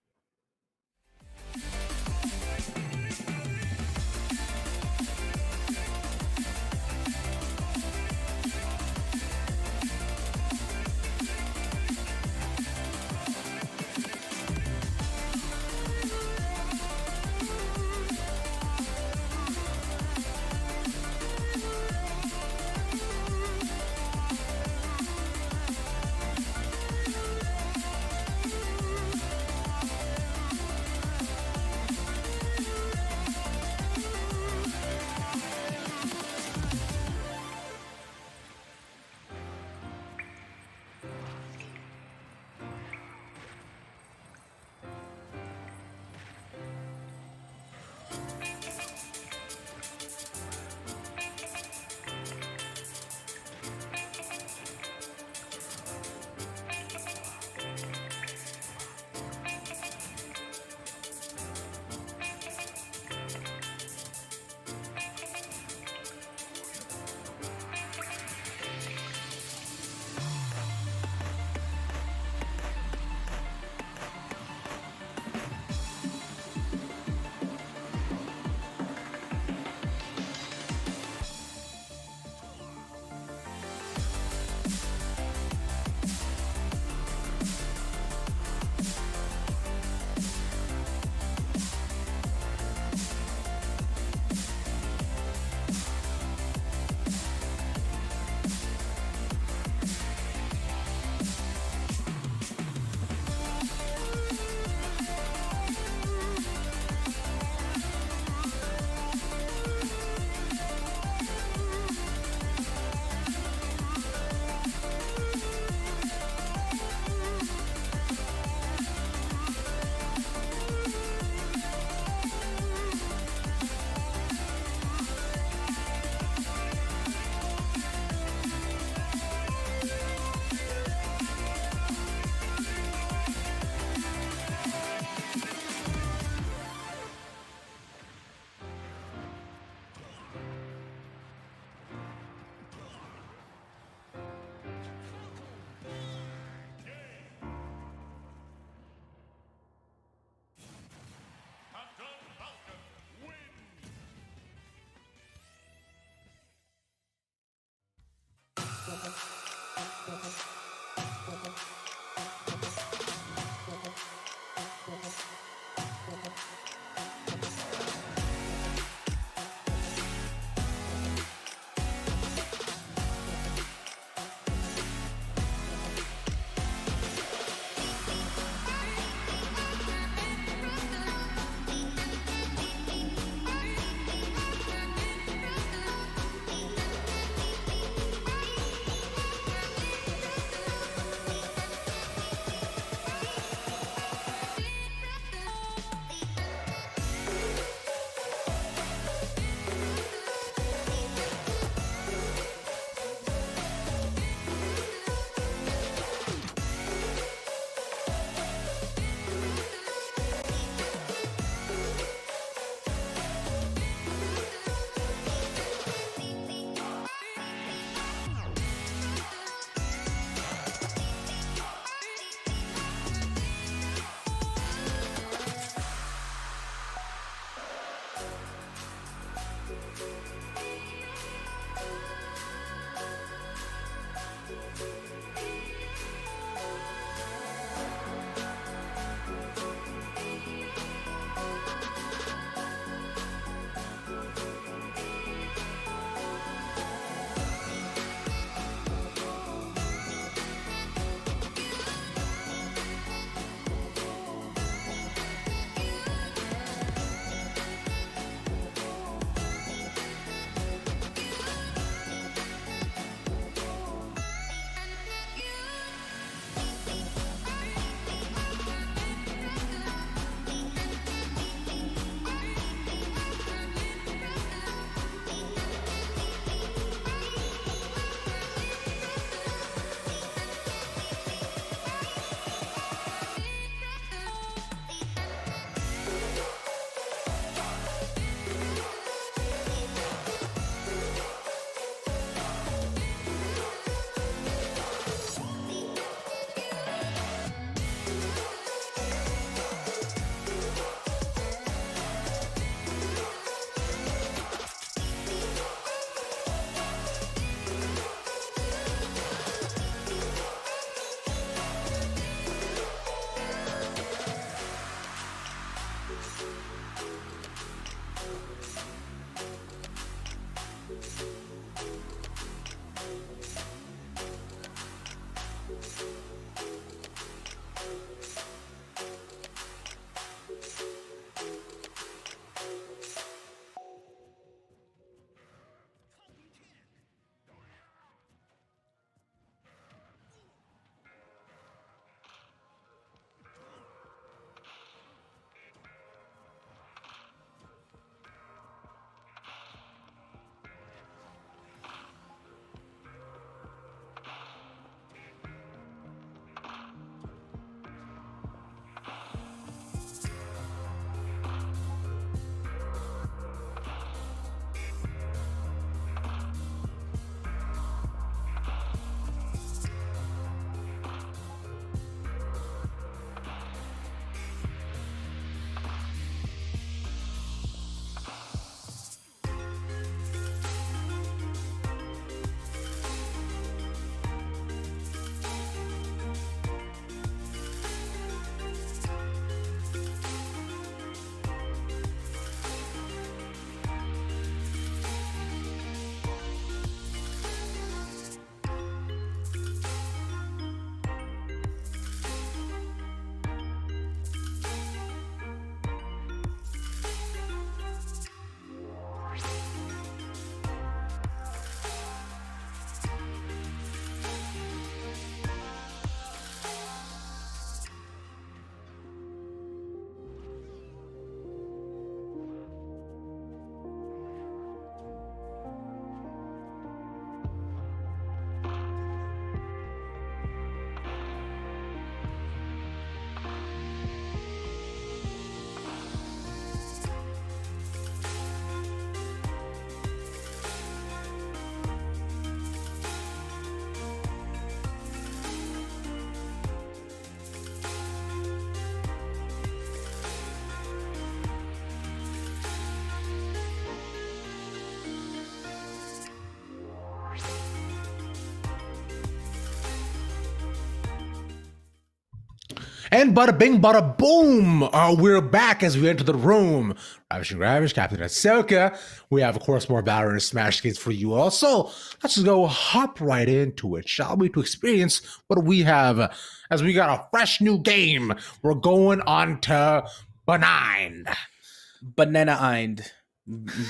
S1: And bada bing, bada boom. We're back as we enter the room. Ravish, Captain Ahsoka. We have, of course, more Valorant and Smash games for you all. So let's just go hop right into it, shall we? To experience what we have as we got a fresh new game. We're going on to Benign.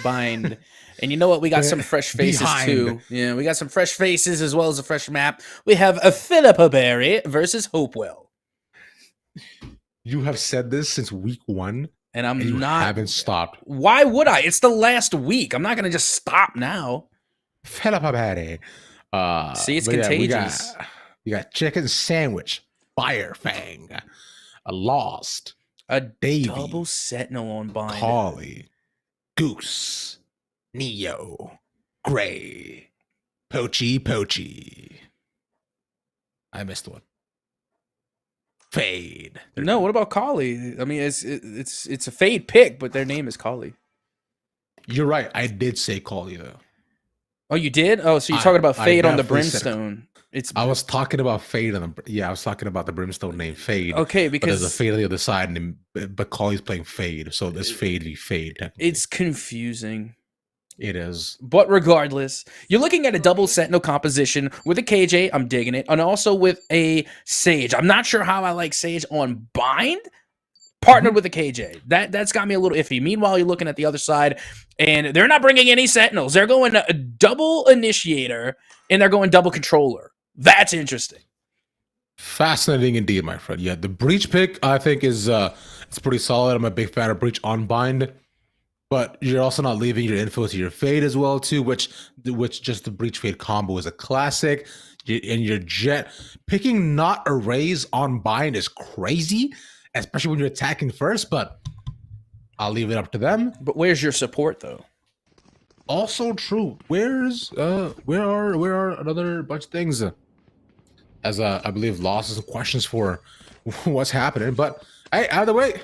S2: Bind. And you know what? We got some fresh faces too. Yeah, we got some fresh faces as well as a fresh map. We have a Philippa Berry versus Hopewell.
S1: You have said this since week 1.
S2: And you
S1: haven't stopped.
S2: Why would I? It's the last week. I'm not going to just stop now.
S1: Philippa Berry.
S2: See, it's contagious.
S1: We got Chicken Sandwich, Fire Fang, a Lost,
S2: a
S1: Davey,
S2: double Sentinel on Bind,
S1: Collie, Goose, Neo, Gray, Poachy. I missed one. Fade.
S2: No, what about Collie? I mean, it's a Fade pick, but their name is Collie.
S1: You're right. I did say Collie though.
S2: Oh, you did? Oh, so you're talking about Fade on the Brimstone.
S1: I was talking about Fade on the. I was talking about the Brimstone named Fade.
S2: Okay, because
S1: there's a Fade on the other side, but Collie's playing Fade, so this Fade v Fade.
S2: It's confusing.
S1: It is.
S2: But regardless, you're looking at a double Sentinel composition with a KJ. I'm digging it. And also with a Sage. I'm not sure how I like Sage on Bind. Partnered with a KJ. That's got me a little iffy. Meanwhile, you're looking at the other side, and they're not bringing any Sentinels. They're going a double Initiator, and they're going double Controller. That's interesting.
S1: Fascinating indeed, my friend. Yeah, the Breach pick, I think, is it's pretty solid. I'm a big fan of Breach on Bind. But you're also not leaving your info to your Fade as well, too, which just the Breach Fade combo is a classic. And your Jet picking not Erase on Bind is crazy, especially when you're attacking first, but I'll leave it up to them.
S2: But where's your support, though?
S1: Also true. Where are another bunch of things? As I believe Lost some questions for what's happening. But hey, either way,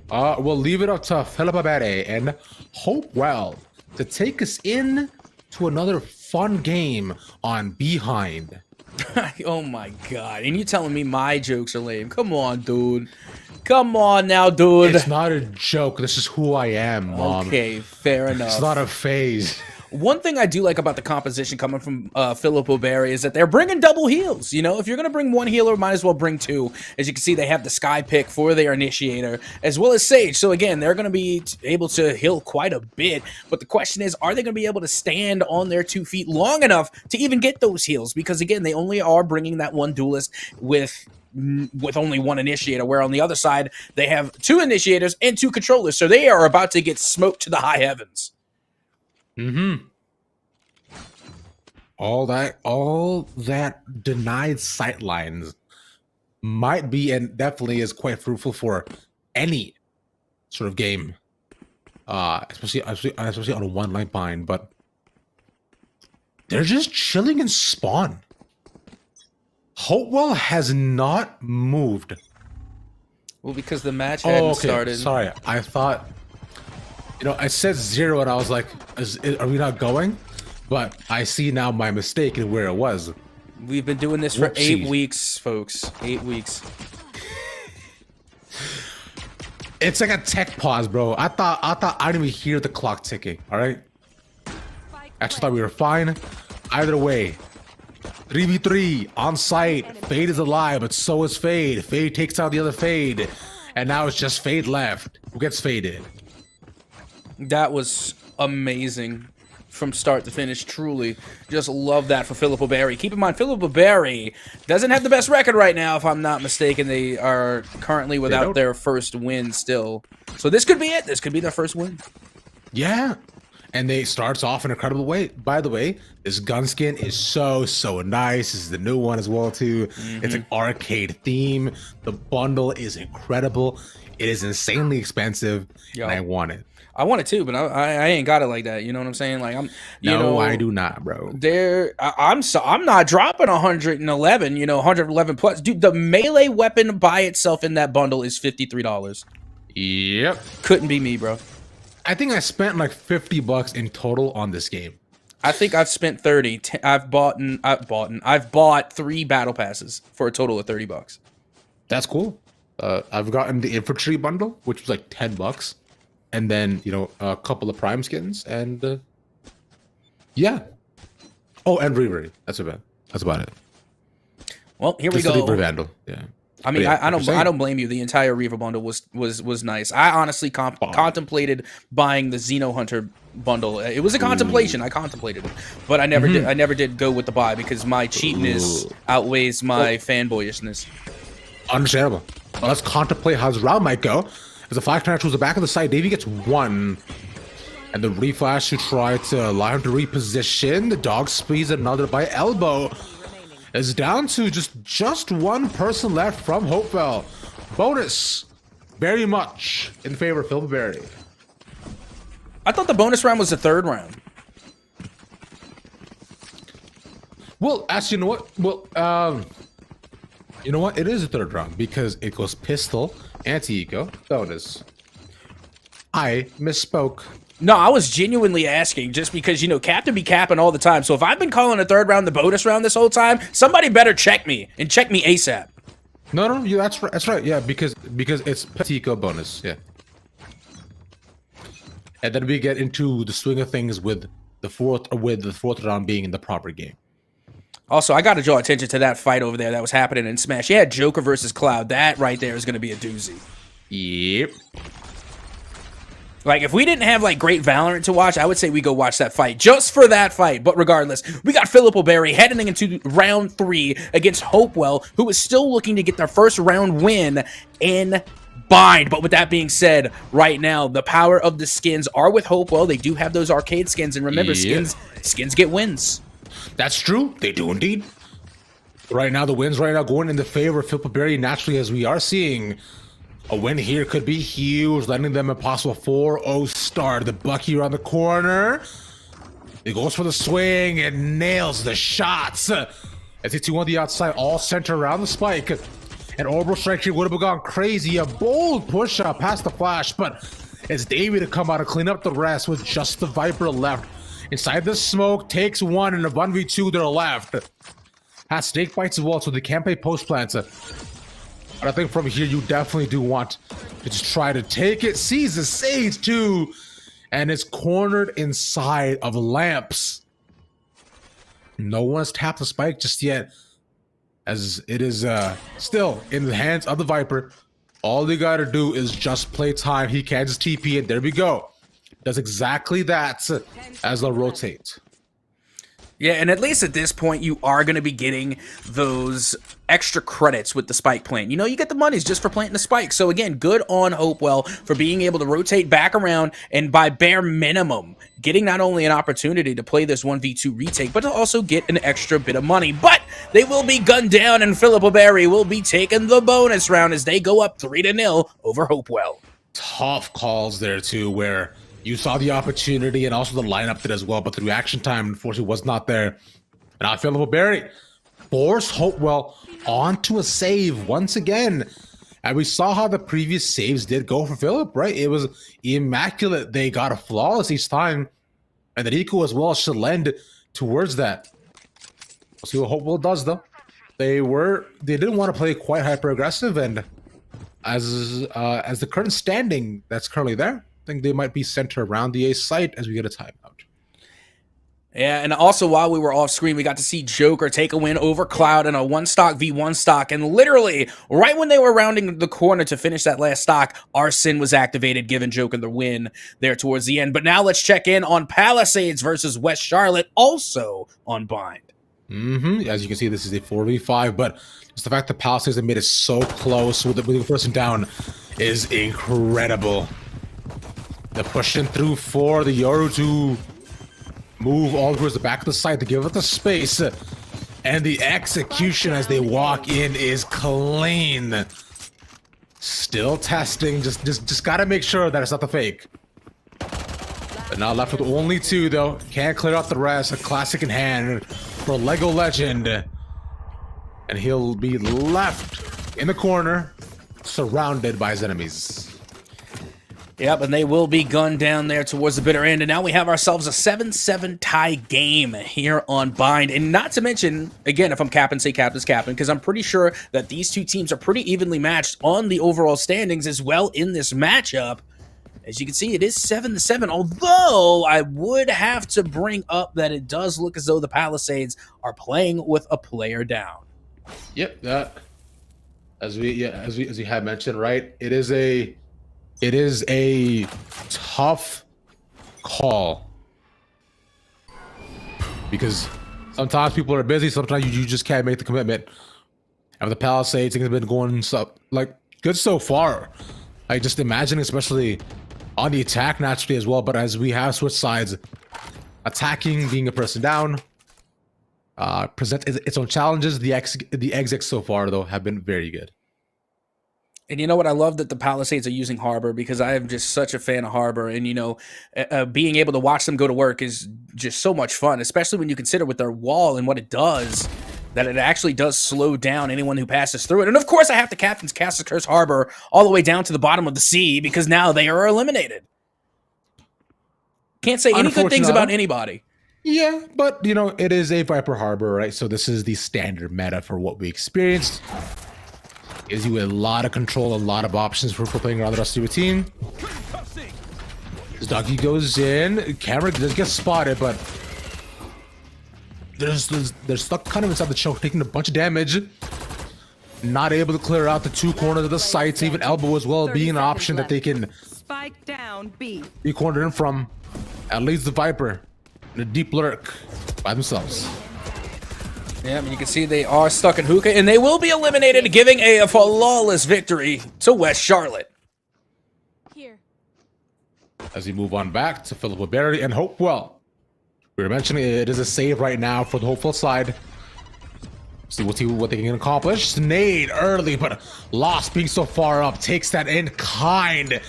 S1: we'll leave it up to Philippa Berry and Hopewell to take us in to another fun game on Behind.
S2: Oh my god. And you telling me my jokes are lame. Come on, dude. Come on now, dude.
S1: It's not a joke. This is who I am, Mom.
S2: Okay, fair enough.
S1: It's not a phase.
S2: One thing I do like about the composition coming from Philippa Berry is that they're bringing double heals. You know, if you're going to bring one healer, might as well bring two. As you can see, they have the Sky pick for their Initiator, as well as Sage. So again, they're going to be able to heal quite a bit. But the question is, are they going to be able to stand on their 2 feet long enough to even get those heals? Because again, they only are bringing that one duelist with only one Initiator, where on the other side, they have 2 Initiators and 2 controllers. So they are about to get smoked to the high heavens.
S1: All that denied sightlines might be and definitely is quite fruitful for any sort of game, especially on a one line bind. But they're just chilling in spawn. Hopewell has not moved.
S2: Well, because the match hadn't started.
S1: Sorry, I thought. I said 0 and I was like, are we not going? But I see now my mistake in where it was.
S2: We've been doing this for 8 weeks, folks. 8 weeks.
S1: It's like a tech pause, bro. I thought I didn't even hear the clock ticking. All right. Actually, thought we were fine. Either way, 3v3 on site. Fade is alive, but so is Fade. Fade takes out the other Fade, and now it's just Fade left. Who gets faded?
S2: That was amazing from start to finish. Truly, just love that for Philippa Berry. Keep in mind, Philippa Berry doesn't have the best record right now, if I'm not mistaken. They are currently without their first win still. So this could be it. This could be their first win.
S1: Yeah. And they starts off in an incredible way. By the way, this gun skin is so nice. This is the new one as well too. It's an arcade theme. The bundle is incredible. It is insanely expensive, and I want it.
S2: I want it too, but I ain't got it like that. You know what I'm saying? Like
S1: I do not, bro.
S2: I'm not dropping 111. 111 plus, dude. The melee weapon by itself in that bundle is $53.
S1: Yep,
S2: couldn't be me, bro.
S1: I think I spent like $50 in total on this game.
S2: I think I've spent 30. I've bought 3 battle passes for a total of $30.
S1: That's cool. I've gotten the infantry bundle, which was like $10, and then a couple of prime skins, and yeah. Oh, and Reaver. That's about it.
S2: Well, here
S1: Just
S2: we
S1: the
S2: go.
S1: Reaver Vandal. Yeah.
S2: I mean,
S1: Yeah,
S2: I don't blame you. The entire Reaver bundle was nice. I honestly contemplated buying the Xeno Hunter bundle. It was a contemplation. I contemplated it, but I never did. I never did go with the buy because my cheapness outweighs my fanboyishness.
S1: Understandable. Well, let's contemplate how this round might go. As the flash connection towards the back of the site, Davey gets one. And the reflash to try to allow him to reposition. The dog squeeze another by elbow. Is down to just one person left from Hopewell. Bonus very much in favor of Philip Berry.
S2: I thought the bonus round was the third round.
S1: Well, actually, you know what? Well, you know what? It is the third round because it goes pistol, anti-eco, bonus. I misspoke.
S2: No, I was genuinely asking just because, Captain be capping all the time. So if I've been calling the third round the bonus round this whole time, somebody better check me and check me ASAP.
S1: No, yeah, that's right. That's right. Yeah, because it's Petico bonus. Yeah. And then we get into the swing of things with the fourth round being in the proper game.
S2: Also, I got to draw attention to that fight over there that was happening in Smash. You had Joker versus Cloud. That right there is going to be a doozy.
S1: Yep.
S2: Like, if we didn't have, great Valorant to watch, I would say we go watch that fight just for that fight. But regardless, we got Philip O'Berry heading into round 3 against Hopewell, who is still looking to get their first round win in Bind. But with that being said, right now, the power of the skins are with Hopewell. They do have those arcade skins. And remember, skins get wins.
S1: That's true. They do indeed. Right now, the wins going in the favor of Philip O'Berry naturally, as we are seeing. A win here could be huge, letting them a possible 4-0 start. The Bucky around the corner. He goes for the swing and nails the shots. As he 2 on the outside, all center around the spike. And Orbital Strike here would have gone crazy. A bold push up past the flash, but it's Davey to come out and clean up the rest with just the Viper left. Inside the smoke, takes one and a 1v2 to the left. Has snake bites as well, so they can't play post plants. But I think from here, you definitely do want to just try to take it. Sees the Sage too, and is cornered inside of lamps. No one's tapped the spike just yet, as it is still in the hands of the Viper. All they gotta do is just play time. He can just TP it. There we go. Does exactly that as they'll rotate.
S2: Yeah, and at least at this point, you are going to be getting those extra credits with the spike plant. You get the monies just for planting the spike. So again, good on Hopewell for being able to rotate back around and by bare minimum, getting not only an opportunity to play this 1v2 retake, but to also get an extra bit of money. But they will be gunned down, and Philip O'Berry will be taking the bonus round as they go up 3-0 over Hopewell.
S1: Tough calls there too, where you saw the opportunity and also the lineup did as well, but the reaction time, unfortunately, was not there. And now Philip O'Berry forced Hopewell onto a save once again. And we saw how the previous saves did go for Philip, right? It was immaculate. They got a flawless each time. And the Eco as well should lend towards that. We'll see what Hopewell does, though. They didn't want to play quite hyper-aggressive, and as the current standing that's currently there, I think they might be centered around the A site as we get a timeout.
S2: Yeah, and also while we were off screen, we got to see Joker take a win over Cloud in a 1-stock v1 stock. And literally, right when they were rounding the corner to finish that last stock, Arson was activated, giving Joker the win there towards the end. But now let's check in on Palisades versus West Charlotte, also on Bind.
S1: As you can see, this is a 4v5, but just the fact that Palisades have made it so close with the person down is incredible. The pushing through for the Yoru to move all towards the back of the site to give it the space. And the execution as they walk in is clean. Still testing, just gotta make sure that it's not the fake. But now left with only 2 though. Can't clear out the rest. A classic in hand for Lego Legend. And he'll be left in the corner, surrounded by his enemies.
S2: Yep, and they will be gunned down there towards the bitter end. And now we have ourselves a 7-7 tie game here on Bind. And not to mention, again, if I'm capping, say captain's capping, because I'm pretty sure that these two teams are pretty evenly matched on the overall standings as well in this matchup. As you can see, it is 7-7, although I would have to bring up that it does look as though the Palisades are playing with a player down.
S1: Yep, that as we had mentioned, right? It is a tough call because sometimes people are busy, sometimes you just can't make the commitment. And the Palisades, things have been going good so far. I just imagine, especially on the attack naturally as well, but as we have switched sides, attacking, being a person down, presents its own challenges. The exits so far, though, have been very good.
S2: And you know what? I love that the Palisades are using Harbor because I am just such a fan of Harbor. And, you know, being able to watch them go to work is just so much fun, especially when you consider with their wall and what it does, that it actually does slow down anyone who passes through it. And, of course, I have to Captain's Cast the Curse Harbor all the way down to the bottom of the sea because now they are eliminated. Can't say any good things about anybody.
S1: Yeah, but, you know, it is a Viper Harbor, right? So this is the standard meta for what we experienced. Gives you a lot of control, a lot of options for playing around the rest of your team. This doggy goes in. Camera does get spotted, but they're stuck kind of inside the choke, taking a bunch of damage. Not able to clear out the two corners of the sights, even elbow as well being an option that they can
S7: Spike down B.
S1: be cornered in from. At least the Viper in a deep lurk by themselves.
S2: Yeah, I mean, you can see they are stuck in hookah, and they will be eliminated, giving a flawless victory to West Charlotte.
S7: Here.
S1: As we move on back to Philippa Berry and Hopewell. We were mentioning it is a save right now for the Hopewell side. See what they can accomplish. Nade early, but Lost being so far up takes that in kind.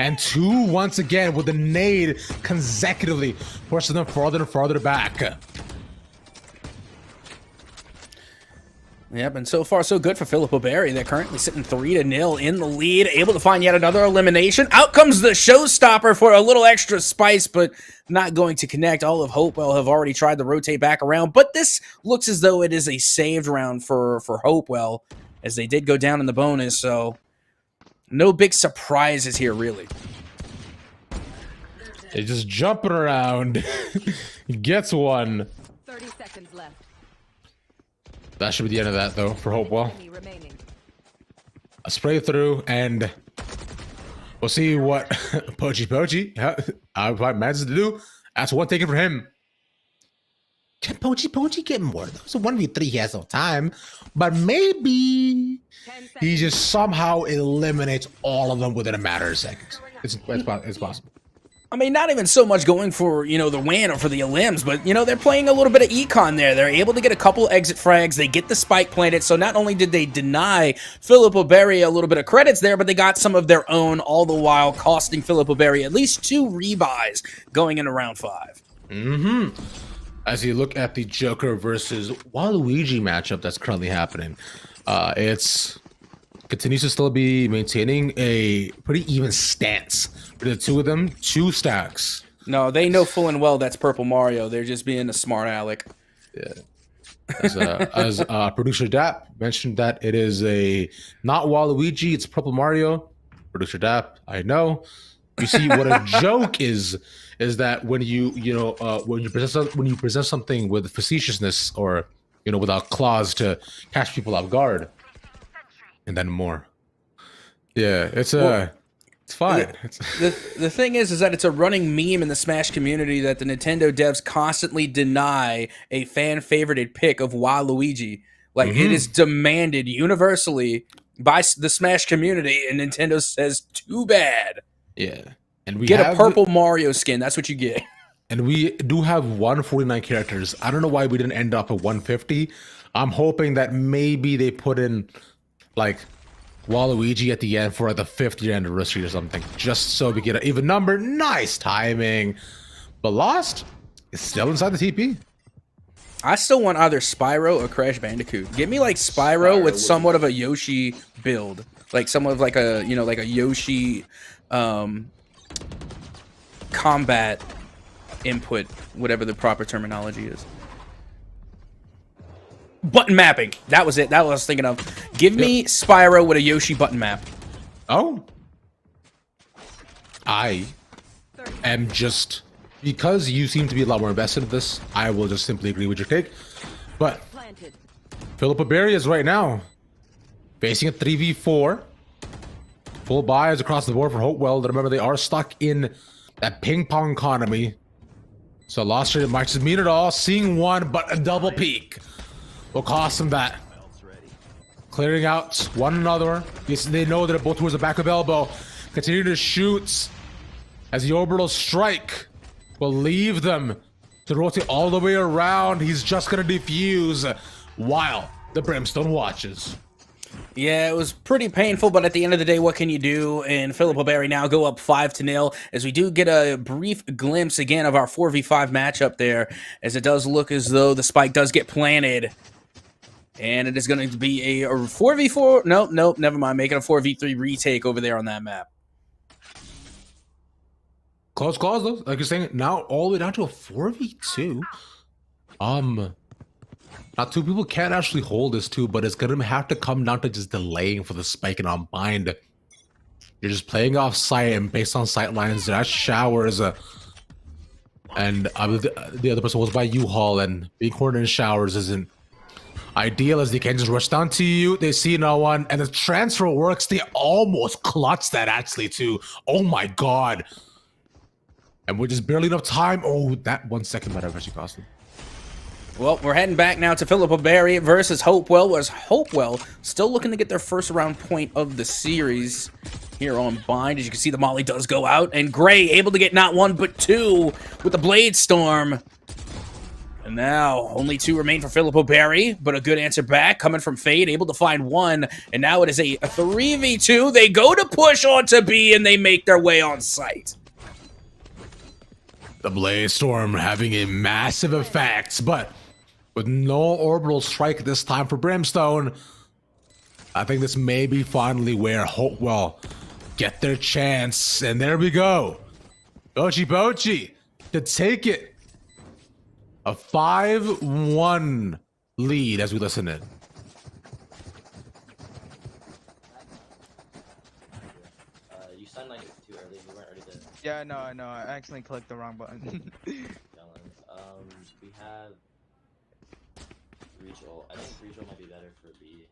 S1: And two once again with the nade consecutively, pushing them farther and farther back.
S2: Yep, and so far so good for Philippa Berry. They're currently sitting 3-0 in the lead, able to find yet another elimination. Out comes the showstopper for a little extra spice, but not going to connect. All of Hopewell have already tried to rotate back around, but this looks as though it is a saved round for Hopewell, as they did go down in the bonus, so no big surprises here, really.
S1: They're just jumping around. He gets one.
S7: 30 seconds left.
S1: That should be the end of that, though, for Hopewell. A spray through, and we'll see what Pochi manages to do. That's one taken for him. Can Pochi get more? That was a 1v3. He has no time. But maybe he just somehow eliminates all of them within a matter of seconds. It's possible.
S2: I mean, not even so much going for, you know, the win or for the elims, but, you know, they're playing a little bit of econ there. They're able to get a couple exit frags. They get the spike planted. So not only did they deny Philippa Berry a little bit of credits there, but they got some of their own, all the while costing Philippa Berry at least 2 rebuys going into round 5.
S1: As you look at the Joker versus Waluigi matchup that's currently happening, it's continues to still be maintaining a pretty even stance. The two of them, 2 stacks.
S2: No, they know full and well that's Purple Mario. They're just being a smart aleck.
S1: Yeah. As producer Dap mentioned that it is not Waluigi, it's Purple Mario. Producer Dap, I know. You see what a joke is that when you present something with facetiousness or without claws to catch people off guard, and then more. Yeah, it's fine.
S2: The thing is that it's a running meme in the Smash community that the Nintendo devs constantly deny a fan-favorited pick of Waluigi. Like, it is demanded universally by the Smash community, and Nintendo says, too bad.
S1: Yeah. And we
S2: get a Purple Mario skin. That's what you get.
S1: And we do have 149 characters. I don't know why we didn't end up at 150. I'm hoping that maybe they put in, like, Waluigi at the end for the 50th anniversary or something, just so we get an even number. Nice timing. But Lost is still inside the TP.
S2: I still want either Spyro or Crash Bandicoot. Give me like Spyro with somewhat of a Yoshi build, like somewhat of like a like a Yoshi combat input, whatever the proper terminology is. Button mapping. That was it. That was what I was thinking of. Give me Spyro with a Yoshi button map.
S1: Oh. I am just... Because you seem to be a lot more invested in this, I will just simply agree with your take. But Philippa Berry is right now facing a 3v4. Full buys across the board for Hopewell. Remember, they are stuck in that ping pong economy. So lost rate might just mean it all. Seeing one, but a double peek will cost them that. Clearing out one another. They know that both towards the back of elbow. Continue to shoot as the orbital strike will leave them to rotate all the way around. He's just gonna defuse while the Brimstone watches.
S2: Yeah, it was pretty painful, but at the end of the day, what can you do? And Philippa Berry now go up 5-0 as we do get a brief glimpse again of our 4v5 matchup there, as it does look as though the spike does get planted. And it is going to be a 4v4. Nope, never mind. Making a 4v3 retake over there on that map.
S1: Close calls though. Like you're saying, now all the way down to a 4v2. Now two people can't actually hold this too, but it's gonna have to come down to just delaying for the spike and unbind. You're just playing off sight and based on sight lines. That showers, and the other person was by U-Haul, and being cornered in showers isn't ideal as they can just rush down to you. They see no one, and the transfer works. They almost clutch that actually too. Oh my god! And we're just barely enough time. Oh, that 1 second might have actually cost them.
S2: Well, we're heading back now to Philippa Berry versus Hopewell. Was Hopewell still looking to get their first round point of the series here on Bind. As you can see, the Molly does go out, and Gray able to get not one but two with the Blade Storm. And now only two remain for Philippa Berry, but a good answer back coming from Fade, able to find one. And now it is a 3v2. They go to push onto B, and they make their way on site.
S1: The Blade Storm having a massive effect, but with no orbital strike this time for Brimstone, I think this may be finally where Hopewell get their chance. And there we go. Bochi to take it. A 5-1 lead as we listen in.
S19: You signed like too early. You weren't ready to.
S20: Yeah, I know. I accidentally clicked the wrong button.
S19: We have regional. I think regional might be better for B.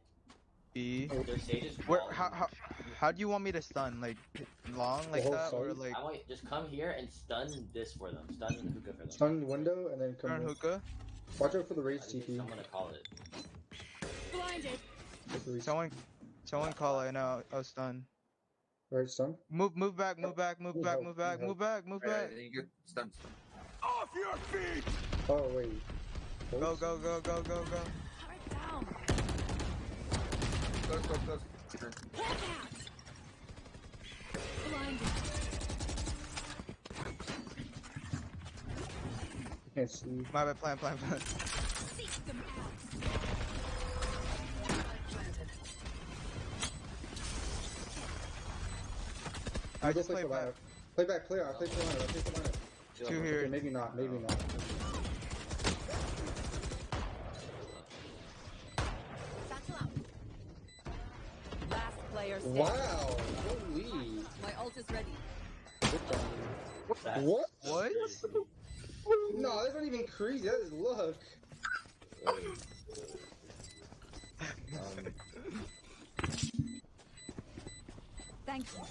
S20: B.
S19: Their stage is
S20: Where? How do you want me to stun? Like long like that, or like?
S19: I want just come here and stun this for them. Stun hookah for them.
S5: Stun the window and then come in.
S20: Hookah.
S5: Watch out for the rage TP.
S19: I'm gonna call it.
S7: Blinded.
S20: Someone call it. I know. I was stunned.
S5: Right, stun.
S20: Move back. Right,
S6: Stun.
S13: Off your feet!
S5: Oh wait.
S20: Go.
S6: Close.
S5: I can't see.
S20: My bad, plan. I just play back.
S5: Play back, play out, play for lineup.
S20: Two here.
S5: Okay, maybe not.
S7: Last player standing.
S5: Wow, holy.
S7: My ult is ready.
S5: What?
S20: What?
S5: No, that's not even crazy. That is luck.
S7: Thank you.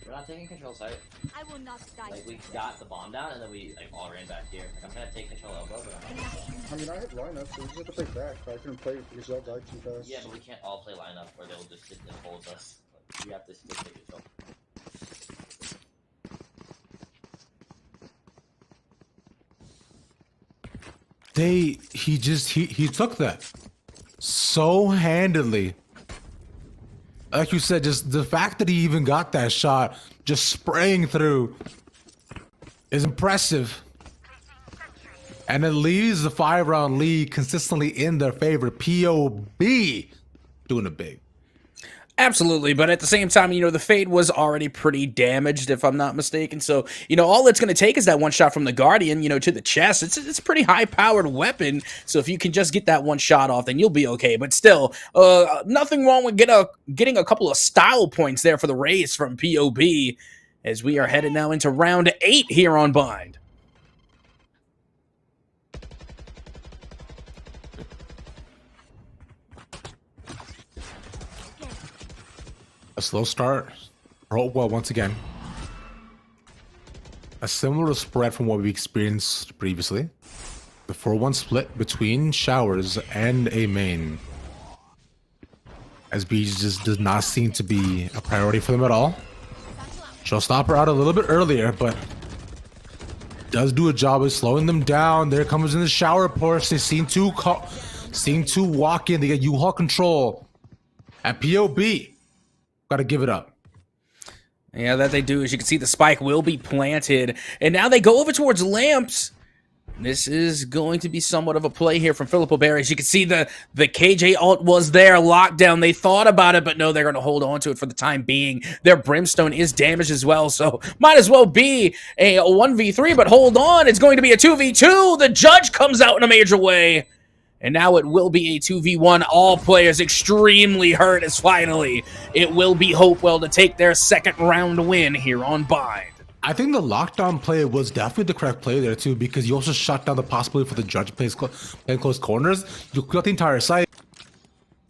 S19: We're not taking control site.
S7: I will not die.
S19: Like we got the bomb down and then we like all ran back here. Like I'm trying to take control elbow, but I'm not.
S5: I mean, I have lineup, so we just have to play back. But I couldn't play because y'all died too fast.
S19: Yeah, but we can't all play lineup or they'll just sit and hold us. Like, we have to still take control.
S1: He took that so handily. Like you said, just the fact that he even got that shot, just spraying through, is impressive. And it leaves the 5-round lead consistently in their favor. POB doing it big.
S2: Absolutely, but at the same time, the Fade was already pretty damaged, if I'm not mistaken. So, all it's going to take is that one shot from the Guardian, to the chest. It's a pretty high-powered weapon, so if you can just get that one shot off, then you'll be okay. But still, nothing wrong with getting a couple of style points there for the race from POB, as we are headed now into round 8 here on Bind.
S1: A slow start. Well, once again. A similar spread from what we experienced previously. The 4-1 split between Showers and a main. SB just does not seem to be a priority for them at all. Showstopper out a little bit earlier, but does do a job of slowing them down. There comes in the shower push. They seem to walk in. They get U-Haul control. At POB. Got to give it up.
S2: Yeah, that they do. As you can see, the spike will be planted. And now they go over towards Lamps. This is going to be somewhat of a play here from Philip O'Berry. As you can see, the KJ ult was there, lockdown. They thought about it, but no, they're going to hold on to it for the time being. Their Brimstone is damaged as well, so might as well be a 1v3, but hold on. It's going to be a 2v2. The judge comes out in a major way. And now it will be a 2v1. All players extremely hurt as finally it will be Hopewell to take their second round win here on Bind.
S1: I think the lockdown play was definitely the correct play there too, because you also shut down the possibility for the judge playing close corners. You clear the entire site.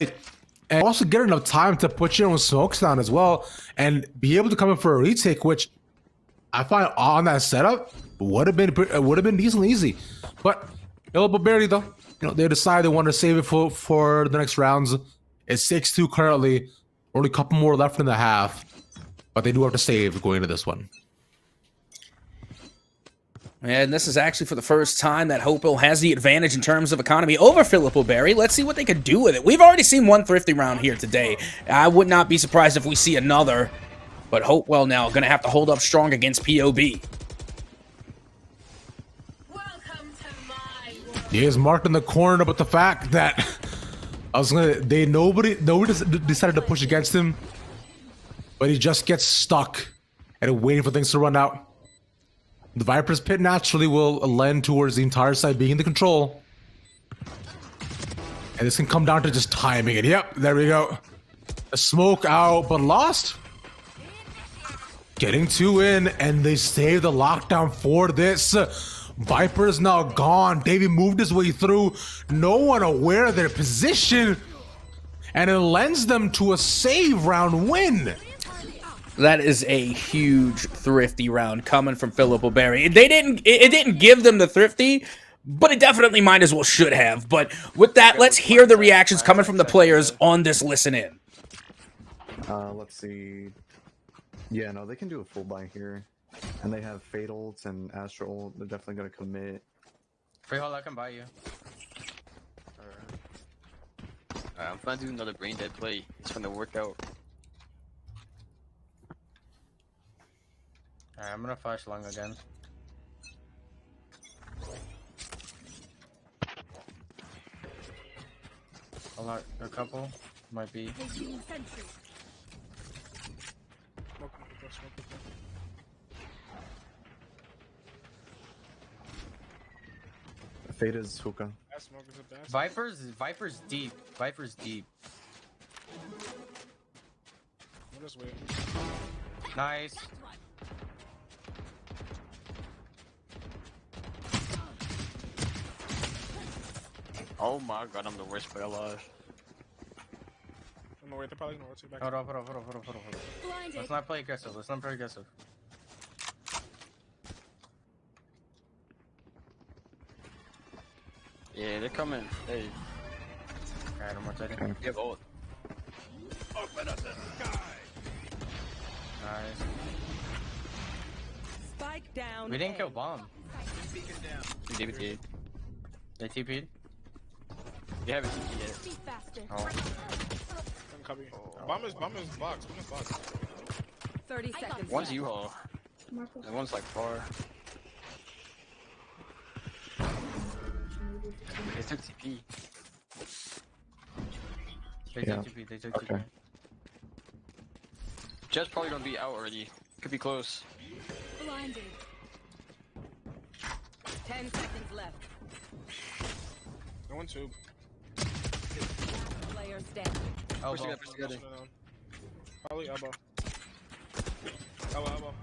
S1: And also get enough time to put your own smokes down as well and be able to come in for a retake, which I find on that setup would have been decently easy. But barely though. They decide they want to save it for the next rounds. It's 6-2 currently. Only a couple more left in the half. But they do have to save going into this one.
S2: And this is actually for the first time that Hopewell has the advantage in terms of economy over Philip O'Berry. Let's see what they could do with it. We've already seen one thrifty round here today. I would not be surprised if we see another. But Hopewell now going to have to hold up strong against POB.
S1: He is marked in the corner, but the fact that nobody decided to push against him, but he just gets stuck and waiting for things to run out. The Viper's Pit naturally will lend towards the entire side being in the control. And this can come down to just timing it. Yep, there we go. A smoke out, but lost. Getting 2 in, and they save the lockdown for this. Viper is now gone. Davey moved his way through. No one aware of their position. And it lends them to a save round win.
S2: That is a huge thrifty round coming from Philip O'Berry. It didn't give them the thrifty, but it definitely might as well should have. But with that, let's hear the reactions coming from the players on this listen in.
S21: Let's see. Yeah, no, they can do a full buy here. And they have Fatals and Astral. They're definitely going to commit.
S9: Freehold, I can buy you.
S22: Alright, I'm gonna do another brain dead play. It's gonna work out.
S9: Alright, I'm gonna flash long again. A couple might be.
S21: Fate is hookah.
S9: Viper's deep. Viper's deep.
S23: We'll just wait.
S9: Nice.
S22: Oh my god, I'm the worst player alive.
S23: I'm gonna wait, they're probably gonna rotate back.
S9: Hold on. Let's not play aggressive.
S22: Yeah, they're coming. Hey.
S9: Alright, I'm rotating.
S22: You have ult.
S13: Open up the sky.
S9: Nice.
S7: Spike down.
S9: We didn't kill bomb.
S22: They did.
S9: They TP'd?
S22: They haven't TP'd yet.
S9: Oh.
S23: Copy. Bomb is box.
S7: 30 seconds.
S22: One's U-Haul. And one's like far. They took TP.
S9: They took TP.
S22: Jet's probably gonna be out already. Could be close.
S7: Blinded. 10 seconds left.
S23: No one tube.
S7: Player standing.
S22: Elbow.
S23: Probably elbow. Elbow.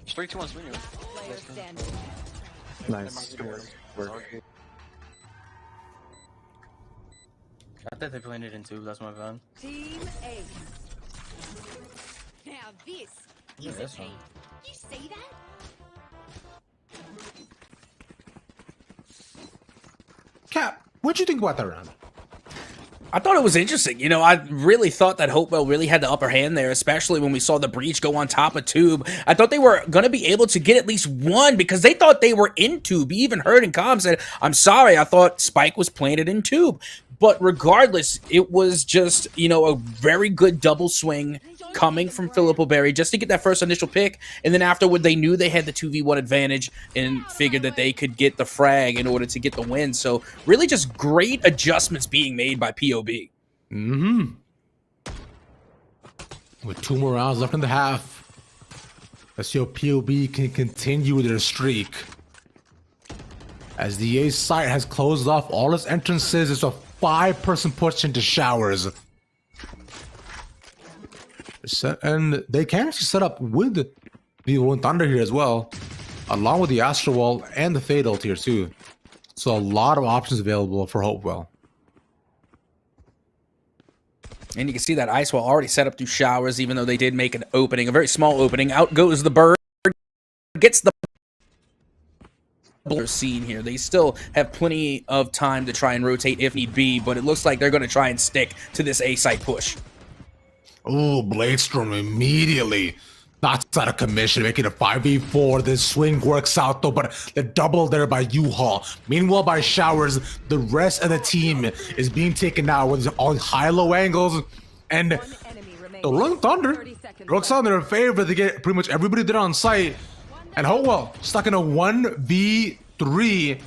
S22: 3, 2, 1, swing you.
S7: Player standing.
S21: Nice. Work.
S14: I thought they planted in tube. That's my bad.
S7: Team A.
S3: Now this
S14: Yeah,
S3: is
S14: that's
S3: a
S14: fine.
S3: You see that?
S1: Cap, what'd you think about that round?
S2: I thought it was interesting. You know, I really thought that Hopewell really had the upper hand there, especially when we saw the breach go on top of Tube. I thought they were going to be able to get at least one because they thought they were in Tube. He even heard in comms said, I'm sorry, I thought Spike was planted in Tube. But regardless, it was just, you know, a very good double swing coming from Philip O'Berry just to get that first initial pick. And then afterward, they knew they had the 2v1 advantage and figured that they could get the frag in order to get the win. So really just great adjustments being made by POB.
S1: Mm-hmm. With 2 more rounds left in the half, let's see how POB can continue their streak. As the A site has closed off all its entrances, it's a 5-person push into showers. And they can actually set up with the One Thunder here as well, along with the Astro Wall and the Fade ult here too. So a lot of options available for Hopewell.
S2: And you can see that Ice Wall already set up through showers, even though they did make an opening, a very small opening. Out goes the bird, gets the scene here. They still have plenty of time to try and rotate if need be, but it looks like they're going to try and stick to this A site push.
S1: Oh, Bladestorm immediately knocks out of commission, making it 5v4. This swing works out though, but the double there by U-Haul. Meanwhile, by showers, the rest of the team is being taken out with all high-low angles, and the Lone Thunder works out in their favor. They get pretty much everybody there on site, and Hopewell stuck in a 1v3. We're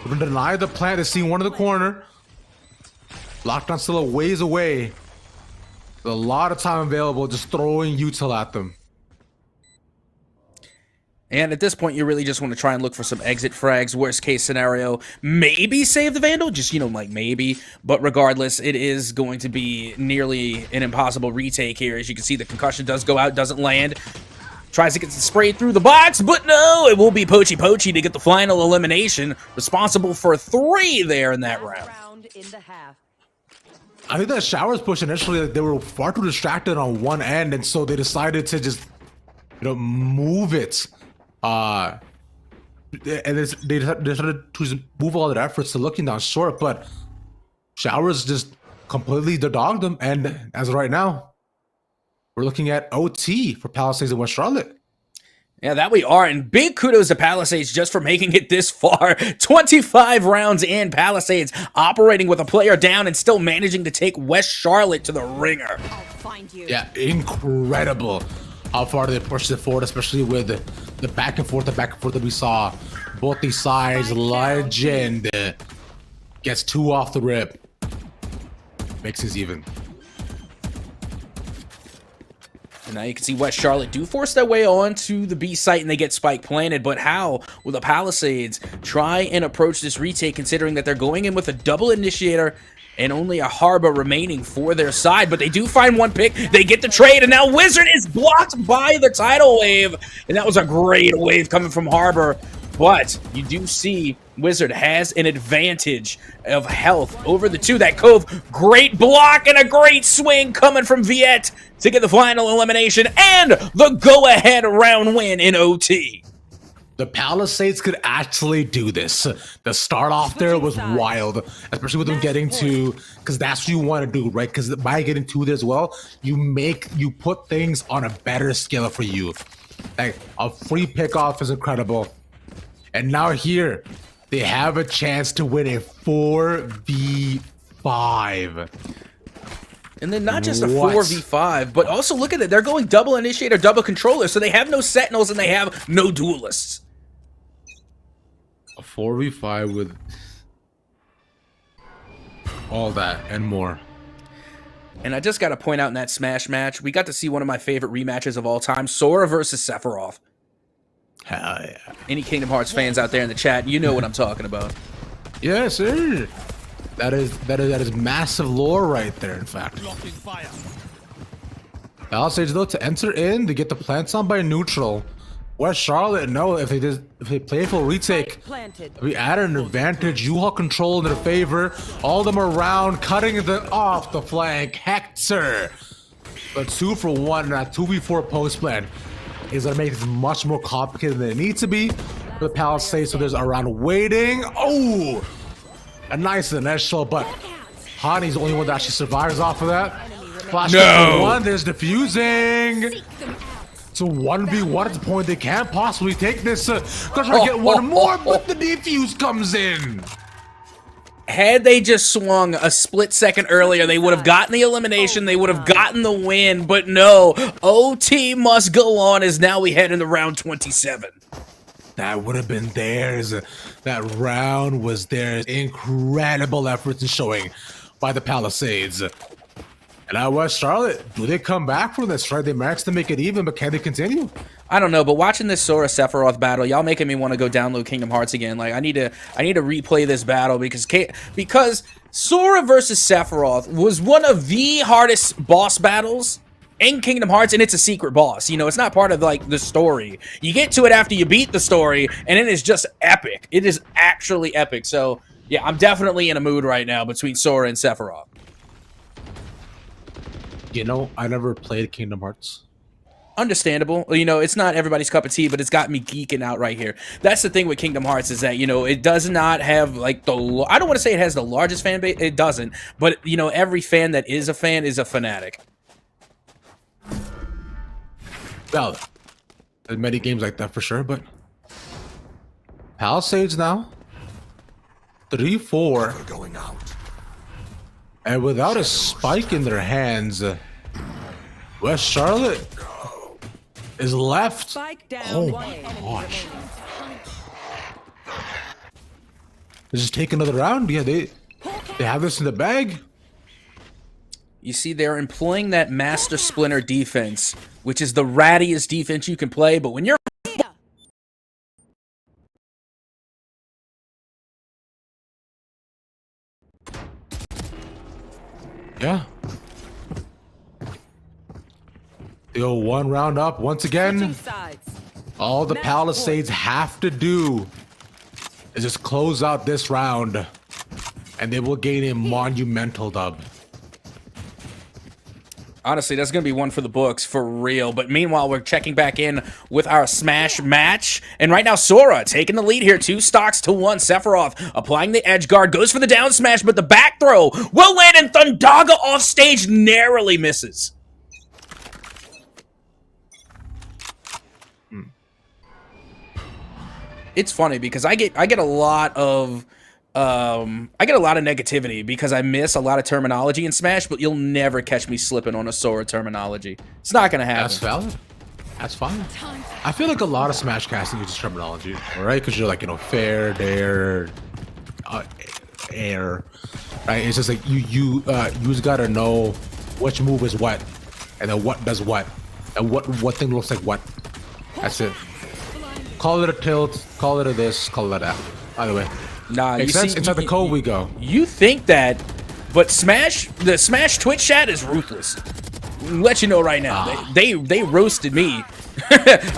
S1: gonna deny the plant to see one in the corner. Lockdown still a ways away. A lot of time available, just throwing util at them.
S2: And at this point, you really just want to try and look for some exit frags. Worst case scenario, maybe save the Vandal, just, you know, like maybe. But regardless, it is going to be nearly an impossible retake here. As you can see, the concussion does go out, doesn't land. Tries to get the spray through the box, but no, it will be Pochi to get the final elimination. Responsible for 3 there in that round.
S1: I think that showers push initially, they were far too distracted on one end, and so they decided to just, you know, move it. And they decided to move all their efforts to looking down short, but showers just completely dogged them. And as of right now, we're looking at OT for Palisades in West Charlotte.
S2: Yeah, that we are, and big kudos to Palisades just for making it this far. 25 rounds in, Palisades operating with a player down and still managing to take West Charlotte to the ringer.
S7: I'll find you.
S1: Yeah, incredible how far they pushed it forward, especially with the back and forth that we saw. Both these sides, Legend gets 2 off the rip. Makes it even.
S2: And now you can see West Charlotte do force their way on to the B site and they get Spike planted, but how will the Palisades try and approach this retake considering that they're going in with a double initiator and only a Harbor remaining for their side? But they do find one pick, they get the trade, and now Wizard is blocked by the tidal wave, and that was a great wave coming from Harbor. But you do see Wizard has an advantage of health over the 2. That Cove, great block and a great swing coming from Viet to get the final elimination and the go-ahead round win in OT.
S1: The Palisades could actually do this. The start off there was wild, especially with them getting to, because that's what you want to do, right? Because by getting 2 there as well, you put things on a better scale for you. Like a free pickoff is incredible. And now here, they have a chance to win a 4v5.
S2: And then not just a 4v5, but also look at it. They're going double initiator, double controller, so they have no sentinels and they have no duelists.
S1: A 4v5 with all that and more.
S2: And I just got to point out in that Smash match, we got to see one of my favorite rematches of all time, Sora versus Sephiroth.
S1: Hell yeah.
S2: Any Kingdom Hearts fans out there in the chat, you know what I'm talking about.
S1: Yes, sir. That is massive lore right there, in fact. Palisades, though, to enter in, to get the plants on by neutral. West Charlotte, no, if they play full retake, we added an advantage. U-Haul control in their favor. All of them around, cutting off the flank. Hector. But 2 for 1 in that 2v4 post plan is gonna make this much more complicated than it needs to be for the Palisades. So there's around waiting. Oh, a nice initial, but Hani's the only one that actually survives off of that. Flash for 1, there's defusing. It's a 1v1 at the point they can't possibly take this. Gonna try to get one more, but the defuse comes in.
S2: Had they just swung a split second earlier, they would have gotten the elimination, they would have gotten the win, but no. OT must go on as now we head into round 27.
S1: That would have been theirs. That round was theirs. Incredible efforts and showing by the Palisades. And now West Charlotte, do they come back from this? Right, they managed to make it even, but can they continue?
S2: I don't know, but watching this Sora Sephiroth battle, y'all making me want to go download Kingdom Hearts again. Like I need to replay this battle because Sora versus Sephiroth was one of the hardest boss battles in Kingdom Hearts, and it's a secret boss. You know, it's not part of like the story. You get to it after you beat the story, and it is just epic. It is actually epic. So yeah, I'm definitely in a mood right now between Sora and Sephiroth.
S1: You know, I never played Kingdom Hearts.
S2: Understandable. You know, it's not everybody's cup of tea, but it's got me geeking out right here. That's the thing with Kingdom Hearts is that, you know, it does not have like I don't want to say it has the largest fan base. It doesn't. But, you know, every fan that is a fan is a fanatic.
S1: Well, there's many games like that for sure, but Palisades now 3-4 going out. And without a spike in their hands, West Charlotte is left.
S7: Spike down.
S1: Oh my gosh. Let's just take another round. Yeah, they have this in the bag.
S2: You see, they're employing that Master Splinter defense, which is the rattiest defense you can play, but when you're
S1: yeah. They go 1 round up once again. All the Palisades have to do is just close out this round, and they will gain a monumental dub.
S2: Honestly, that's going to be one for the books, for real. But meanwhile, we're checking back in with our Smash match. And right now, Sora taking the lead here. 2 stocks to 1. Sephiroth applying the edge guard. Goes for the down smash, but the back throw will land, and Thundaga off stage narrowly misses. It's funny because I get a lot of negativity because I miss a lot of terminology in Smash, but you'll never catch me slipping on a Sora terminology. It's not gonna happen.
S1: That's valid. That's fine. I feel like a lot of Smash casting uses terminology, all right? Because you're like, you know, fair, dare, air, right? It's just like you just gotta know which move is what, and then what does what, and what thing looks like what. That's it. Call it a tilt, call it a this, call it a that. Either way.
S2: Nah,
S1: makes sense. Inside the code we go.
S2: You think that, but the Smash Twitch chat is ruthless. Let you know right now, they roasted me.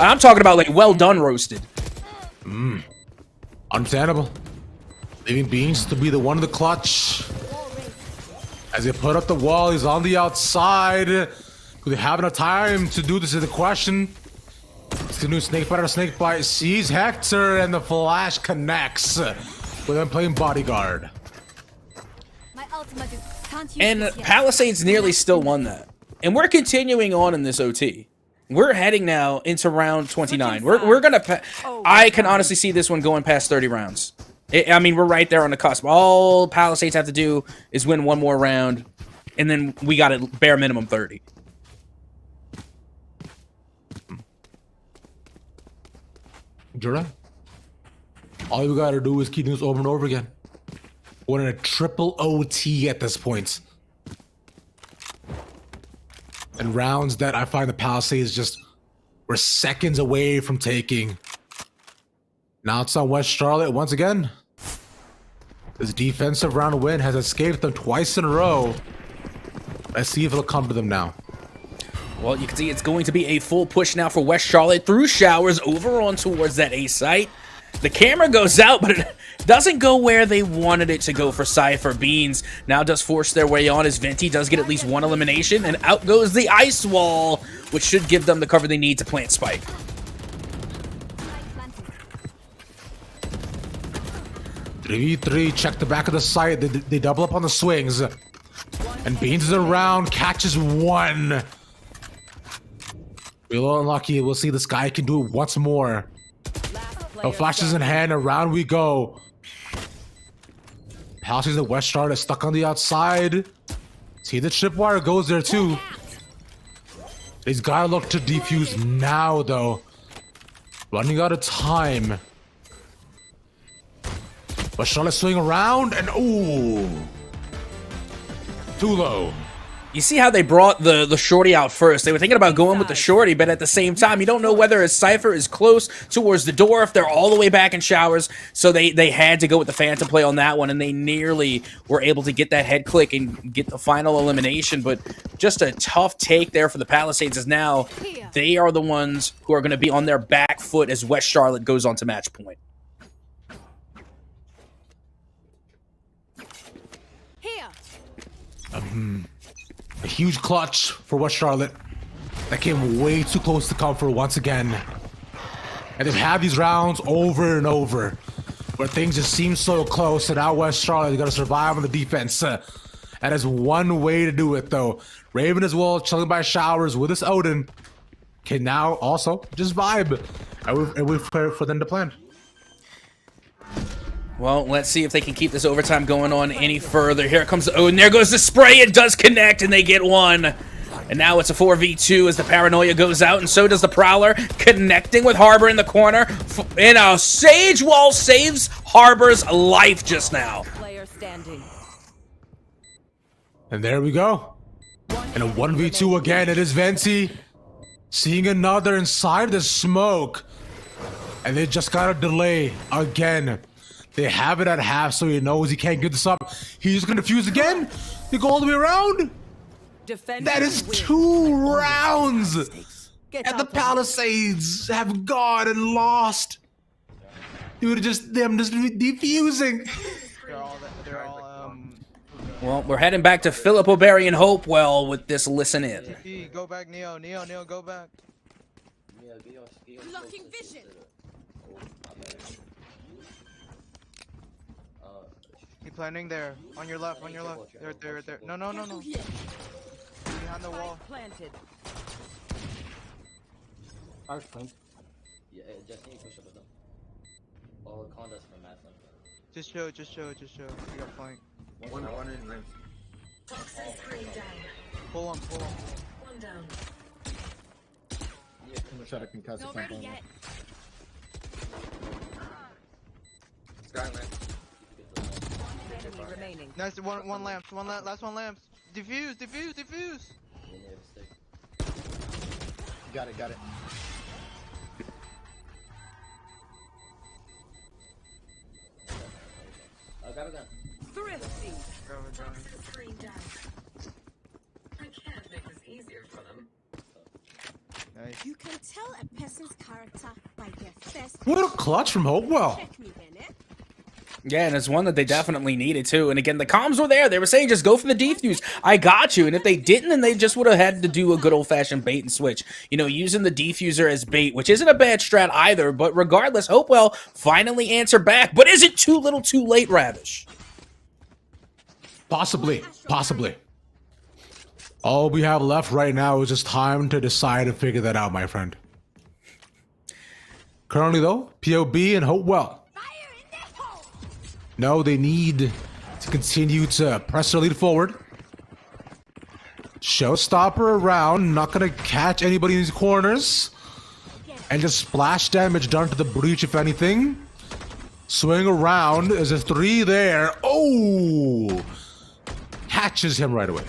S2: I'm talking about like well done roasted.
S1: Understandable. Leaving Beans to be the one in the clutch. As they put up the wall, he's on the outside. Do they have enough time to do this is the question. It's the new snake bite. Sees Hector, and the flash connects with him playing bodyguard.
S2: And Palisades nearly still won that. And we're continuing on in this OT. We're heading now into round 29. We're gonna. I can honestly see this one going past 30 rounds. I mean, we're right there on the cusp. All Palisades have to do is win one more round, and then we got it bare minimum 30.
S1: You're right. All you gotta do is keep doing this over and over again. We're in a triple OT at this point. And rounds that I find the Palisades just were seconds away from taking. Now it's on West Charlotte once again. This defensive round win has escaped them twice in a row. Let's see if it'll come to them now.
S2: Well, you can see it's going to be a full push now for West Charlotte through showers over on towards that A site. The camera goes out, but it doesn't go where they wanted it to go for Cypher. Beans now does force their way on as Venti does get at least one elimination, and out goes the ice wall, which should give them the cover they need to plant Spike.
S1: 3v3, check the back of the site. They double up on the swings. And Beans is around, catches one. Real unlucky. We'll see this guy can do it once more. Oh, flashes in hand, around we go. Palisades and West Charlotte stuck on the outside. See, the tripwire goes there too. He's gotta look to defuse now, though. Running out of time. West Charlotte swing around and ooh, too low.
S2: You see how they brought the shorty out first. They were thinking about going with the shorty, but at the same time, you don't know whether a Cypher is close towards the door, if they're all the way back in showers. So they had to go with the Phantom play on that one, and they nearly were able to get that head click and get the final elimination. But just a tough take there for the Palisades, as now they are the ones who are going to be on their back foot as West Charlotte goes on to match point.
S1: A huge clutch for West Charlotte. That came way too close to comfort once again. And they've had these rounds over and over where things just seem so close, and now West Charlotte, you gotta survive on the defense. That is one way to do it, though. Raven as well, chilling by showers with his Odin, can now also just vibe. And we've prepared for them to plan.
S2: Well, let's see if they can keep this overtime going on any further. Here comes the Odin. There goes the spray. It does connect, and they get one. And now it's a 4v2 as the Paranoia goes out, and so does the Prowler, connecting with Harbor in the corner. And a Sage Wall saves Harbor's life just now.
S7: Player standing.
S1: And there we go. And a 1v2 again. It is Venti seeing another inside the smoke. And they just got a delay again. They have it at half, so he knows he can't get this up. He's gonna fuse again. They go all the way around. That is 2 rounds. And the Palisades have gone and lost. Dude, them just defusing.
S2: Well, we're heading back to Philip O'Berry and Hopewell with this listen in.
S20: Go back, Neo, go back.
S7: Blocking vision.
S20: Keep planting there. On your left. There. No. Behind the wall.
S7: Planted.
S19: Yeah, just need to push up with them. Oh, contest for Matt.
S20: Just chill. We got flank.
S9: One in range.
S20: Pull him.
S7: One down.
S21: I'm gonna try to concuss the
S7: Not ready yet.
S9: Skyline.
S7: Enemy remaining.
S20: Nice. One lamps. Last one lamps. Defuse.
S21: Got it.
S19: I got a gun.
S7: Thrifty.
S3: I can't make this easier for them.
S20: Nice.
S3: You can tell a person's character by their first.
S1: What a clutch from Hopewell.
S3: Check me, Bennett.
S2: Yeah, and it's one that they definitely needed too. And again, the comms were there. They were saying just go for the defuse. I got you. And if they didn't, then they just would have had to do a good old-fashioned bait and switch. You know, using the defuser as bait, which isn't a bad strat either. But regardless, Hopewell finally answered back. But is it too little too late, Ravish?
S1: Possibly. All we have left right now is just time to decide and figure that out, my friend. Currently, though, POB and Hopewell. No, they need to continue to press their lead forward. Showstopper around, not gonna catch anybody in these corners. And just splash damage done to the breach, if anything. Swing around, there's a 3 there. Oh! Catches him right away.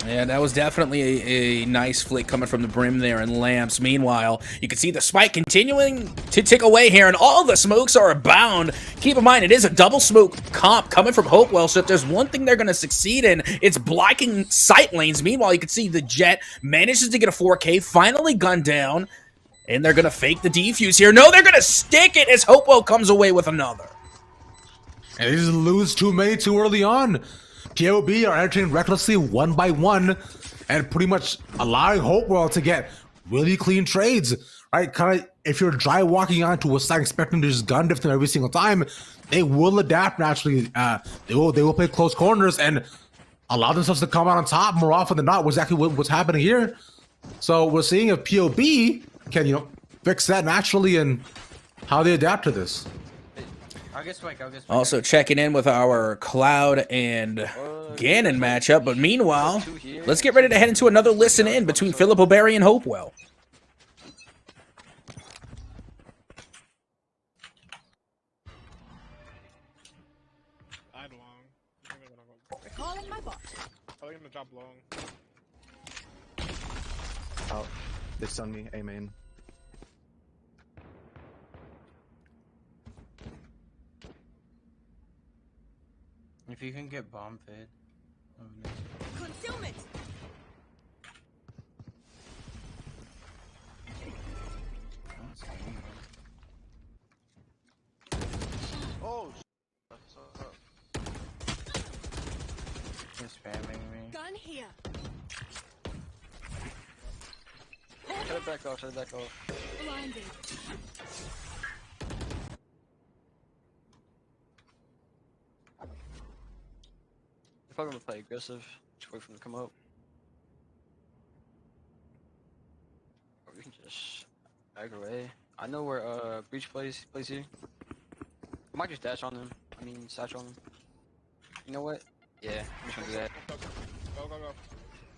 S2: Yeah, that was definitely a nice flick coming from the brim there and Lamps. Meanwhile, you can see the spike continuing to tick away here, and all the smokes are abound. Keep in mind, it is a double smoke comp coming from Hopewell, so if there's one thing they're going to succeed in, it's blocking sight lanes. Meanwhile, you can see the Jet manages to get a 4K, finally gunned down, and they're going to fake the defuse here. No, they're going to stick it as Hopewell comes away with another.
S1: And they just lose too many too early on. POB are entering recklessly one by one and pretty much allowing Hopewell to get really clean trades, right? Kind of, if you're dry walking onto a side expecting to just gun diff them every single time, they will adapt naturally. They will play close corners and allow themselves to come out on top more often than not. Exactly what's happening here. So we're seeing if POB can, you know, fix that naturally and how they adapt to this.
S2: Also checking in with our Cloud and Ganon matchup, but meanwhile, let's get ready to head into another listen in between Philip O'Barry and Hopewell.
S23: I'd long.
S3: Calling my bot.
S23: Probably gonna drop long.
S21: Oh, they stunned me. A main.
S14: If you can get bomb fade.
S3: Concealment.
S20: Oh,
S14: He's spamming me.
S3: Gun here.
S19: Shut it back off, shut it back off.
S3: Blinded.
S19: If I'm gonna play aggressive, just wait for them to come up. Or we can just aggravate. I know where Breach plays here. I might just dash on them. I mean satch on them. You know what? Yeah, I'm just gonna do that.
S23: Go, go, go.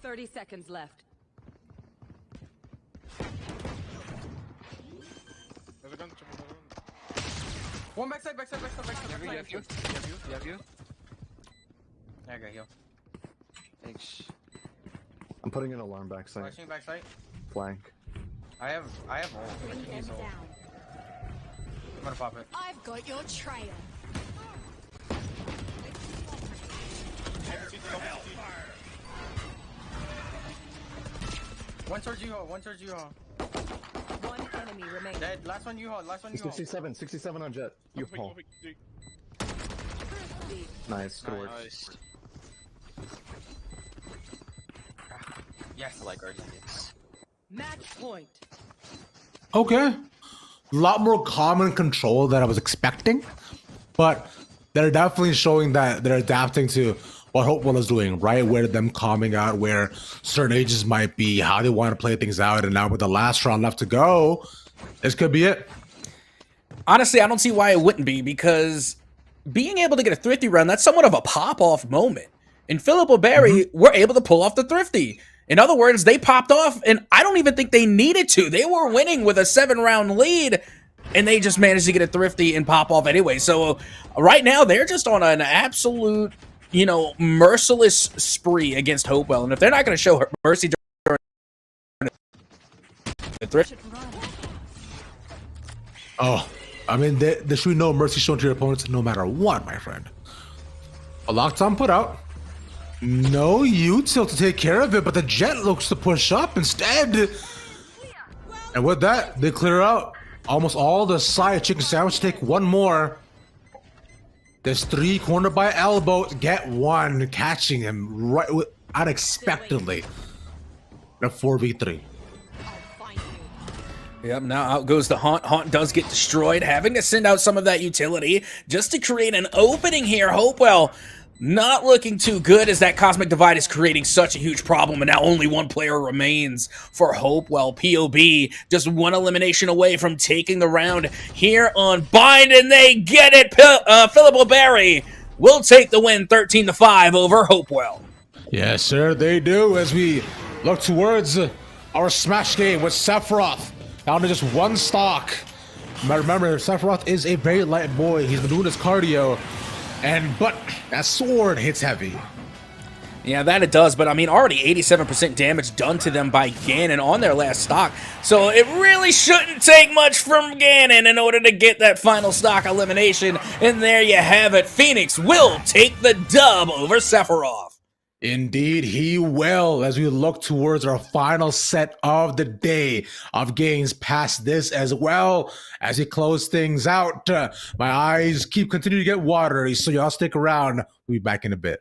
S7: 30 seconds left.
S23: There's a gun.
S14: One backside, backside, backside, backside.
S19: You have you? You have you?
S14: There you go, heal.
S19: Thanks.
S21: I'm putting an alarm backside.
S14: Flashing backside.
S21: Flank.
S14: I have ult.
S3: Bring them down.
S14: I'm gonna pop it.
S3: I've got your trail.
S14: One towards you, one towards you.
S7: One enemy remaining.
S14: Dead. Last one you hold. Last one you hold.
S21: 67 on Jet. You haul. Nice, good work.
S19: Nice.
S14: Yes.
S19: I like Guardians.
S7: Match point.
S1: Okay. A lot more common control than I was expecting, but they're definitely showing that they're adapting to what Hopewell is doing, right? Where them calming out where certain ages might be, how they want to play things out, and now with the last round left to go, this could be it.
S2: Honestly, I don't see why it wouldn't be, because being able to get a thrifty round, that's somewhat of a pop-off moment. And Philip O'Barry were able to pull off the thrifty. In other words, they popped off, and I don't even think they needed to. They were winning with a 7-round lead, and they just managed to get a thrifty and pop off anyway. So right now, they're just on an absolute, you know, merciless spree against Hopewell. And if they're not going to show mercy during the thrift...
S1: Oh, I mean, there should be no mercy shown to your opponents no matter what, my friend. A lockdown put out. No util to take care of it, but the Jet looks to push up instead. And with that, they clear out almost all the side chicken sandwich. Take one more. There's 3 cornered by elbow. Get one, catching him right unexpectedly. In a 4v3.
S2: Yep, now out goes the Haunt. Haunt does get destroyed, having to send out some of that utility just to create an opening here. Hopewell not looking too good as that Cosmic Divide is creating such a huge problem, and now only one player remains for Hopewell. POB just one elimination away from taking the round here on Bind, and they get it. Philip O'Barry will take the win 13-5 over Hopewell.
S1: Yes, sir, they do, as we look towards our Smash game with Sephiroth down to just 1 stock. But remember, Sephiroth is a very light boy. He's been doing his cardio, but that sword hits heavy.
S2: Yeah, that it does, but I mean, already 87% damage done to them by Ganon on their last stock, so it really shouldn't take much from Ganon in order to get that final stock elimination, and there you have it. Phoenix will take the dub over Sephiroth.
S1: Indeed, he will, as we look towards our final set of the day of games past this as well. As we close things out, my eyes keep continuing to get watery, so y'all stick around. We'll be back in a bit.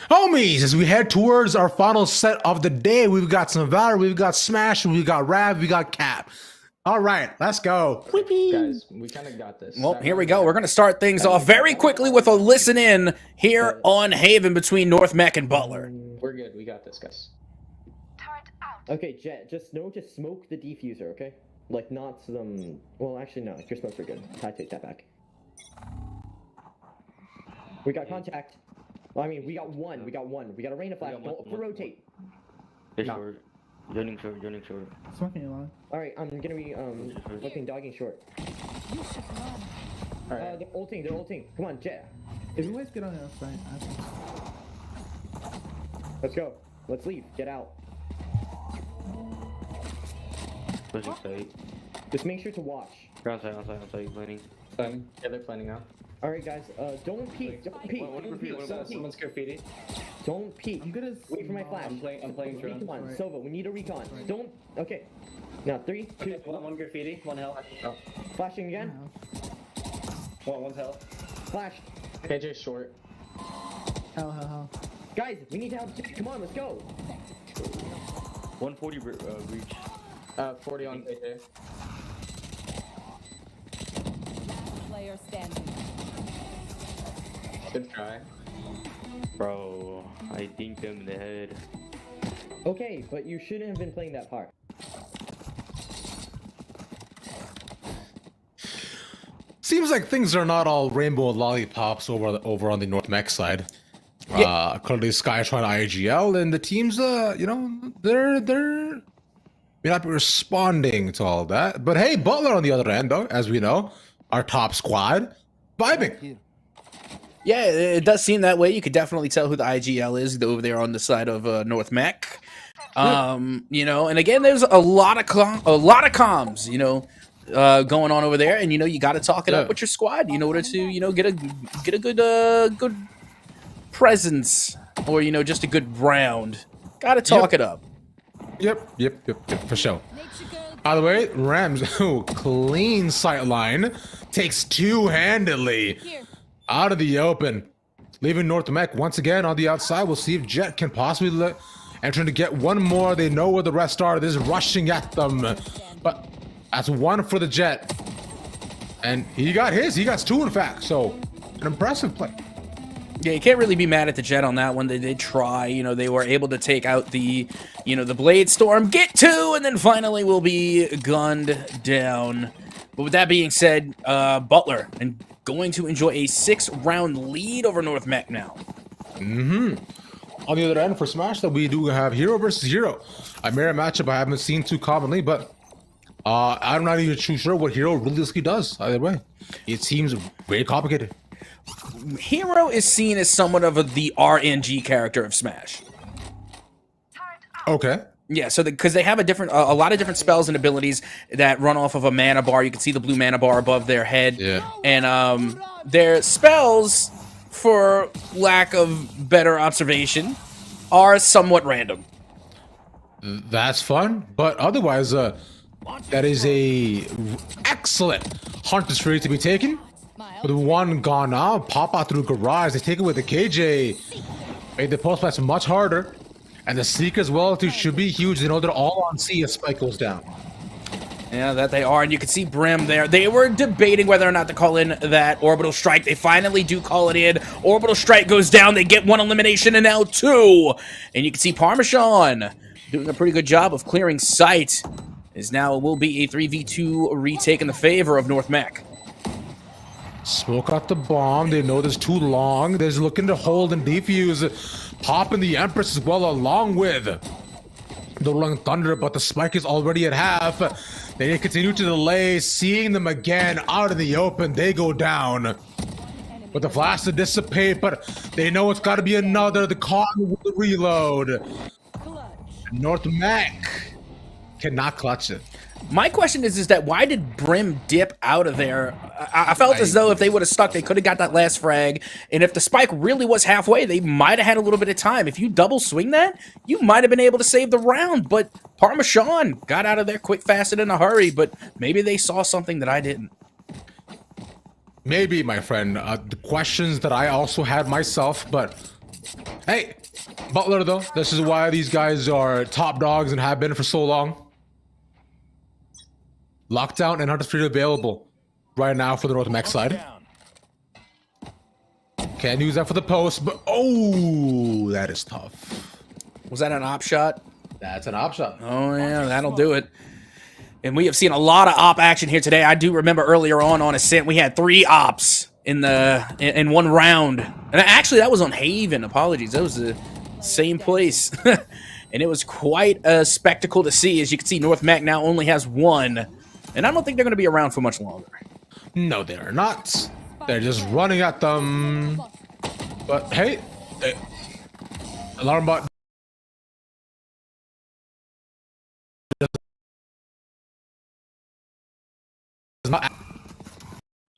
S1: Homies, as we head towards our final set of the day, we've got some Valorant, we've got Smash, we've got Rav, we got Cap. All right, let's go.
S6: Guys, we kind of got this.
S2: Well, here we go. We're going to start things off very quickly with a listen in here on Haven between North Mech and Butler.
S6: We're good. We got this, guys.
S4: Okay, Jet, just smoke the defuser, okay? Like, not some... Well, actually, no. Your smokes are good. I take that back. We got contact. Well, I mean, we got one. We got a rain of flash. Don't rotate.
S11: Short. Joining short.
S5: Smoking a lot.
S4: Alright, I'm gonna be, looking dogging short.
S3: You should run.
S4: They're ulting. Come on, Jet.
S5: If you guys get on the outside,
S4: Let's go. Let's leave. Get out.
S11: Pushing side.
S4: Just make sure to watch.
S11: Outside, planning.
S6: Yeah, they're planning now.
S4: Alright, guys, don't peek.
S6: Someone's graffiti.
S4: Don't peek.
S5: I'm gonna
S4: wait for my flash.
S6: I'm playing drone.
S4: Recon.
S5: Right.
S4: Sova, we need a recon. Don't. Okay. Now, 3, 2,
S6: Okay, one graffiti, one hell. Oh.
S4: flashing again.
S6: One's hell.
S4: Flash.
S6: KJ short.
S5: Hell.
S4: Guys, we need to help. Come on, let's go.
S11: 140 reach.
S6: 40 on KJ.
S7: Player standing.
S6: Good try.
S11: Bro, I dinked him in the head.
S4: Okay, but you shouldn't have been playing that part.
S1: Seems like things are not all rainbow lollipops over on the North Mech side. Currently Sky trying IGL, and the teams, they're may not be responding to all that. But hey, Butler on the other end, though, as we know, our top squad, vibing.
S2: Yeah, it does seem that way. You could definitely tell who the IGL is over there on the side of North Mech. And again, there's a lot of comms, going on over there, and you got to talk it up with your squad in order to get a good presence, or just a good round. Got to talk it up.
S1: Yep, for sure. By the way, Rams, clean sight line, takes two-handedly out of the open, leaving North Mech once again on the outside. We'll see if Jet can possibly trying to get one more. They know where the rest are. This is rushing at them, but that's one for the Jet, and he got his. He got two, in fact. So an impressive play.
S2: Yeah, you can't really be mad at the Jet on that one. They did try. They were able to take out the Blade Storm, get two, and then finally will be gunned down. But with that being said, Butler and going to enjoy a 6-round lead over North Mech now.
S1: On the other end for Smash, that we do have Hero versus Hero, a mirror matchup I haven't seen too commonly, but I'm not even too sure what Hero realistically does either way. It seems very complicated.
S2: Hero is seen as somewhat of the RNG character of Smash.
S1: Okay.
S2: Yeah, so because they have a lot of different spells and abilities that run off of a mana bar. You can see the blue mana bar above their head.
S1: Yeah.
S2: And their spells, for lack of better observation, are somewhat random.
S1: That's fun, but otherwise, that is a excellent Hunter's Fury to be taken. With one gone now, pop out through garage. They take it with the KJ. Made the post pass much harder. And the Seek as well, too, should be huge. They know they're all on C as Spike goes down.
S2: Yeah, that they are. And you can see Brim there. They were debating whether or not to call in that Orbital Strike. They finally do call it in. Orbital Strike goes down. They get one elimination and now two. And you can see Parmesan doing a pretty good job of clearing sight. As now it will be a 3v2 retake in the favor of North Mech.
S1: Smoke out the bomb. They know there's too long. They're looking to hold and defuse. Popping the Empress as well, along with the Rolling Thunder, but the Spike is already at half. They continue to delay, seeing them again out in the open. They go down with the flash to dissipate, but they know it's got to be another. The con with the reload. North Mech cannot clutch it.
S2: My question is that why did Brim dip out of there? I felt as though if they would have stuck, they could have got that last frag. And if the Spike really was halfway, they might have had a little bit of time. If you double swing that, you might have been able to save the round. But Parmesan got out of there quick, fast, and in a hurry. But maybe they saw something that I didn't.
S1: Maybe, my friend. The questions that I also had myself, but Hey, Butler though, this is why these guys are top dogs and have been for so long. Lockdown and Hunter Street available right now for the North Mech side. Can't use that for the post, but oh, that is tough.
S2: Was that an op shot?
S1: That's an op shot.
S2: Oh yeah, that'll do it. And we have seen a lot of op action here today. I do remember earlier on Ascent, we had 3 ops in one round. And actually, that was on Haven. Apologies. That was the same place. And it was quite a spectacle to see. As you can see, North Mech now only has 1. And I don't think they're going to be around for much longer.
S1: No, they are not. They're just running at them. But hey, alarm bot.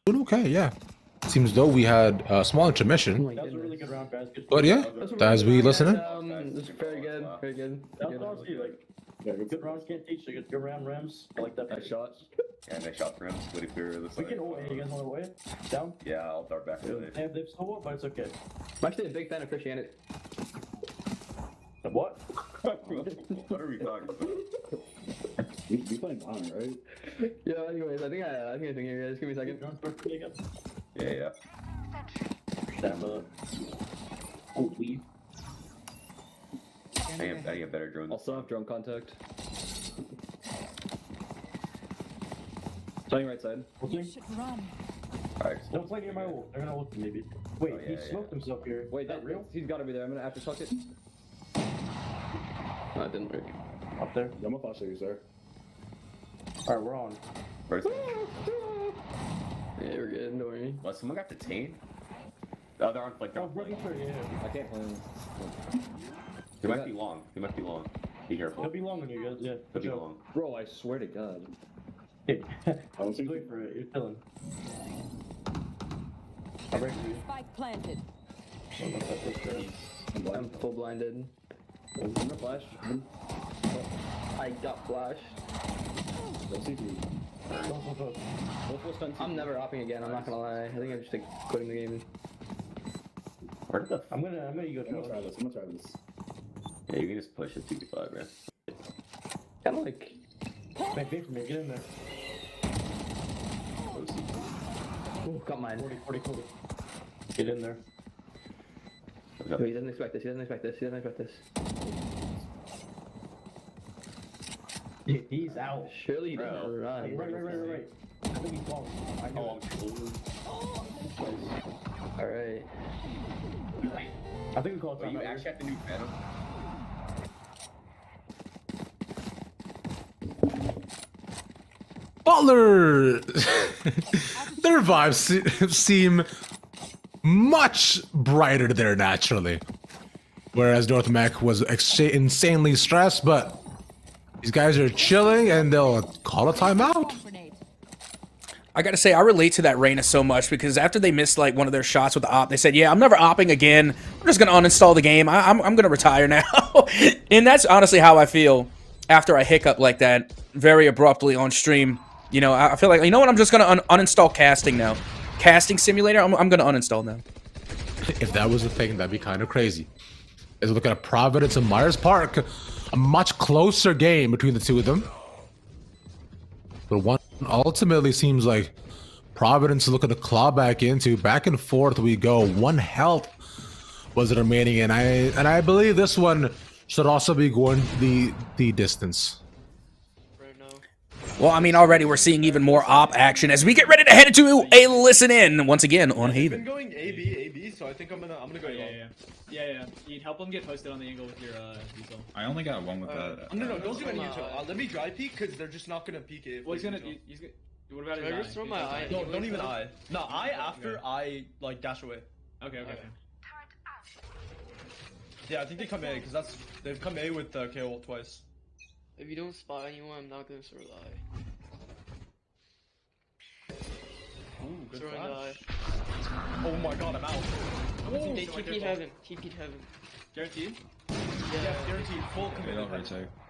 S1: Okay, yeah. Seems though we had a small intermission.
S5: That was a really good round, guys.
S1: But yeah, as we listen in.
S4: This is very good. Very good.
S5: That's honestly like, good rounds can't teach. So good round Rams. I like that.
S12: Nice shots. Yeah, nice shot for him. Waiting for this.
S5: We can away. You guys want to away? Down?
S12: Yeah, I'll dart back to it.
S5: They've stole it, but it's okay.
S4: I'm actually a big fan of Christianity.
S5: What?
S12: What are we talking about?
S5: We playing Valorant, right?
S4: Yeah. Anyways, I think I think here, guys. Give me a second.
S12: Yeah.
S5: Damn. Oh, please.
S12: I get better drones.
S4: I'll still have drone contact.
S5: Playing right side.
S12: Alright.
S5: Don't play near my wall. They're gonna ult maybe. Wait, he smoked himself here.
S4: Wait, that real? He's gotta be there. I'm gonna aftershock it. No, it didn't work.
S5: Up there. I'm gonna flash you, sir. Alright, we're on.
S12: First.
S4: Yeah, we're good. Don't worry.
S12: Well, someone got detained? Oh, they're on like.
S5: Oh, yeah.
S4: I can't play him.
S12: They might be long. They might be long. Be careful.
S5: He'll be long on you guys. Yeah.
S12: Could be long.
S5: Bro, I swear to God. Hey, I was waiting for it. You're killing. I'll break you.
S7: Spike planted.
S4: I'm full blinded.
S5: I'm gonna flash.
S4: I got flashed. I'm never hopping again. I'm not gonna lie. I think I'm just like quitting the game.
S5: I'm gonna go try this. I'm gonna try this.
S12: Yeah, you can just push it 2v5, man.
S4: Kind of like.
S5: Wait for me. Get in there.
S4: Ooh, got mine.
S5: 40. Get in there.
S4: Wait, he doesn't expect this. He doesn't expect this. He doesn't expect this.
S5: He's out.
S4: Surely he doesn't run.
S5: Right. I think he's long. I know.
S4: Alright.
S5: I think we call it time.
S12: You actually have to nuke Venom?
S1: Butler! Their vibes seem much brighter there naturally. Whereas North Mech was insanely stressed, but these guys are chilling and they'll call a timeout.
S2: I gotta say, I relate to that Reyna so much because after they missed like one of their shots with the op, they said, yeah, I'm never opping again. I'm just gonna uninstall the game. I'm gonna retire now. And that's honestly how I feel after I hiccup like that very abruptly on stream. You know, I feel like, you know what, I'm just gonna uninstall casting now. Casting simulator, I'm gonna uninstall now.
S1: If that was a thing, that'd be kind of crazy. As we look at Providence and Myers Park, a much closer game between the two of them. But one ultimately seems like Providence is looking to claw back into. Back and forth we go. 1 health was it remaining, and I believe this one should also be going the distance.
S2: Well, I mean, already we're seeing even more op action as we get ready to head into a listen in once again on Haven.
S18: I'm going AB, so I think I'm gonna go.
S15: Yeah. You'd help him get posted on the angle with your diesel.
S16: I only got one with that.
S18: No, don't do any util. Let me dry peek because they're just not gonna peek it.
S15: Well, he's gonna. What about his eye?
S18: Throw my eye. No, don't even eye. No, eye after I like dash away.
S15: Okay.
S18: Yeah, I think they come A because they've come A with KO twice.
S19: If you don't spot anyone, I'm not gonna throw the eye.
S18: Ooh, good
S19: Throwing the eye.
S18: Oh my god, I'm out.
S19: They TP'd heaven. TP'd heaven.
S15: Guaranteed?
S18: Yeah, guaranteed. Full commit.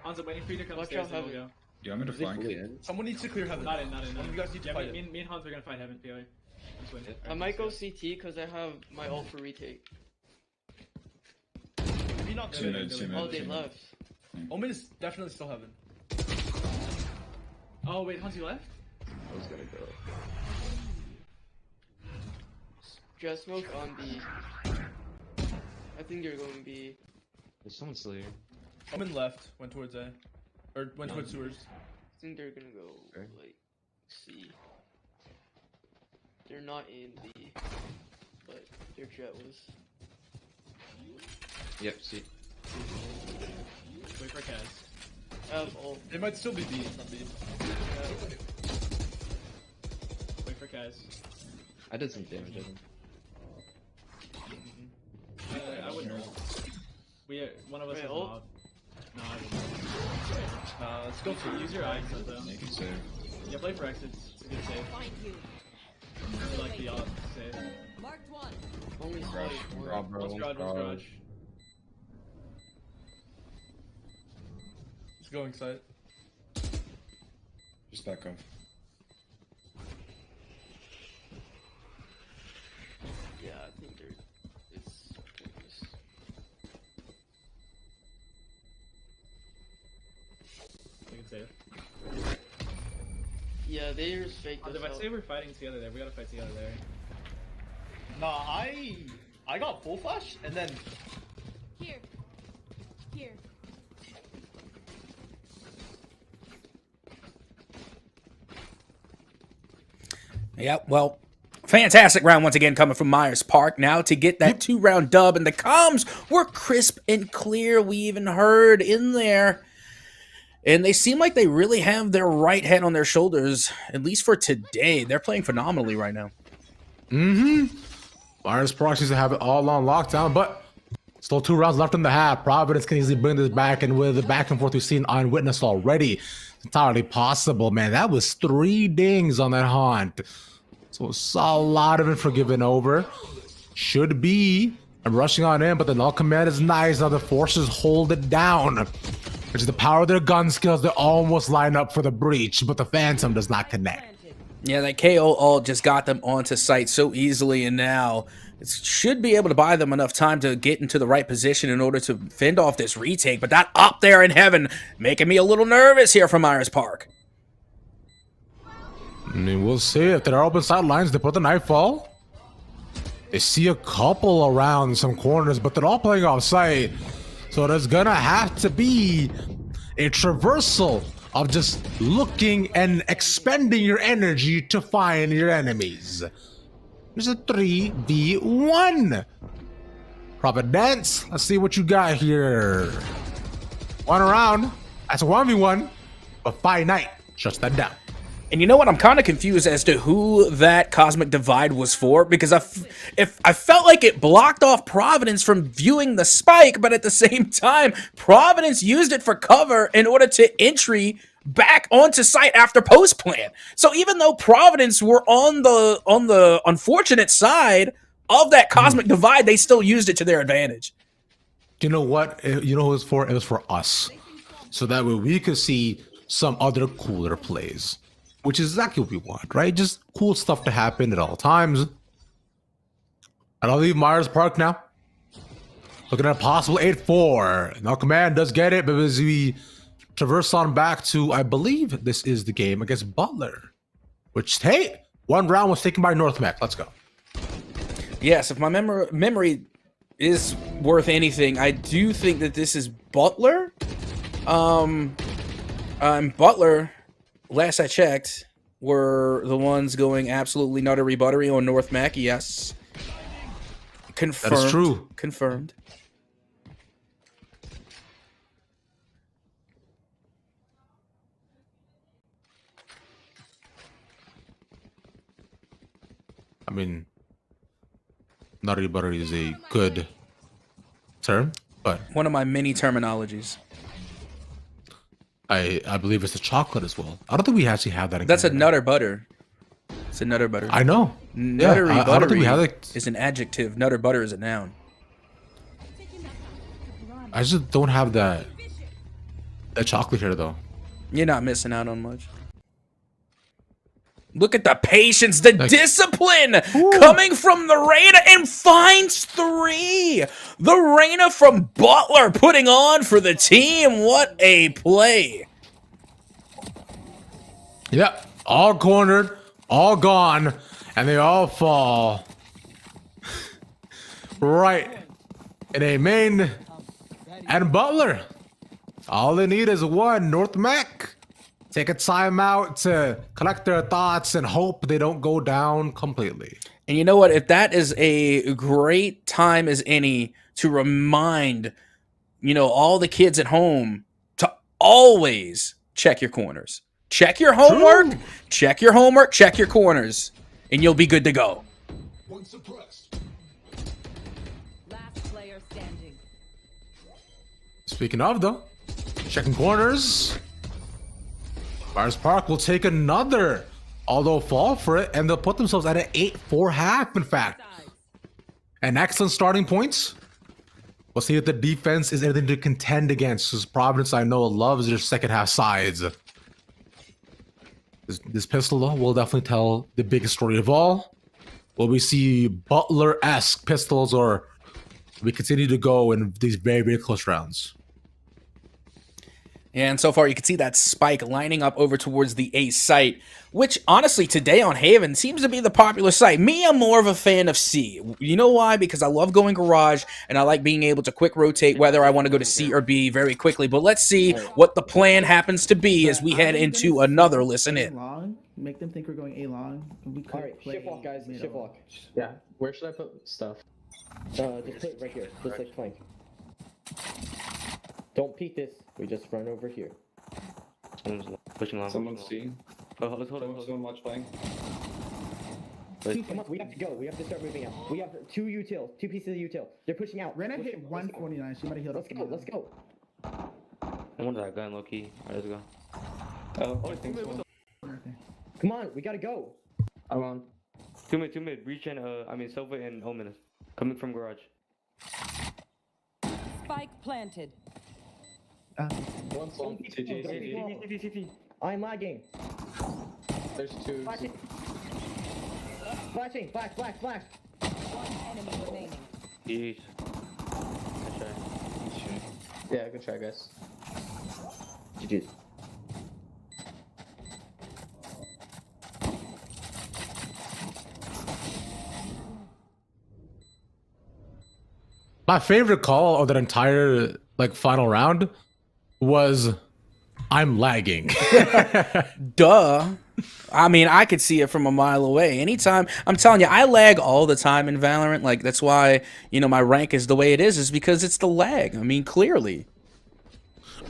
S15: Hanzo waiting for you to come
S19: Watch
S15: upstairs
S19: out,
S15: and we'll go.
S16: Do you want me to flank?
S18: Someone needs to clear heaven.
S15: Not in.
S18: One of you guys need to fight
S15: me and Hans are gonna fight heaven, POA.
S19: I might go CT because I have my ult for retake.
S15: not
S16: Two mid, two mid,
S15: Oh, they
S16: two mid.
S15: left. Omen is definitely still heaven. Oh wait, Hansi left?
S4: I was gonna go.
S8: Just smoke on B. I think you're going B.
S6: There's someone still here.
S15: Omen left, went towards A. Or went towards sewers.
S8: I think they're gonna go like C. They're not in B, but their jet was.
S6: Yep, see.
S15: Wait for Kaz.
S8: Oh.
S15: They might still be B, not B. Wait for Kaz.
S6: I did some damage, I think.
S15: I wouldn't know. One of us
S8: Wait,
S15: has
S8: ult?
S15: mod. No, I wouldn't. Let's go for use your exit though.
S16: You can save.
S15: Yeah, play for exits. It's a good save.
S7: Find you.
S15: I like the odd save.
S7: Marked one.
S8: Only
S16: Garage.
S8: slight.
S16: Garage, bro.
S15: One's garage, one's garage. It's going site.
S16: Just back off.
S8: Yeah, I think it's pointless.
S15: We can save.
S8: Yeah, they just faked us
S15: If I
S8: out.
S15: say we're fighting together there, we gotta fight together there.
S18: Nah, I got full flash and then
S7: Here. Here.
S2: Yep, well, fantastic round once again coming from Myers Park. Now to get that 2-round dub, and the comms were crisp and clear. We even heard in there. And they seem like they really have their right head on their shoulders, at least for today. They're playing phenomenally right now.
S1: Myers Park seems to have it all on lockdown, but still 2 rounds left in the half. Providence can easily bring this back, and with the back and forth we've seen on Witness already, it's entirely possible, man. That was 3 dings on that haunt. So saw a lot of it forgiven over. Should be rushing on in, but the null command is nice. Now the forces hold it down. Which is the power of their gun skills. They almost line up for the breach, but the Phantom does not connect.
S2: Yeah, that KO ult just got them onto site so easily, and now it should be able to buy them enough time to get into the right position in order to fend off this retake. But that up there in heaven making me a little nervous here from Myers Park.
S1: I mean, we'll see if they're open sidelines. They put the nightfall. They see a couple around some corners, but they're all playing off site. So there's gonna have to be a traversal of just looking and expending your energy to find your enemies. There's a 3v1. Providence, let's see what you got here. One around, that's a 1v1, but Fire Knight shuts that down.
S2: And you know what? I'm kind of confused as to who that Cosmic Divide was for, because I felt like it blocked off Providence from viewing the spike, but at the same time, Providence used it for cover in order to entry back onto site after post plan. So even though Providence were on the unfortunate side of that Cosmic Divide, they still used it to their advantage.
S1: You know what? You know who it was for? It was for us. So that way we could see some other cooler plays. Which is exactly what we want, right? Just cool stuff to happen at all times. And I'll leave Myers Park now. Looking at a possible 8-4. Now Command does get it, but as we traverse on back to, I believe this is the game against Butler. Which, hey, 1 round was taken by North Mech. Let's go.
S2: Yes, if my memory is worth anything, I do think that this is Butler. Butler, last I checked, were the ones going absolutely nuttery buttery on North Mac. Yes. Confirmed.
S1: That is true.
S2: Confirmed.
S1: I mean, nutty buttery is a good term, but
S2: one of my many terminologies.
S1: I believe it's a chocolate as well. I don't think we actually have that in
S2: That's
S1: Canada.
S2: a nutter butter. It's a nutter butter.
S1: I know.
S2: Nuttery
S1: I don't
S2: buttery
S1: think we have it.
S2: is an adjective. Nutter butter is a noun.
S1: I just don't have that chocolate here though.
S2: You're not missing out on much. Look at the patience, the discipline coming from the Reyna and finds 3. The Reyna from Butler putting on for the team. What a play.
S1: Yep, all cornered, all gone, and they all fall. Right. In a main and Butler. All they need is one. North Mac. Take a timeout to collect their thoughts and hope they don't go down completely.
S2: And you know what? If that is a great time as any to remind, all the kids at home to always check your corners. Check your homework, check your homework, check your corners, and you'll be good to go.
S3: One suppressed. Last player standing.
S1: Speaking of, though, checking corners. Myers Park will take another, although fall for it, and they'll put themselves at an 8-4 half, in fact. An excellent starting point. We'll see if the defense is anything to contend against, because Providence, I know, loves their second half sides. This pistol, though, will definitely tell the biggest story of all. Will we see Butler-esque pistols, or we continue to go in these very, very close rounds?
S2: And so far, you can see that spike lining up over towards the A site, which honestly today on Haven seems to be the popular site. Me, I'm more of a fan of C. You know why? Because I love going garage and I like being able to quick rotate whether I want to go to C or B very quickly. But let's see what the plan happens to be as we head into another listen in.
S5: Long. Make them think we're going A long. We could
S4: Alright, shift walk, guys. Shift walk.
S6: Yeah. Where should I put stuff?
S4: Just put it right here. Just like flank. Don't peek this. We just run over here.
S11: Someone's pushing long.
S12: Someone's C.
S11: Oh, let's hold it.
S12: Someone watch playing.
S4: Come on, we have to go. We have to start moving out. We have 2 util, 2 pieces of util. They're pushing out.
S5: Rena hit 149. She might have healed up.
S4: Let's go.
S11: I want that gun, low key. Alright, let's go.
S12: I think so.
S4: Come on, we gotta go.
S11: I'm on. 2 mid. Reach and Silva and Omen coming from garage.
S3: Spike planted.
S12: One's on CT.
S4: I'm lagging.
S12: There's 2.
S4: Flashing. Flash.
S3: One enemy remaining.
S11: Jeez.
S6: Yeah, good try, guys.
S4: GG's.
S1: My favorite call of that entire final round was, "I'm lagging."
S2: Duh. I mean, I could see it from a mile away. Anytime, I'm telling you, I lag all the time in Valorant. That's why, my rank is the way it is because it's the lag. I mean, clearly.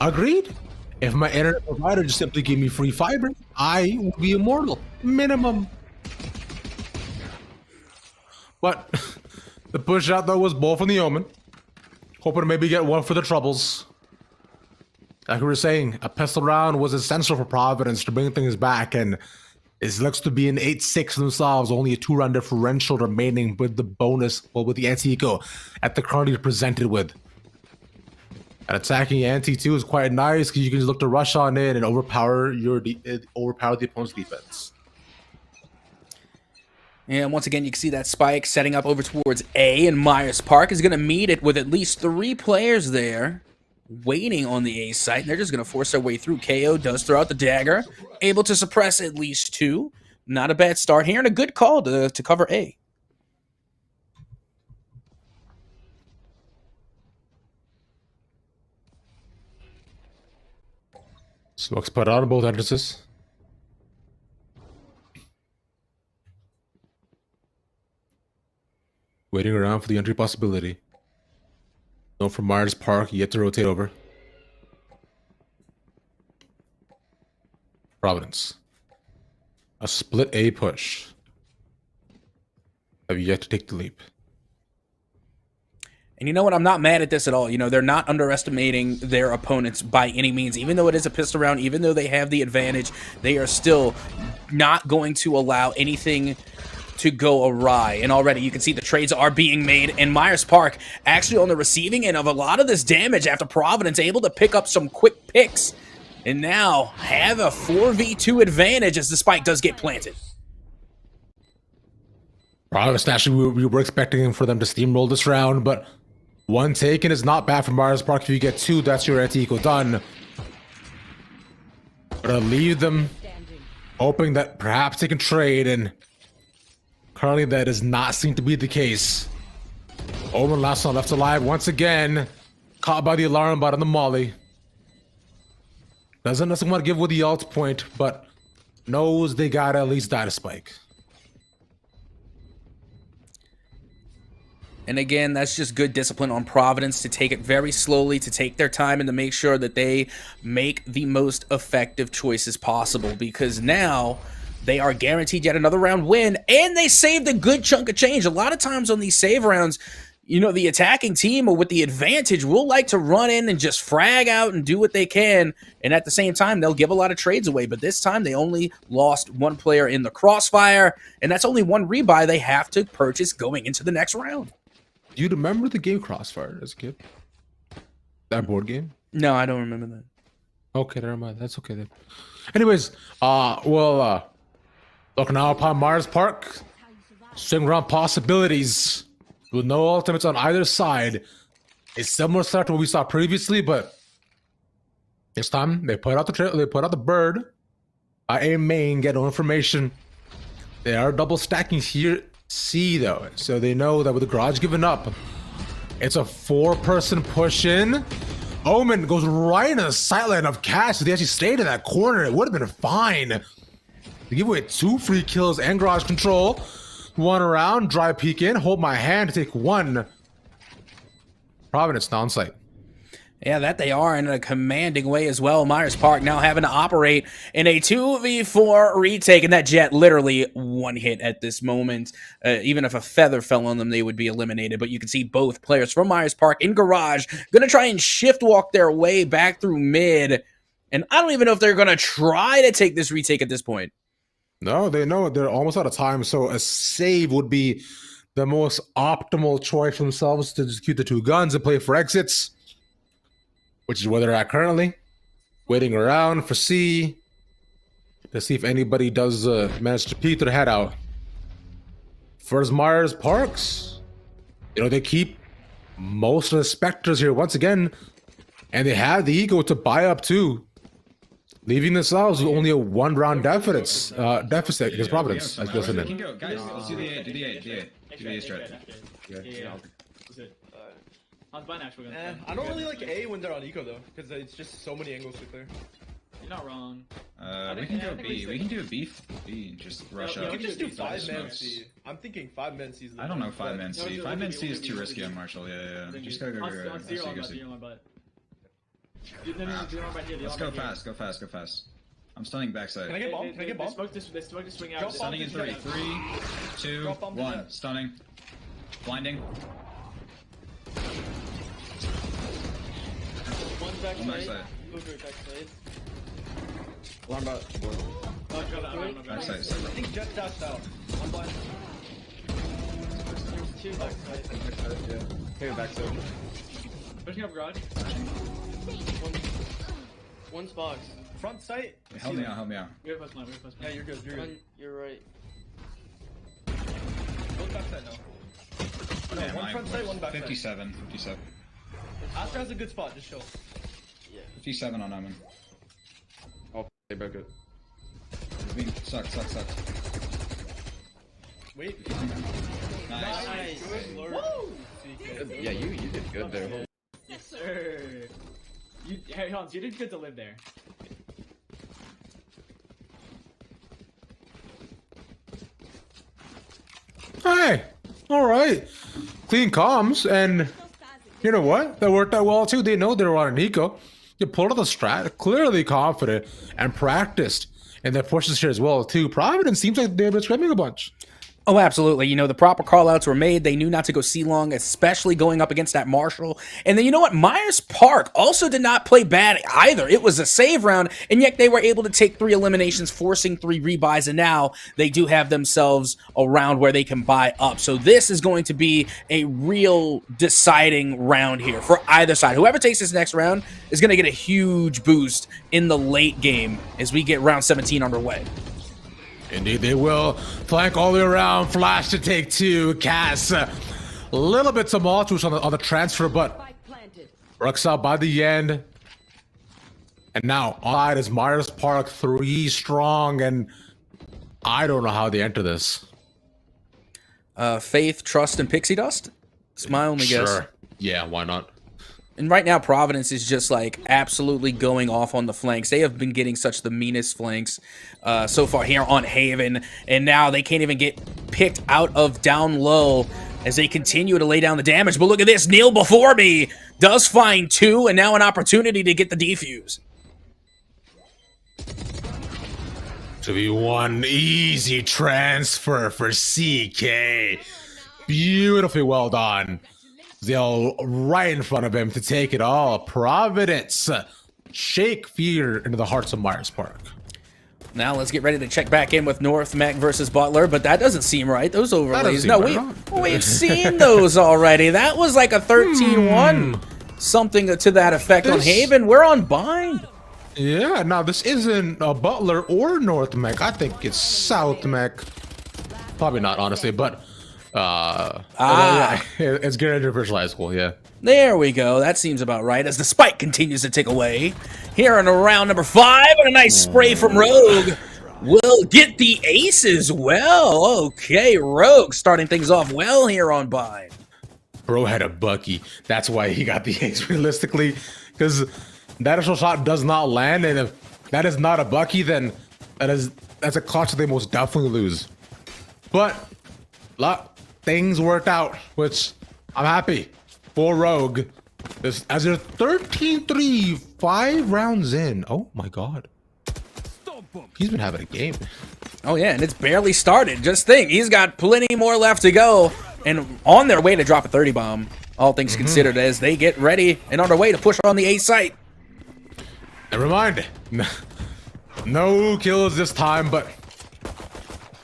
S1: Agreed. If my internet provider just simply gave me free fiber, I would be immortal. Minimum. But the push out, though, was both from the Omen. Hoping to maybe get one for the troubles. Like we were saying, a pistol round was essential for Providence to bring things back, and it looks to be an 8-6 themselves, only a 2-round differential remaining with the bonus, with the anti-eco at the currently presented with. And attacking anti-2 is quite nice because you can just look to rush on in and overpower the opponent's defense.
S2: And once again, you can see that spike setting up over towards A, and Myers Park is going to meet it with at least 3 players there waiting on the A site. They're just going to force their way through. KO does throw out the dagger, able to suppress at least 2. Not a bad start here, and a good call to cover A.
S1: Smokes put on both entrances. Waiting around for the entry possibility. No from Myers Park, yet to rotate over. Providence. A split A push. Have yet to take the leap.
S2: And you know what? I'm not mad at this at all. They're not underestimating their opponents by any means. Even though it is a pistol round, even though they have the advantage, they are still not going to allow anything to go awry. And already you can see the trades are being made, and Myers Park actually on the receiving end of a lot of this damage after Providence able to pick up some quick picks and now have a 4v2 advantage as the spike does get planted.
S1: Providence, naturally, we were expecting for them to steamroll this round, but one taken is not bad for Myers Park. If you get two, that's your anti-eco done. But I'll leave them hoping that perhaps they can trade, and currently that does not seem to be the case. Omen last one left alive once again, caught by the alarm bot on the molly. Doesn't want to give with the alt point, but knows they gotta at least die to spike.
S2: And again, that's just good discipline on Providence to take it very slowly, to take their time, and to make sure that they make the most effective choices possible, because now they are guaranteed yet another round win, and they saved a good chunk of change. A lot of times on these save rounds, you know, the attacking team or with the advantage will like to run in and just frag out and do what they can, and at the same time, they'll give a lot of trades away. But this time, they only lost one player in the crossfire, and that's only one rebuy they have to purchase going into the next round.
S1: Do you remember the game Crossfire as a kid? That board game?
S2: No, I don't remember that.
S1: Okay, never mind. That's okay then. Anyways, look now upon Myers Park. Swing around possibilities with no ultimates on either side. It's similar start to what we saw previously, but this time they put out the bird. A main, get no information. They are double stacking here. C though, so they know that with the garage giving up, it's a 4-person push in. Omen goes right in the sideline of Cash. If they actually stayed in that corner, it would have been fine. They give away 2 free kills and garage control. One around, dry peek in, hold my hand to take one. Providence down site.
S2: Yeah, that they are in a commanding way as well. Myers Park now having to operate in a 2v4 retake, and that Jet literally one hit at this moment. Even if a feather fell on them, they would be eliminated. But you can see both players from Myers Park in garage going to try and shift walk their way back through mid. And I don't even know if they're going to try to take this retake at this point.
S1: No, they know they're almost out of time, so a save would be the most optimal choice for themselves to execute the 2 guns and play for exits, which is where they're at currently. Waiting around for C to see if anybody does manage to peek their head out. First Myers Parks, you know, they keep most of the Spectres here once again, and they have the ego to buy up too, leaving themselves with only a 1-round deficit against Providence.
S16: We can go, guys. Let's do the A. Do the A. Do the A strat.
S15: Yeah. How's Vine actually gonna
S18: I don't really like A when they're on eco though, because it's just so many angles to clear.
S15: You're not wrong.
S16: We can go B. We can do a B and just rush up.
S18: You can just do 5-man C. I'm thinking 5-man C is the
S16: 5-man C. 5-man C is too risky on Marshall. Yeah. Just gotta go C. Let's go fast. Go fast. I'm stunning backside.
S18: Can I get bomb?
S15: They smoke this swing out.
S16: Stunning in 3, 2, 1. Stunning. Blinding.
S8: One's backside.
S4: Alarm bot.
S16: Backside.
S18: I think Jet dashed out. I'm blind.
S8: There's 2 backside.
S4: Here, backside.
S15: Pushing up garage.
S8: One's box.
S18: Front sight.
S16: Help me out.
S15: We have plus 9.
S18: Yeah, you're good.
S8: You're right.
S18: Both backside now. No, one front sight, one backside.
S16: 57.
S18: Astra has a good spot. Just chill.
S8: Yeah.
S16: 57 on Omen.
S4: Oh, they broke it.
S16: Suck.
S18: Wait.
S16: Nice.
S18: Woo!
S4: Yeah, you did good there.
S15: Yes, sir. Hey, Hans, you did good to live there.
S1: Hey, all right. Clean comms, and you know what? That worked out well too. They know they were on an eco. You pulled out the strat, clearly confident and practiced, and their pushes here as well too. Providence seems like they've been scrimming a bunch.
S2: Oh, absolutely. You know, the proper call-outs were made. They knew not to go C-long, especially going up against that Marshall. And then, you know what? Myers Park also did not play bad either. It was a save round, and yet they were able to take 3 eliminations, forcing 3 rebuys, and now they do have themselves a round where they can buy up. So this is going to be a real deciding round here for either side. Whoever takes this next round is going to get a huge boost in the late game as we get round 17 underway.
S1: Indeed, they will. Flank all the way around. Flash to take two. Cass, a little bit tumultuous on the transfer, but works out by the end. And now, on is Myers Park 3 strong, and I don't know how they enter this.
S2: Faith, Trust, and Pixie Dust? It's my only guess.
S1: Sure. Yeah, why not?
S2: And right now, Providence is just like absolutely going off on the flanks. They have been getting such the meanest flanks so far here on Haven. And now they can't even get picked out of down low as they continue to lay down the damage. But look at this. Neil before me does find 2 and now an opportunity to get the defuse.
S1: 2v1 easy transfer for CK. Beautifully well done. They'll right in front of him to take it all. Providence shake fear into the hearts of Myers Park.
S2: Now let's get ready to check back in with North Mac versus Butler, but that doesn't seem right. Those overlays. No, we've seen those already. That was like a 13-1. Something to that effect on Haven. We're on bind.
S1: Yeah, now this isn't Butler or North Mac. I think it's South Mac. Probably not, honestly, but yeah, it's Garinger versus High School, yeah.
S2: There we go. That seems about right as the spike continues to tick away. Here in round number 5, and a nice spray from Rogue will get the ace as well. Okay, Rogue starting things off well here on Bind.
S1: Bro had a Bucky. That's why he got the ace realistically, because that initial shot does not land, and if that is not a Bucky, then that's a clutch that they most definitely lose. But things worked out, which I'm happy for Rogue. As they're 13-3, 5 rounds in. Oh my god. He's been having a game.
S2: Oh yeah, and it's barely started. Just think, he's got plenty more left to go. And on their way to drop a 30 bomb, all things considered, as they get ready and on their way to push on the A site.
S1: Never mind. No kills this time, but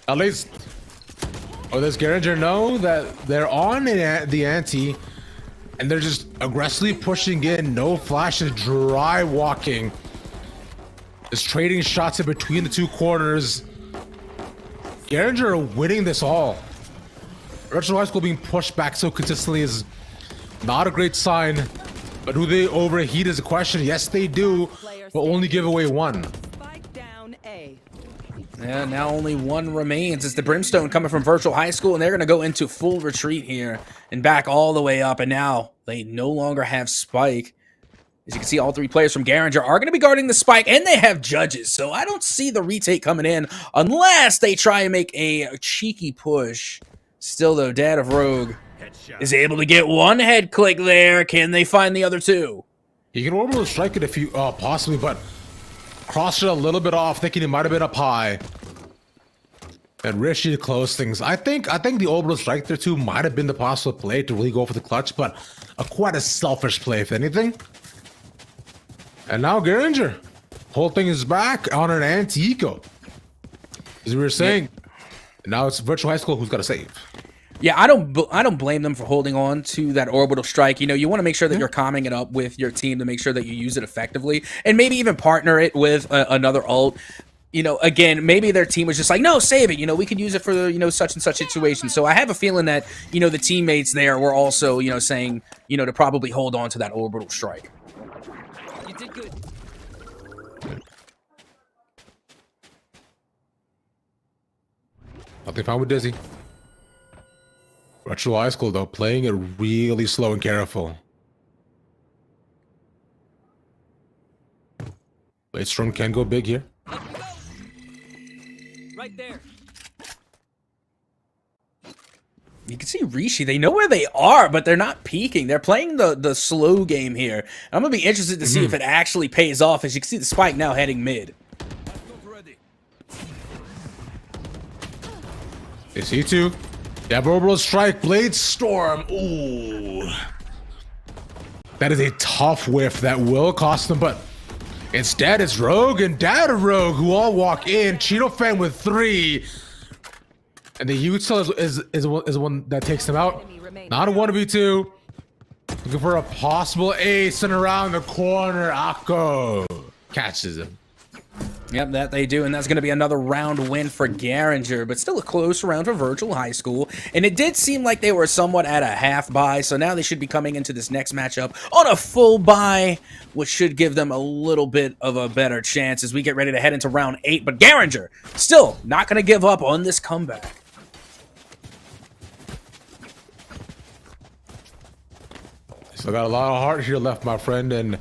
S1: at least does Garinger know that they're on the ante and they're just aggressively pushing in, no flashes, dry walking. Just trading shots in between the 2 corners. Garinger are winning this all. Retro High School being pushed back so consistently is not a great sign. But do they overheat is a question. Yes, they do, but only give away 1.
S2: Yeah, now only 1 remains. It's the Brimstone coming from Virtual High School, and they're going to go into full retreat here and back all the way up. And now they no longer have Spike. As you can see, all 3 players from Garinger are going to be guarding the Spike, and they have judges. So I don't see the retake coming in unless they try and make a cheeky push. Still, though, Dad of Rogue is able to get 1 head click there. Can they find the other 2?
S1: He can orbital strike it if you possibly, but crossed it a little bit off, thinking he might have been up high. And Rishi to close things. I think the orbital strike there too might have been the possible play to really go for the clutch, but quite a selfish play if anything. And now Garinger, whole thing is back on an anti-eco. As we were saying, now it's Virtual High School who's got to save.
S2: Yeah, I don't blame them for holding on to that orbital strike. You know, you want to make sure that you're calming it up with your team to make sure that you use it effectively, and maybe even partner it with another ult. You know, again, maybe their team was just like, no, save it. You know, we could use it for, you know, such and such situation. So I have a feeling that, you know, the teammates there were also, you know, saying, you know, to probably hold on to that orbital strike.
S10: You did good.
S1: Nothing found with Dizzy. Retro High School, though, playing it really slow and careful. Lightstrom can go big here.
S10: Right there.
S2: You can see Rishi, they know where they are, but they're not peeking. They're playing the slow game here. I'm going to be interested to see if it actually pays off. As you can see the Spike now heading mid.
S1: They see 2. They have orbital strike, Blade Storm. Ooh. That is a tough whiff that will cost them, but instead it's Rogue and Dad of Rogue who all walk in. Cheeto Fan with 3. And the Util is one that takes them out. Not a 1v2. Looking for a possible ace, and around the corner, Akko catches him.
S2: Yep, that they do, and that's going to be another round win for Garinger, but still a close round for Virtual High School. And it did seem like they were somewhat at a half bye, so now they should be coming into this next matchup on a full bye, which should give them a little bit of a better chance as we get ready to head into round 8. But Garinger still not going to give up on this comeback.
S1: Still got a lot of heart here left, my friend, and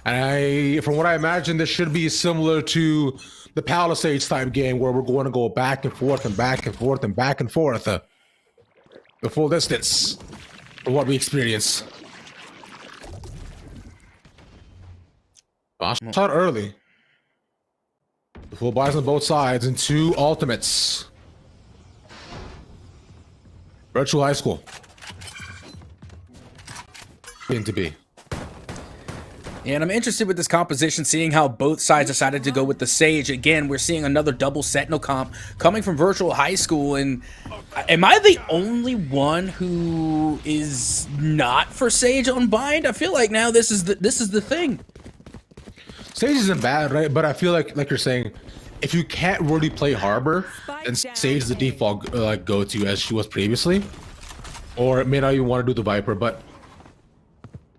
S1: from what I imagine, this should be similar to the Palisades type game where we're going to go back and forth and back and forth and back and forth the full distance from what we experience. Shot early. The full buys on both sides and 2 ultimates. Virtual High School. Thing to be.
S2: And I'm interested with this composition, seeing how both sides decided to go with the Sage. Again, we're seeing another double Sentinel comp coming from Virtual High School. And am I the only one who is not for Sage on Bind? I feel like now this is the thing.
S1: Sage isn't bad, right? But I feel like you're saying, if you can't really play Harbor, then Sage is the default go-to as she was previously. Or it may not even want to do the Viper, but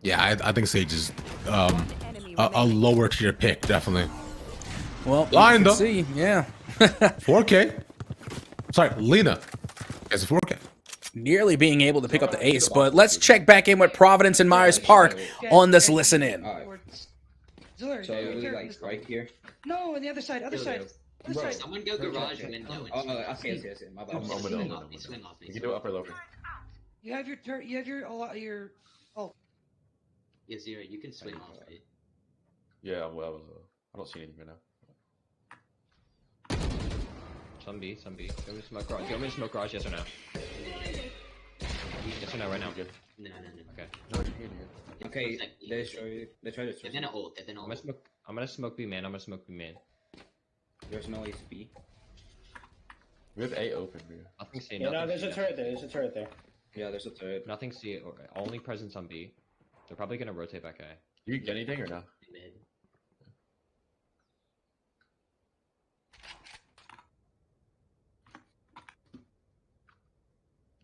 S1: yeah, I think Sage is a lower tier pick, definitely.
S2: Well,
S1: Line though.
S2: See, yeah.
S1: 4K. Sorry, Lena. It's a 4K.
S2: Nearly being able to pick up the ace, but let's check back in with Providence and Myers Park on this listen in.
S6: So we like right here.
S5: No, on the other side, other side. Other side.
S9: Someone go garage window.
S6: I see. My bad.
S9: Swing off me.
S12: You can do upper lower.
S5: You have your turn. You have your oh.
S9: Yeah, Zero, you can swing off me.
S12: Yeah, well, I don't see anything right now.
S6: Some B. Do you want me to smoke garage? Do you want me to smoke garage? Yes or no? Yes or no? Right now.
S9: No.
S6: Okay.
S12: No, you can't.
S6: Okay. They try to.
S9: They're gonna ult. They're gonna ult.
S6: I'm gonna smoke B man. There's no ace B.
S12: We have A open, bro.
S6: Nothing C.
S18: Yeah, no, there's a turret there. There's a turret there.
S6: Yeah, there's a turret. Nothing C. Or only presence on B. They're probably gonna rotate back A.
S12: You get anything or no?
S9: Mid.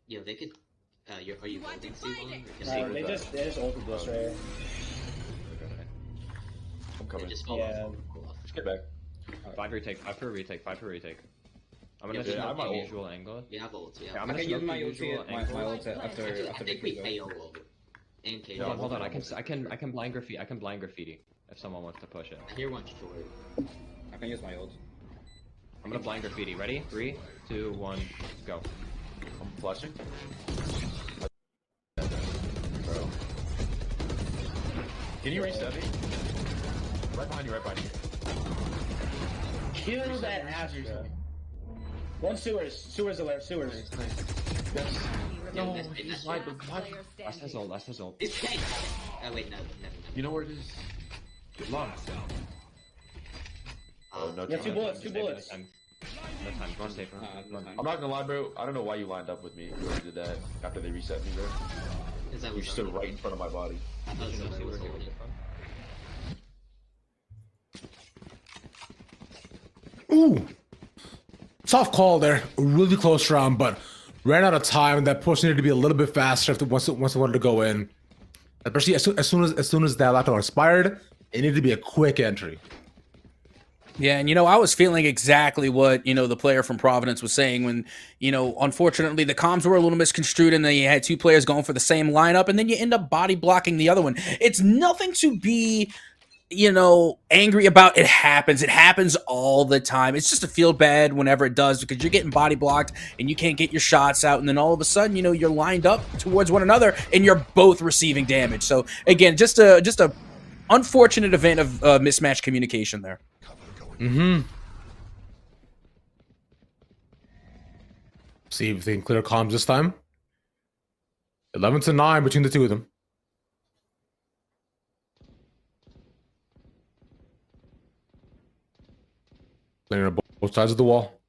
S9: Yo, they could. Are you holding C1?
S18: They just ulted this right here.
S12: I'm coming.
S9: Just fall
S18: Yeah.
S9: off.
S12: Just get back.
S6: 5 retake. I'm gonna
S12: Yeah,
S6: smoke
S12: I'm
S6: the
S12: ult.
S6: usual angle.
S9: You have ult, yeah.
S6: Okay, I'm gonna smoke the usual angle.
S9: I think we KO ult. And KO.
S6: Hold on. I can blind graffiti. If someone wants to push it.
S9: I hear one short.
S6: I can use my ult. I'm gonna blind graffiti. Ready? 3, 2, 1, go.
S12: I'm flushing.
S6: Bro.
S12: Can you reset me? Right behind you.
S18: Kill that Astra. One sewers alert, sewers.
S9: No,
S12: he's lied.
S6: Last his ult.
S9: It's K. Oh wait, no.
S12: You know where it is? Good luck. Oh, no
S18: Yeah,
S12: time.
S18: two bullets.
S6: No time. Run safe.
S12: I'm not gonna lie, bro. I don't know why you lined up with me. Whoever did that after they reset me, bro. You stood right in front of my body.
S1: Ooh. Tough call there. A really close round, but ran out of time. That push needed to be a little bit faster once it wanted to go in. Especially as soon as that laptop expired, it needed to be a quick entry.
S2: Yeah, and I was feeling exactly what, the player from Providence was saying when, unfortunately the comms were a little misconstrued and then you had 2 players going for the same lineup and then you end up body blocking the other one. It's nothing to be, angry about. It happens all the time. It's just to feel bad whenever it does because you're getting body blocked and you can't get your shots out and then all of a sudden, you're lined up towards one another and you're both receiving damage. So again, just a unfortunate event of mismatched communication there.
S1: See if they can clear comms this time. 11-9 between the two of them. Playing on both sides of the wall.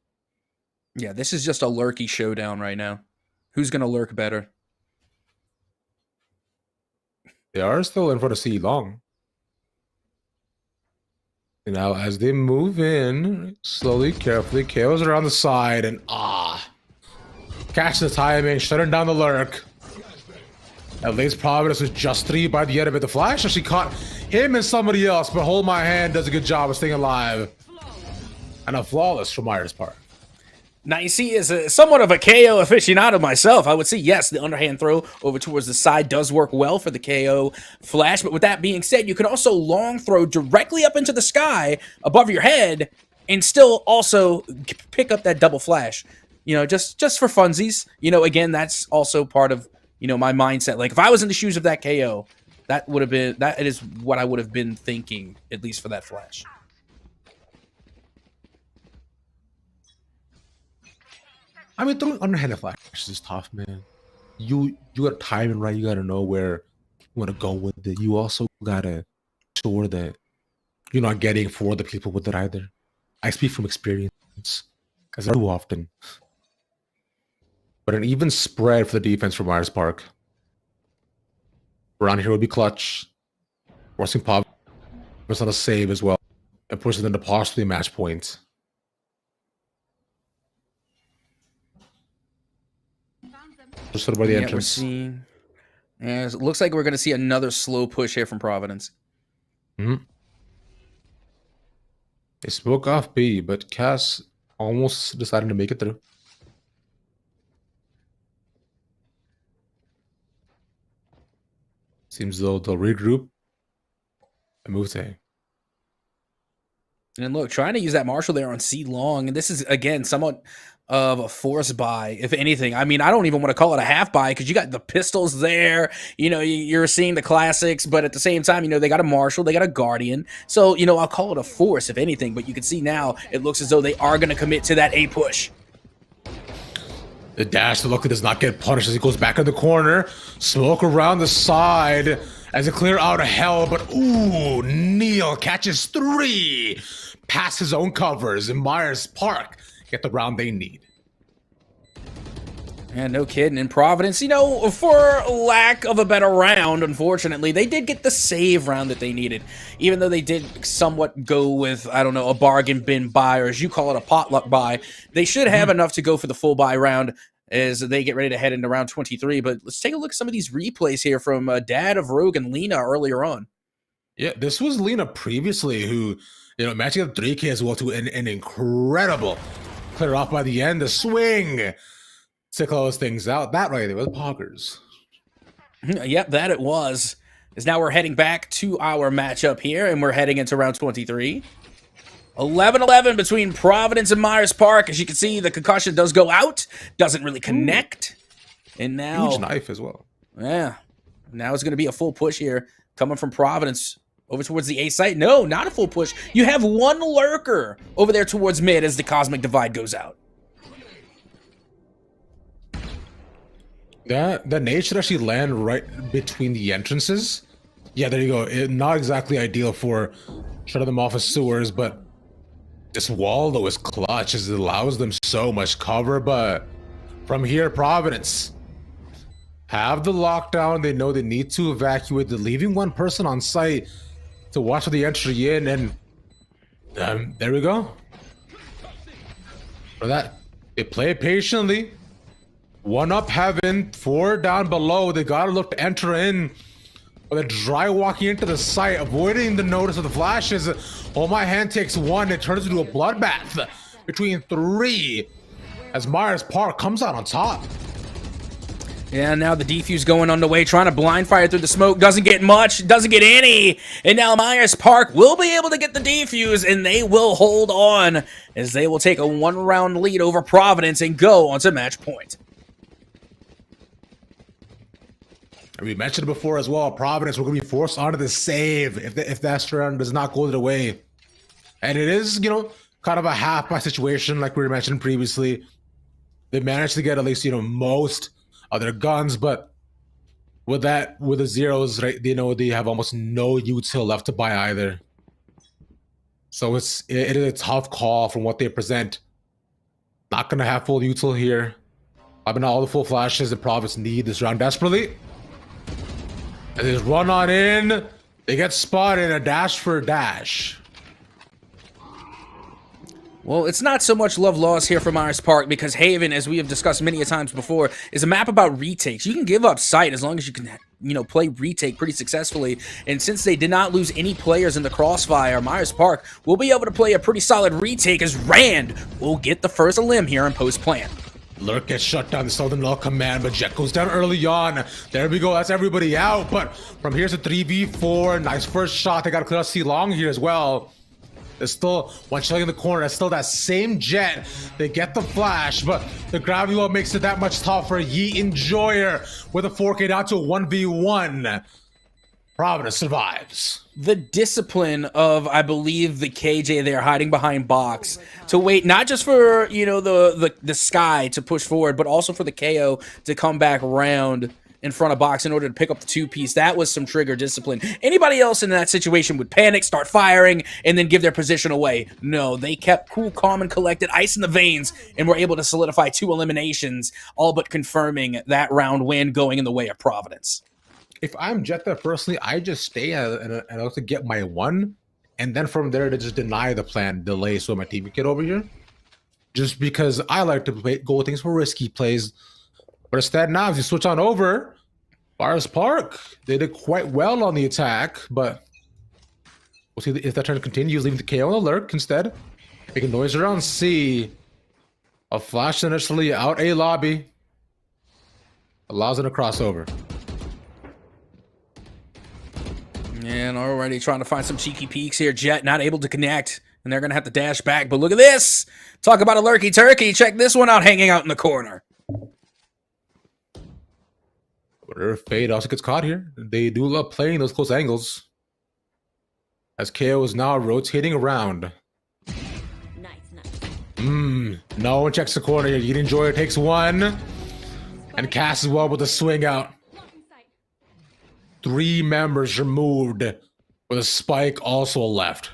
S2: Yeah, this is just a lurky showdown right now. Who's going to lurk better?
S1: They are still in front of C long. Now, as they move in, slowly, carefully, KO's around the side, and catch the timing, shutting down the lurk. At least Providence was just 3 by the end of it. The Flash actually caught him and somebody else, but Hold My Hand does a good job of staying alive. And a flawless from Myers Park.
S2: Now, you see, as somewhat of a KO aficionado myself, I would say, yes, the underhand throw over towards the side does work well for the KO Flash. But with that being said, you can also long throw directly up into the sky above your head and still also pick up that double flash. You know, just for funsies. You know, again, that's also part of, you know, my mindset. Like, if I was in the shoes of that KO, that is what I would have been thinking, at least for that flash.
S1: I mean, throwing underhanded flashes is tough, man. You gotta time it right. You gotta know where you want to go with it. You also gotta ensure that you're not getting for the people with it either. I speak from experience, because I do often. But an even spread for the defense for Myers Park. Around here would be clutch. Forcing Pop was on a save as well, and pushing them to possibly match point. Just sort of by the entrance.
S2: We're seeing, it looks like we're going to see another slow push here from Providence.
S1: They spoke off B, but Cass almost decided to make it through. Seems though they'll regroup and move to A.
S2: And look, trying to use that Marshall there on C long, and this is, again, somewhat of a force buy, if anything. I mean, I don't even want to call it a half buy, because you got the pistols there. You know, you're seeing the classics, but at the same time, you know, they got a Marshall, they got a Guardian. So, you know, I'll call it a force, if anything. But you can see now, it looks as though they are going to commit to that A push.
S1: The dash, luckily, does not get punished as he goes back in the corner. Smoke around the side as a clear out of hell, but ooh, Neil catches 3 past his own covers, and Myers Park get the round they need.
S2: Yeah, no kidding. In Providence, you know, for lack of a better round, unfortunately, they did get the save round that they needed. Even though they did somewhat go with, I don't know, a bargain bin buy, or as you call it, a potluck buy, they should have enough to go for the full buy round as they get ready to head into round 23. But let's take a look at some of these replays here from Dad of Rogue and Lena earlier on.
S1: Yeah, this was Lena previously who, you know, matching up 3K as well to an incredible clear off by the end. The swing to close things out. That right there was Poggers.
S2: Yep, that it was. As now we're heading back to our matchup here, and we're heading into round 23. 11-11 between Providence and Myers Park. As you can see, the concussion does go out. Doesn't really connect. And now...
S1: huge knife as well.
S2: Yeah. Now it's going to be a full push here coming from Providence over towards the A site. No, not a full push. You have one lurker over there towards mid as the Cosmic Divide goes out.
S1: That nade should actually land right between the entrances. Yeah, there you go. Not exactly ideal for shutting them off as sewers, but this wall, though, is clutch as it allows them so much cover. But from here, Providence have the lockdown. They know they need to evacuate. They're leaving one person on site to watch for the entry in, and there we go. For that, they play patiently. 1 up heaven, 4 down below. They gotta look to enter in. But they're dry walking into the site, avoiding the notice of the flashes. Oh, my hand takes 1. It turns into a bloodbath between 3 as Myers Park comes out on top.
S2: Yeah, now the defuse going on the way, trying to blind fire through the smoke. Doesn't get much, doesn't get any. And now Myers Park will be able to get the defuse, and they will hold on as they will take a 1-round lead over Providence and go onto match point.
S1: And we mentioned it before as well. Providence, we're going to be forced onto the save if that round does not go their way. And it is, you know, kind of a half-by situation like we were mentioning previously. They managed to get at least, you know, most of their guns, but with the zeros, right, they know they have almost no util left to buy either. So it is a tough call from what they present. Not going to have full util here. I mean, all the full flashes that Providence need this round desperately. And they just run on in. They get spotted, a dash for a dash.
S2: Well, it's not so much love lost here for Myers Park because Haven, as we have discussed many a times before, is a map about retakes. You can give up sight as long as you can, play retake pretty successfully. And since they did not lose any players in the crossfire, Myers Park will be able to play a pretty solid retake as Rand will get the first limb here in post-plant.
S1: Lurk gets shut down, the Southern Law Command, but Jet goes down early on. There we go, that's everybody out. But from here's a 3v4. Nice first shot. They got to clear out C-Long here as well. There's still one shot in the corner. It's still that same Jet. They get the flash, but the gravity load makes it that much tougher. Yeet Enjoyer with a 4K down to a 1v1. Providence survives.
S2: The discipline of, I believe, the KJ there hiding behind box to wait not just for, the Sky to push forward, but also for the KO to come back around in front of box in order to pick up the 2-piece. That was some trigger discipline. Anybody else in that situation would panic, start firing, and then give their position away. No, they kept cool, calm, and collected, ice in the veins, and were able to solidify 2 eliminations, all but confirming that round win going in the way of Providence.
S1: If I'm Jetta personally, I just stay and I have to get my 1, and then from there to just deny the plan, delay so my team can get over here. Just because I like to go with things for risky plays. But instead now, if you switch on over, Myers Park, they did quite well on the attack, but we'll see if that trend continues, leaving the KO on the lurk instead. Making noise around C. A flash initially out A lobby. Allows them to cross over.
S2: And already trying to find some cheeky peeks here. Jet not able to connect, and they're going to have to dash back. But look at this. Talk about a lurky turkey. Check this one out hanging out in the corner.
S1: Fade also gets caught here. They do love playing those close angles. As KO is now rotating around. No one checks the corner here. Yeet Enjoyer takes 1. And Cass as well with the swing out. 3 members removed with a spike also left.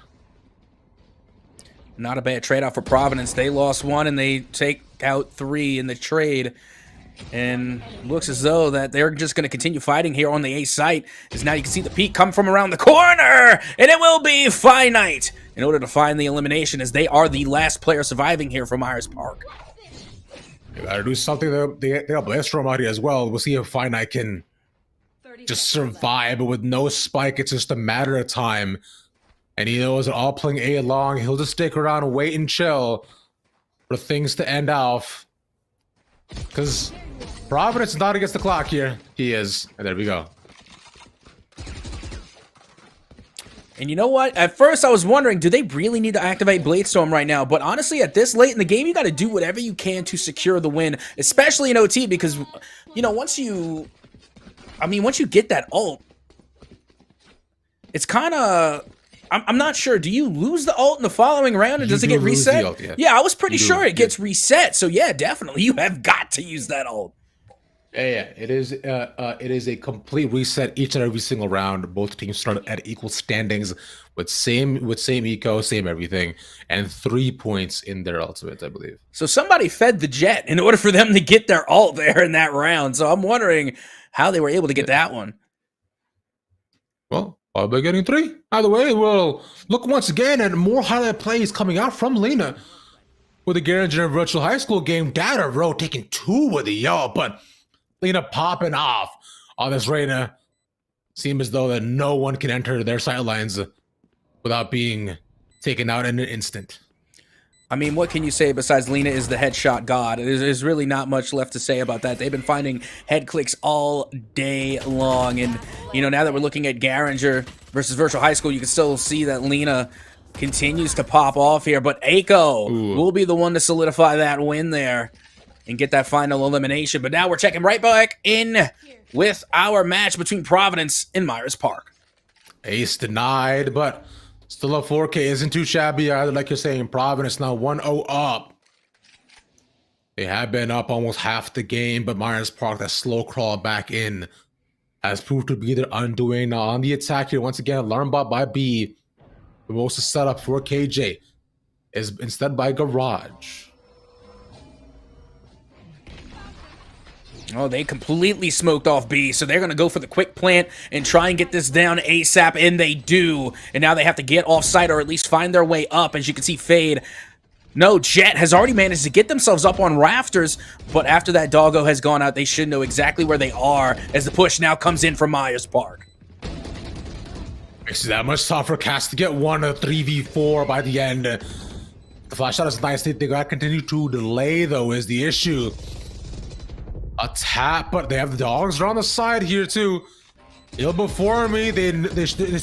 S2: Not a bad trade-off for Providence. They lost 1 and they take out 3 in the trade. And looks as though that they're just going to continue fighting here on the A site. As now you can see the peak come from around the corner. And it will be Finite in order to find the elimination, as they are the last player surviving here from Myers Park.
S1: They got to do something. They got Blastrom out here as well. We'll see if Finite can just survive. But with no spike, it's just a matter of time. And he knows they're all playing A along. He'll just stick around and wait and chill for things to end off. Because Providence is not against the clock here. He is. And there we go.
S2: And you know what? At first I was wondering, do they really need to activate Bladestorm right now? But honestly, at this late in the game, you got to do whatever you can to secure the win, especially in OT, because, once you get that ult, it's kind of... I'm not sure. Do you lose the ult in the following round, and does it get reset?
S1: Ult,
S2: yeah, I was pretty sure it gets reset. So yeah, definitely, you have got to use that ult.
S1: Yeah, it is a complete reset each and every single round. Both teams start at equal standings with same eco, same everything, and 3 points in their ultimates, I believe.
S2: So somebody fed the Jet in order for them to get their ult there in that round. So I'm wondering how they were able to get that one.
S1: Well, by getting 3. Either way, we'll look once again at more highlight plays coming out from Lena with the Garringer Virtual High School game. Data Row taking 2 with the yellow, but Lena popping off on this Reyna. Seems as though that no one can enter their sightlines without being taken out in an instant.
S2: I mean, what can you say besides Lena is the headshot god? There's really not much left to say about that. They've been finding head clicks all day long. And, now that we're looking at Garringer versus Virtual High School, you can still see that Lena continues to pop off here. But Aiko will be the one to solidify that win there and get that final elimination. But now we're checking right back in with our match between Providence and Myers Park.
S1: Ace denied, but... still a 4K isn't too shabby either, like you're saying. Providence now 1-0 up. They have been up almost half the game, but Myers Park, that slow crawl back in, has proved to be their undoing. Now on the attack here, once again, alarm bot by B. The most set up for KJ is instead by Garage.
S2: Oh, they completely smoked off B, so they're going to go for the quick plant and try and get this down ASAP, and they do. And now they have to get off site or at least find their way up. As you can see, Fade No, Jet has already managed to get themselves up on rafters, but after that doggo has gone out, they should know exactly where they are as the push now comes in from Myers Park.
S1: Makes it that much tougher. Cass to get one a 3v4 by the end. The flash shot is nice. They gotta continue to delay, though, is the issue. A tap, but they have the dogs around the side here, too. You know, before me, they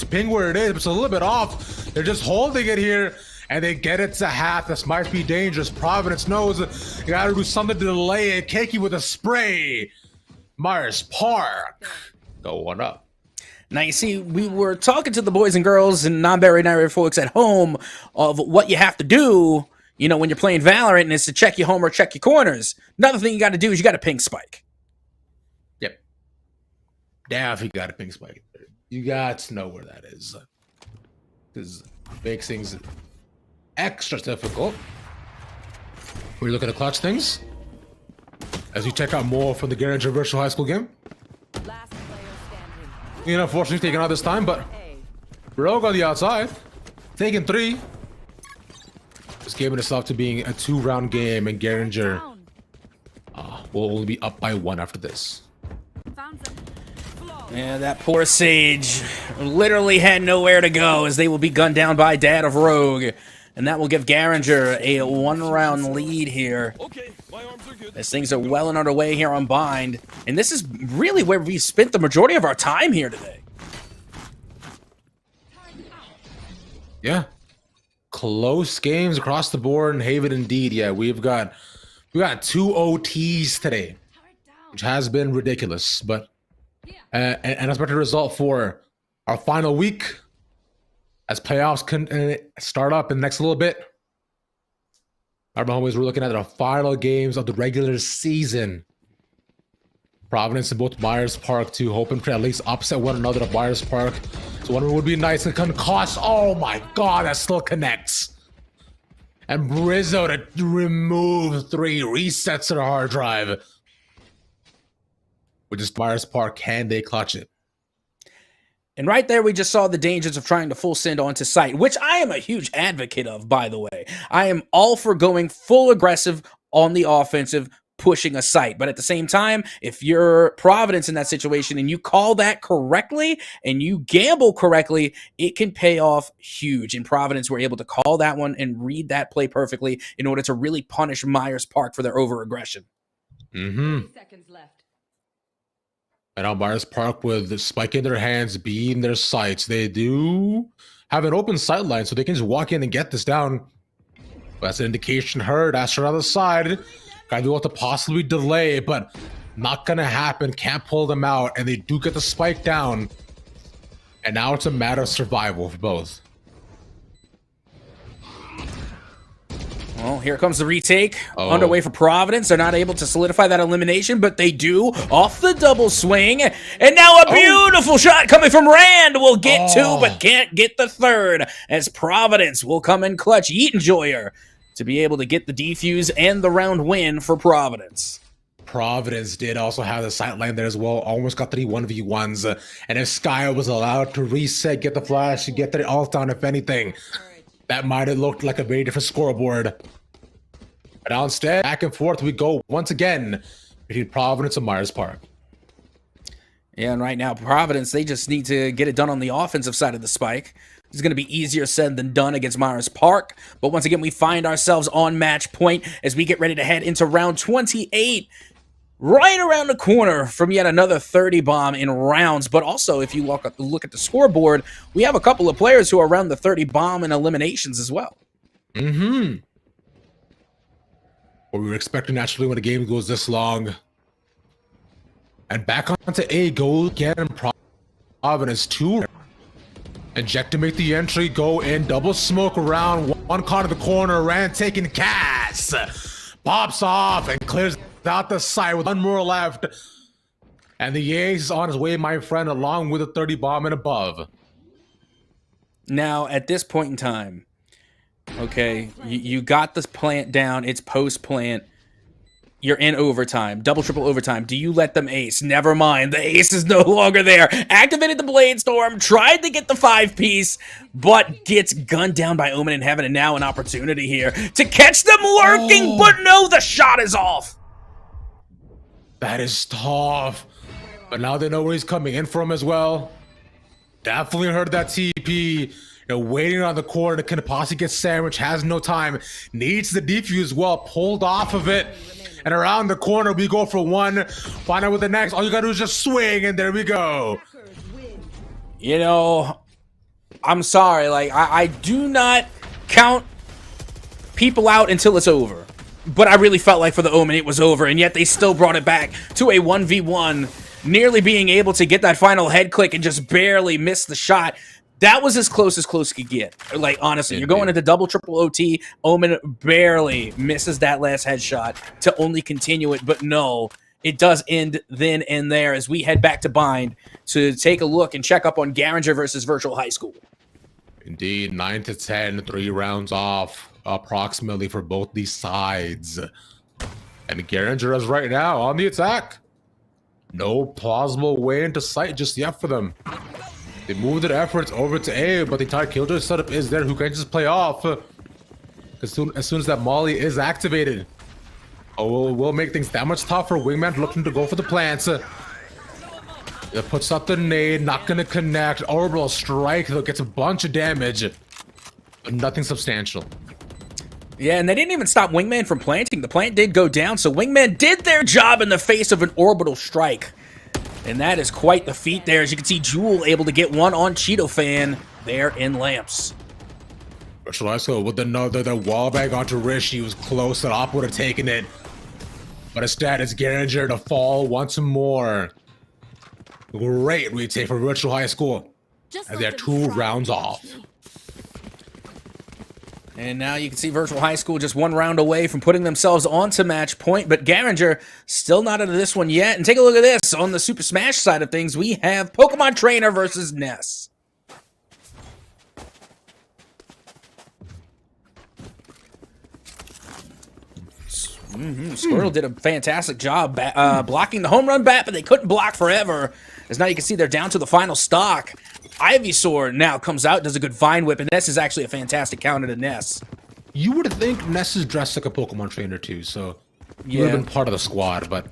S1: ping where it is, but it's a little bit off. They're just holding it here, and they get it to half. This might be dangerous. Providence knows you gotta do something to delay it. Keiki with a spray. Myers Park going up.
S2: Now, you see, we were talking to the boys and girls and non-binary folks at home of what you have to do, you know, when you're playing Valorant, and it's to check your home or check your corners. Another thing you got to do is you got to ping spike.
S1: Yep. Definitely got to ping spike. You got to know where that is. Because it makes things extra difficult. When you look at the clutch things, as you check out more from the Garinger Virtual High School game. You know, unfortunately taken out this time, but Rogue on the outside, taking 3. This game in itself to being a 2-round game, and Garinger will only be up by 1 after this.
S2: Yeah, that poor Sage literally had nowhere to go as they will be gunned down by Dad of Rogue. And that will give Garinger a 1-round lead here. As things are well and underway here on Bind. And this is really where we spent the majority of our time here today.
S1: Yeah. Close games across the board in Haven indeed. Yeah, we got 2 OTs today, which has been ridiculous. But and expected result for our final week as playoffs can start up in the next little bit. Our homies, we're looking at the final games of the regular season. Providence and both Myers Park too, hoping to at least upset one another at Myers Park. So one would be nice and can cost. Oh my god, that still connects. And Brizzo to remove 3 resets to the hard drive. With just Myers Park, can they clutch it?
S2: And right there, we just saw the dangers of trying to full send onto site, which I am a huge advocate of, by the way. I am all for going full aggressive on the offensive, pushing a site. But at the same time, if you're Providence in that situation and you call that correctly and you gamble correctly, it can pay off huge. And Providence were able to call that one and read that play perfectly in order to really punish Myers Park for their over-aggression.
S7: Seconds left.
S1: And now Myers Park with the spike in their hands, B in their sights. They do have an open sight line, so they can just walk in and get this down. But that's an indication heard. Astro on the side. Gotta do what to possibly delay, but not gonna happen. Can't pull them out, and they do get the spike down. And now it's a matter of survival for both.
S2: Well, here comes the retake. Underway for Providence. They're not able to solidify that elimination, but they do off the double swing. And now a beautiful shot coming from Rand. Will get 2, but can't get the 3rd. As Providence will come in clutch. Yeet Enjoyer to be able to get the defuse and the round win for Providence.
S1: Providence did also have the sight line there as well. Almost got 3 1v1s. And if Sky was allowed to reset, get the flash, get the ult down, if anything, that might have looked like a very different scoreboard. But now instead, back and forth we go once again between Providence and Myers Park.
S2: Yeah, and right now, Providence, they just need to get it done on the offensive side of the spike. It's going to be easier said than done against Myers Park. But once again, we find ourselves on match point as we get ready to head into round 28. Right around the corner from yet another 30 bomb in rounds. But also, if you look at the scoreboard, we have a couple of players who are around the 30 bomb in eliminations as well.
S1: What we were expecting naturally when the game goes this long. And back onto A, go again. Providence 2. Inject to make the entry, go in, double smoke around, one caught in the corner, Rand taking Cass. Pops off and clears out the side with 1 more left. And the ace is on his way, my friend, along with a 30 bomb and above.
S2: Now, at this point in time, okay, you got this plant down, it's post-plant. You're in overtime, double, triple overtime. Do you let them ace? Never mind. The ace is no longer there. Activated the Blade Storm, tried to get the 5-piece, but gets gunned down by Omen in Heaven, and now an opportunity here to catch them lurking, but no, the shot is off.
S1: That is tough. But now they know where he's coming in from as well. Definitely heard that TP. Waiting on the corner, can possibly get sandwich, has no time, needs the defuse well, pulled off of it. And around the corner, we go for one. Find out what the next. All you gotta do is just swing, and there we go.
S2: You know, I'm sorry. Like, I do not count people out until it's over. But I really felt like for the Omen, it was over. And yet they still brought it back to a 1v1. Nearly being able to get that final head click and just barely miss the shot. That was as close could get. Like, honestly, you're going into double, triple OT. Omen barely misses that last headshot to only continue it. But no, it does end then and there as we head back to Bind to take a look and check up on Garinger versus Virtual High School.
S1: Indeed, 9 to 10, 3 rounds off approximately for both these sides. And Garinger is right now on the attack. No plausible way into sight just yet for them. They moved their efforts over to A, but the entire killjoy setup is there. Who can just play off? As soon as that Molly is activated. Oh, we'll make things that much tougher. Wingman looking to go for the plants. It puts up the nade, not gonna connect. Orbital strike, though, gets a bunch of damage. But nothing substantial.
S2: Yeah, and they didn't even stop Wingman from planting. The plant did go down, so Wingman did their job in the face of an orbital strike. And that is quite the feat there. As you can see, Jewel able to get one on Cheeto Fan there in Lamps.
S1: Virtual High School with the wall bag onto Rish. He was close. That Op would have taken it. But instead, it's Garinger to fall once more. Great retake for Virtual High School. As they're 2 rounds off.
S2: And now you can see Virtual High School just 1 round away from putting themselves onto match point, but Garinger still not out of this one yet. And take a look at this. On the Super Smash side of things, we have Pokemon Trainer versus Ness. Squirtle did a fantastic job blocking the home run bat, but they couldn't block forever. As now you can see they're down to the final stock. Ivysaur now comes out, does a good Vine Whip, and Ness is actually a fantastic counter to Ness.
S1: You would think Ness is dressed like a Pokemon trainer too, so you would have been part of the squad, but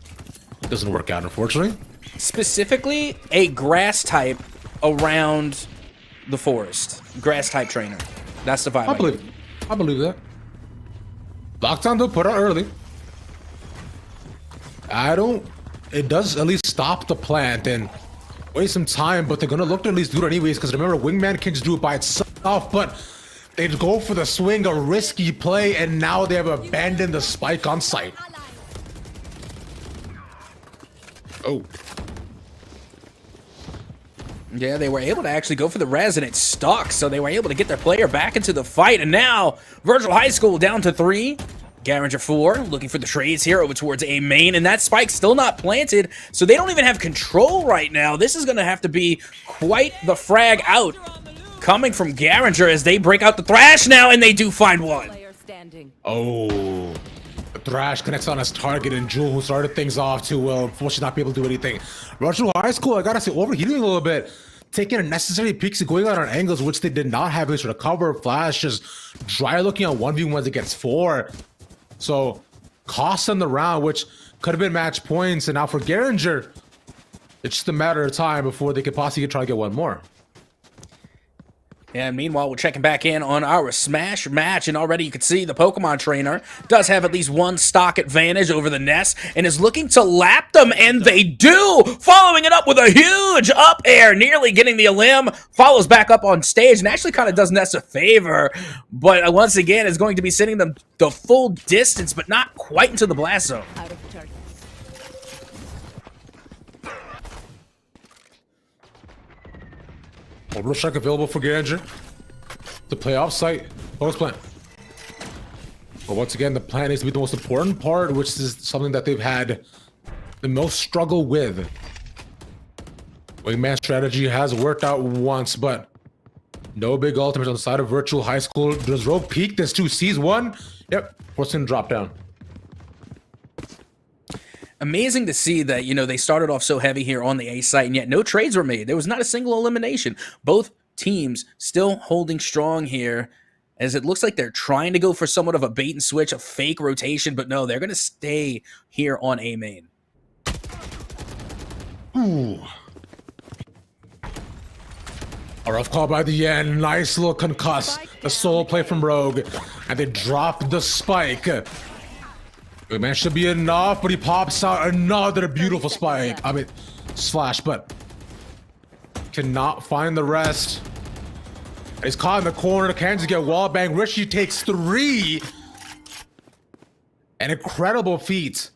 S1: it doesn't work out, unfortunately.
S2: Specifically, a grass type around the forest. Grass type trainer. That's the vibe.
S1: I believe that. Lockdown though, put out early. It does at least stop the plant and waste some time, but they're gonna look to at least do it anyways, because remember, Wingman can just do it by itself, but they'd go for the swing, a risky play, and now they have abandoned the spike on site. Oh.
S2: Yeah, they were able to actually go for the res, and it stuck, so they were able to get their player back into the fight, and now Virtual High School down to 3. Garinger 4, looking for the trades here over towards A main, and that spike still not planted, so they don't even have control right now. This is going to have to be quite the frag out coming from Garinger as they break out the Thrash now, and they do find one.
S1: Oh, the Thrash connects on his target, and Jewel, who started things off too well, unfortunately not be able to do anything. Virtual High School, I gotta say, overheating a little bit. Taking unnecessary peeks and going out on angles, which they did not have to cover. Flash just dry looking on 1v1s against 4. So, cost on the round, which could have been match points. And now for Garinger, it's just a matter of time before they could possibly try to get one more.
S2: And meanwhile, we're checking back in on our Smash match, and already you can see the Pokemon Trainer does have at least 1 stock advantage over the Ness, and is looking to lap them, and they do! Following it up with a huge up air, nearly getting the limb, follows back up on stage, and actually kind of does Ness a favor, but once again is going to be sending them the full distance, but not quite into the blast zone.
S1: Orbital Strike available for Garinger. The playoff site, post plant. But once again, the plant needs to be the most important part, which is something that they've had the most struggle with. Wingman strategy has worked out once, but no big ultimates on the side of Virtual High School. Does Rogue peek this too? Sees one? Yep, forcing him to drop down.
S2: amazing to see that, you know, they started off so heavy here on the A site, and yet no trades were made. There was not a single elimination. Both teams still holding strong here, as it looks like they're trying to go for somewhat of a bait and switch, a fake rotation, but no, they're going to stay here on A main.
S1: Ooh. A rough call by the end. Nice little concuss. The solo play from Rogue. And they drop the spike. Good man, should be enough, but he pops out another beautiful spike. I mean, slash, but cannot find the rest. He's caught in the corner. Can't just get wall bang. Rishi takes 3. An incredible feat.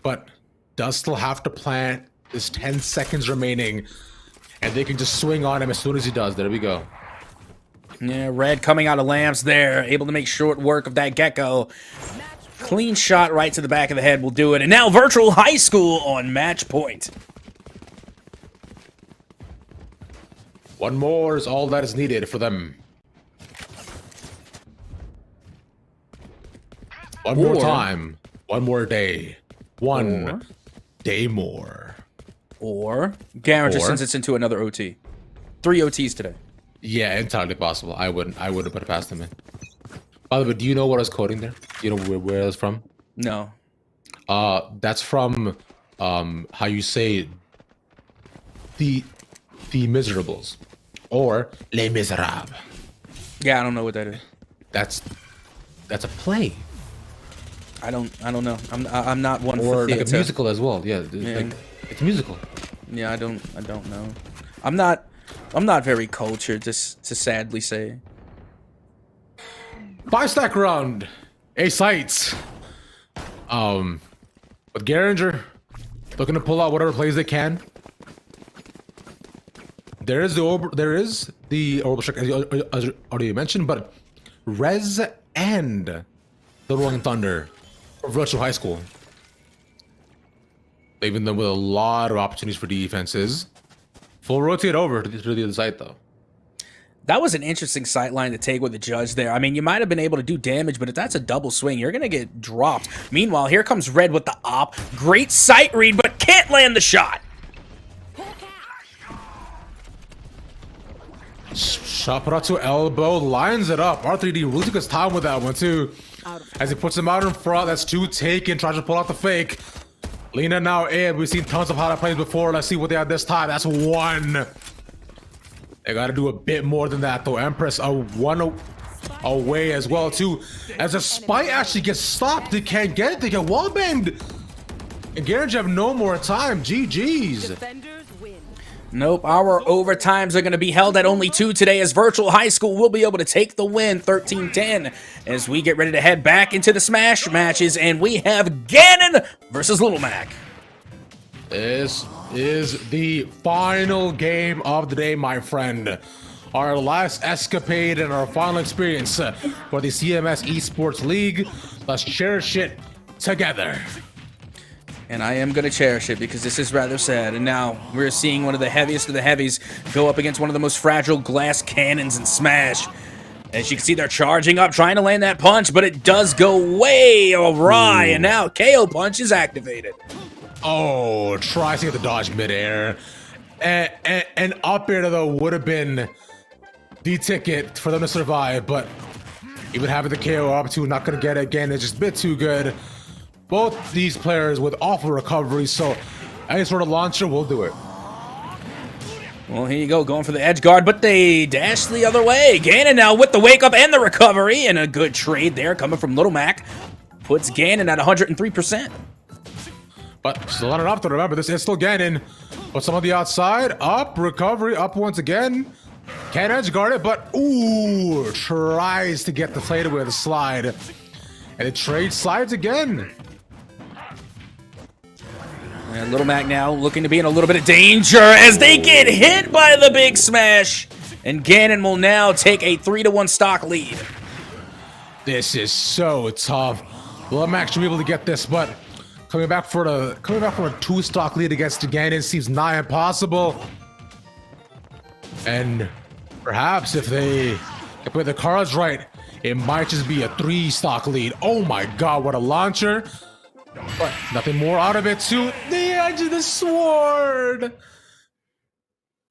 S1: But does still have to plant. There's 10 seconds remaining. And they can just swing on him as soon as he does. There we go.
S2: Yeah, Red coming out of lamps there. Able to make short work of that Gecko. Clean shot right to the back of the head will do it. And now Virtual High School on match point.
S1: One more is all that is needed for them. One more time. One more day. One day more.
S2: Or Garrett just sends it into another OT. 3 OTs today.
S1: Yeah, entirely possible. I wouldn't put it past him, man. By the way, do you know what I was quoting there? Do you know where it was from?
S2: No.
S1: That's from how you say the Miserables or Les Miserables.
S2: Yeah, I don't know what that is.
S1: That's a play.
S2: I don't know. I'm not one
S1: or
S2: for
S1: like
S2: theater.
S1: a musical as well. Yeah, like, it's musical.
S2: Yeah, I don't know. I'm not very cultured, just to sadly say.
S1: 5-stack round. A sites. With Garinger looking to pull out whatever plays they can. There is the orbital strike, as you already mentioned, but Rez and the Rolling Thunder for Virtual High School, leaving them with a lot of opportunities for defenses. Full rotate over to the other side, though.
S2: That was an interesting sight line to take with the judge there. I mean, you might have been able to do damage, but if that's a double swing, you're going to get dropped. Meanwhile, here comes Red with the op. Great sight read, but can't land the shot.
S1: Shot put out to elbow, lines it up. R3D really took his time with that one, too. As he puts him out in front, that's 2 taken, tries to pull out the fake. Lena now in. We've seen tons of how that plays before. Let's see what they have this time. That's 1. They got to do a bit more than that, though. Empress a 1 away as well, too. As a spike actually gets stopped, they can't get it. They get wall banged. And Garage have no more time. GG's.
S2: Nope, our overtimes are going to be held at only 2 today, as Virtual High School will be able to take the win 13-10 as we get ready to head back into the Smash matches, and we have Ganon versus Little Mac.
S1: This is the final game of the day, my friend. Our last escapade and our final experience for the CMS Esports League. Let's cherish it together.
S2: And I am going to cherish it because this is rather sad. And now we're seeing one of the heaviest of the heavies go up against one of the most fragile glass cannons in Smash. As you can see, they're charging up, trying to land that punch, but it does go way awry. And now KO punch is activated.
S1: Oh, tries to get the dodge midair. And up air, though, would have been the ticket for them to survive. But even having the KO up to not going to get it again is just a bit too good. Both these players with awful recovery, so any sort of launcher will do it.
S2: Well, here you go, going for the edge guard, but they dash the other way. Ganon now with the wake up and the recovery, and a good trade there coming from Little Mac. Puts Ganon at 103%.
S1: But still not enough to remember, this is still Ganon. But some on the outside, up, recovery, up once again. Can't edge guard it, but ooh, tries to get the fade away with a slide. And the trade slides again.
S2: And Little Mac now looking to be in a little bit of danger as they get hit by the big smash. And Ganon will now take a 3-1 stock lead.
S1: This is so tough. Little Mac should be able to get this, but coming back from a 2-stock lead against Ganon seems nigh impossible. And perhaps if they can play the cards right, it might just be a 3-stock lead. Oh my god, what a launcher. But nothing more out of it to the edge of the sword.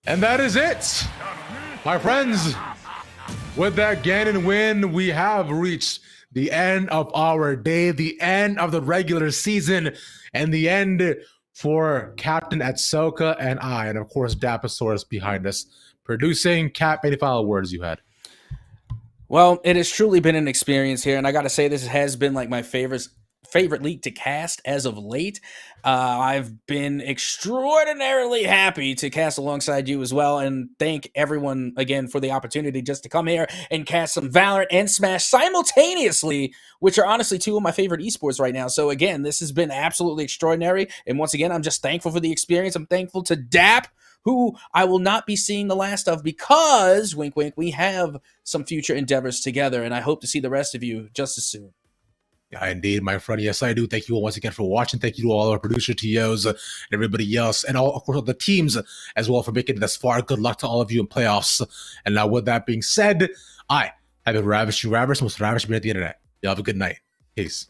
S1: And that is it. My friends, with that Ganon win, we have reached the end of our day, the end of the regular season, and the end for Captain Atsoka and I, and of course, Daposaurus behind us, producing. Cap, any final words you had?
S2: Well, it has truly been an experience here, and I got to say, this has been like my favorite league to cast as of late. I've been extraordinarily happy to cast alongside you as well, and thank everyone again for the opportunity just to come here and cast some Valorant and Smash simultaneously, which are honestly two of my favorite esports right now. So again, this has been absolutely extraordinary, and once again, I'm just thankful for the experience. I'm thankful to Dap, who I will not be seeing the last of because, wink, wink, we have some future endeavors together, and I hope to see the rest of you just as soon.
S1: Yeah, indeed, my friend. Yes, I do. Thank you all once again for watching. Thank you to all our producer TOs and everybody else, and all, of course, all the teams as well for making it this far. Good luck to all of you in playoffs. And now, with that being said, I have been Ravish, you Ravish, most Ravish man at the internet. You have a good night. Peace.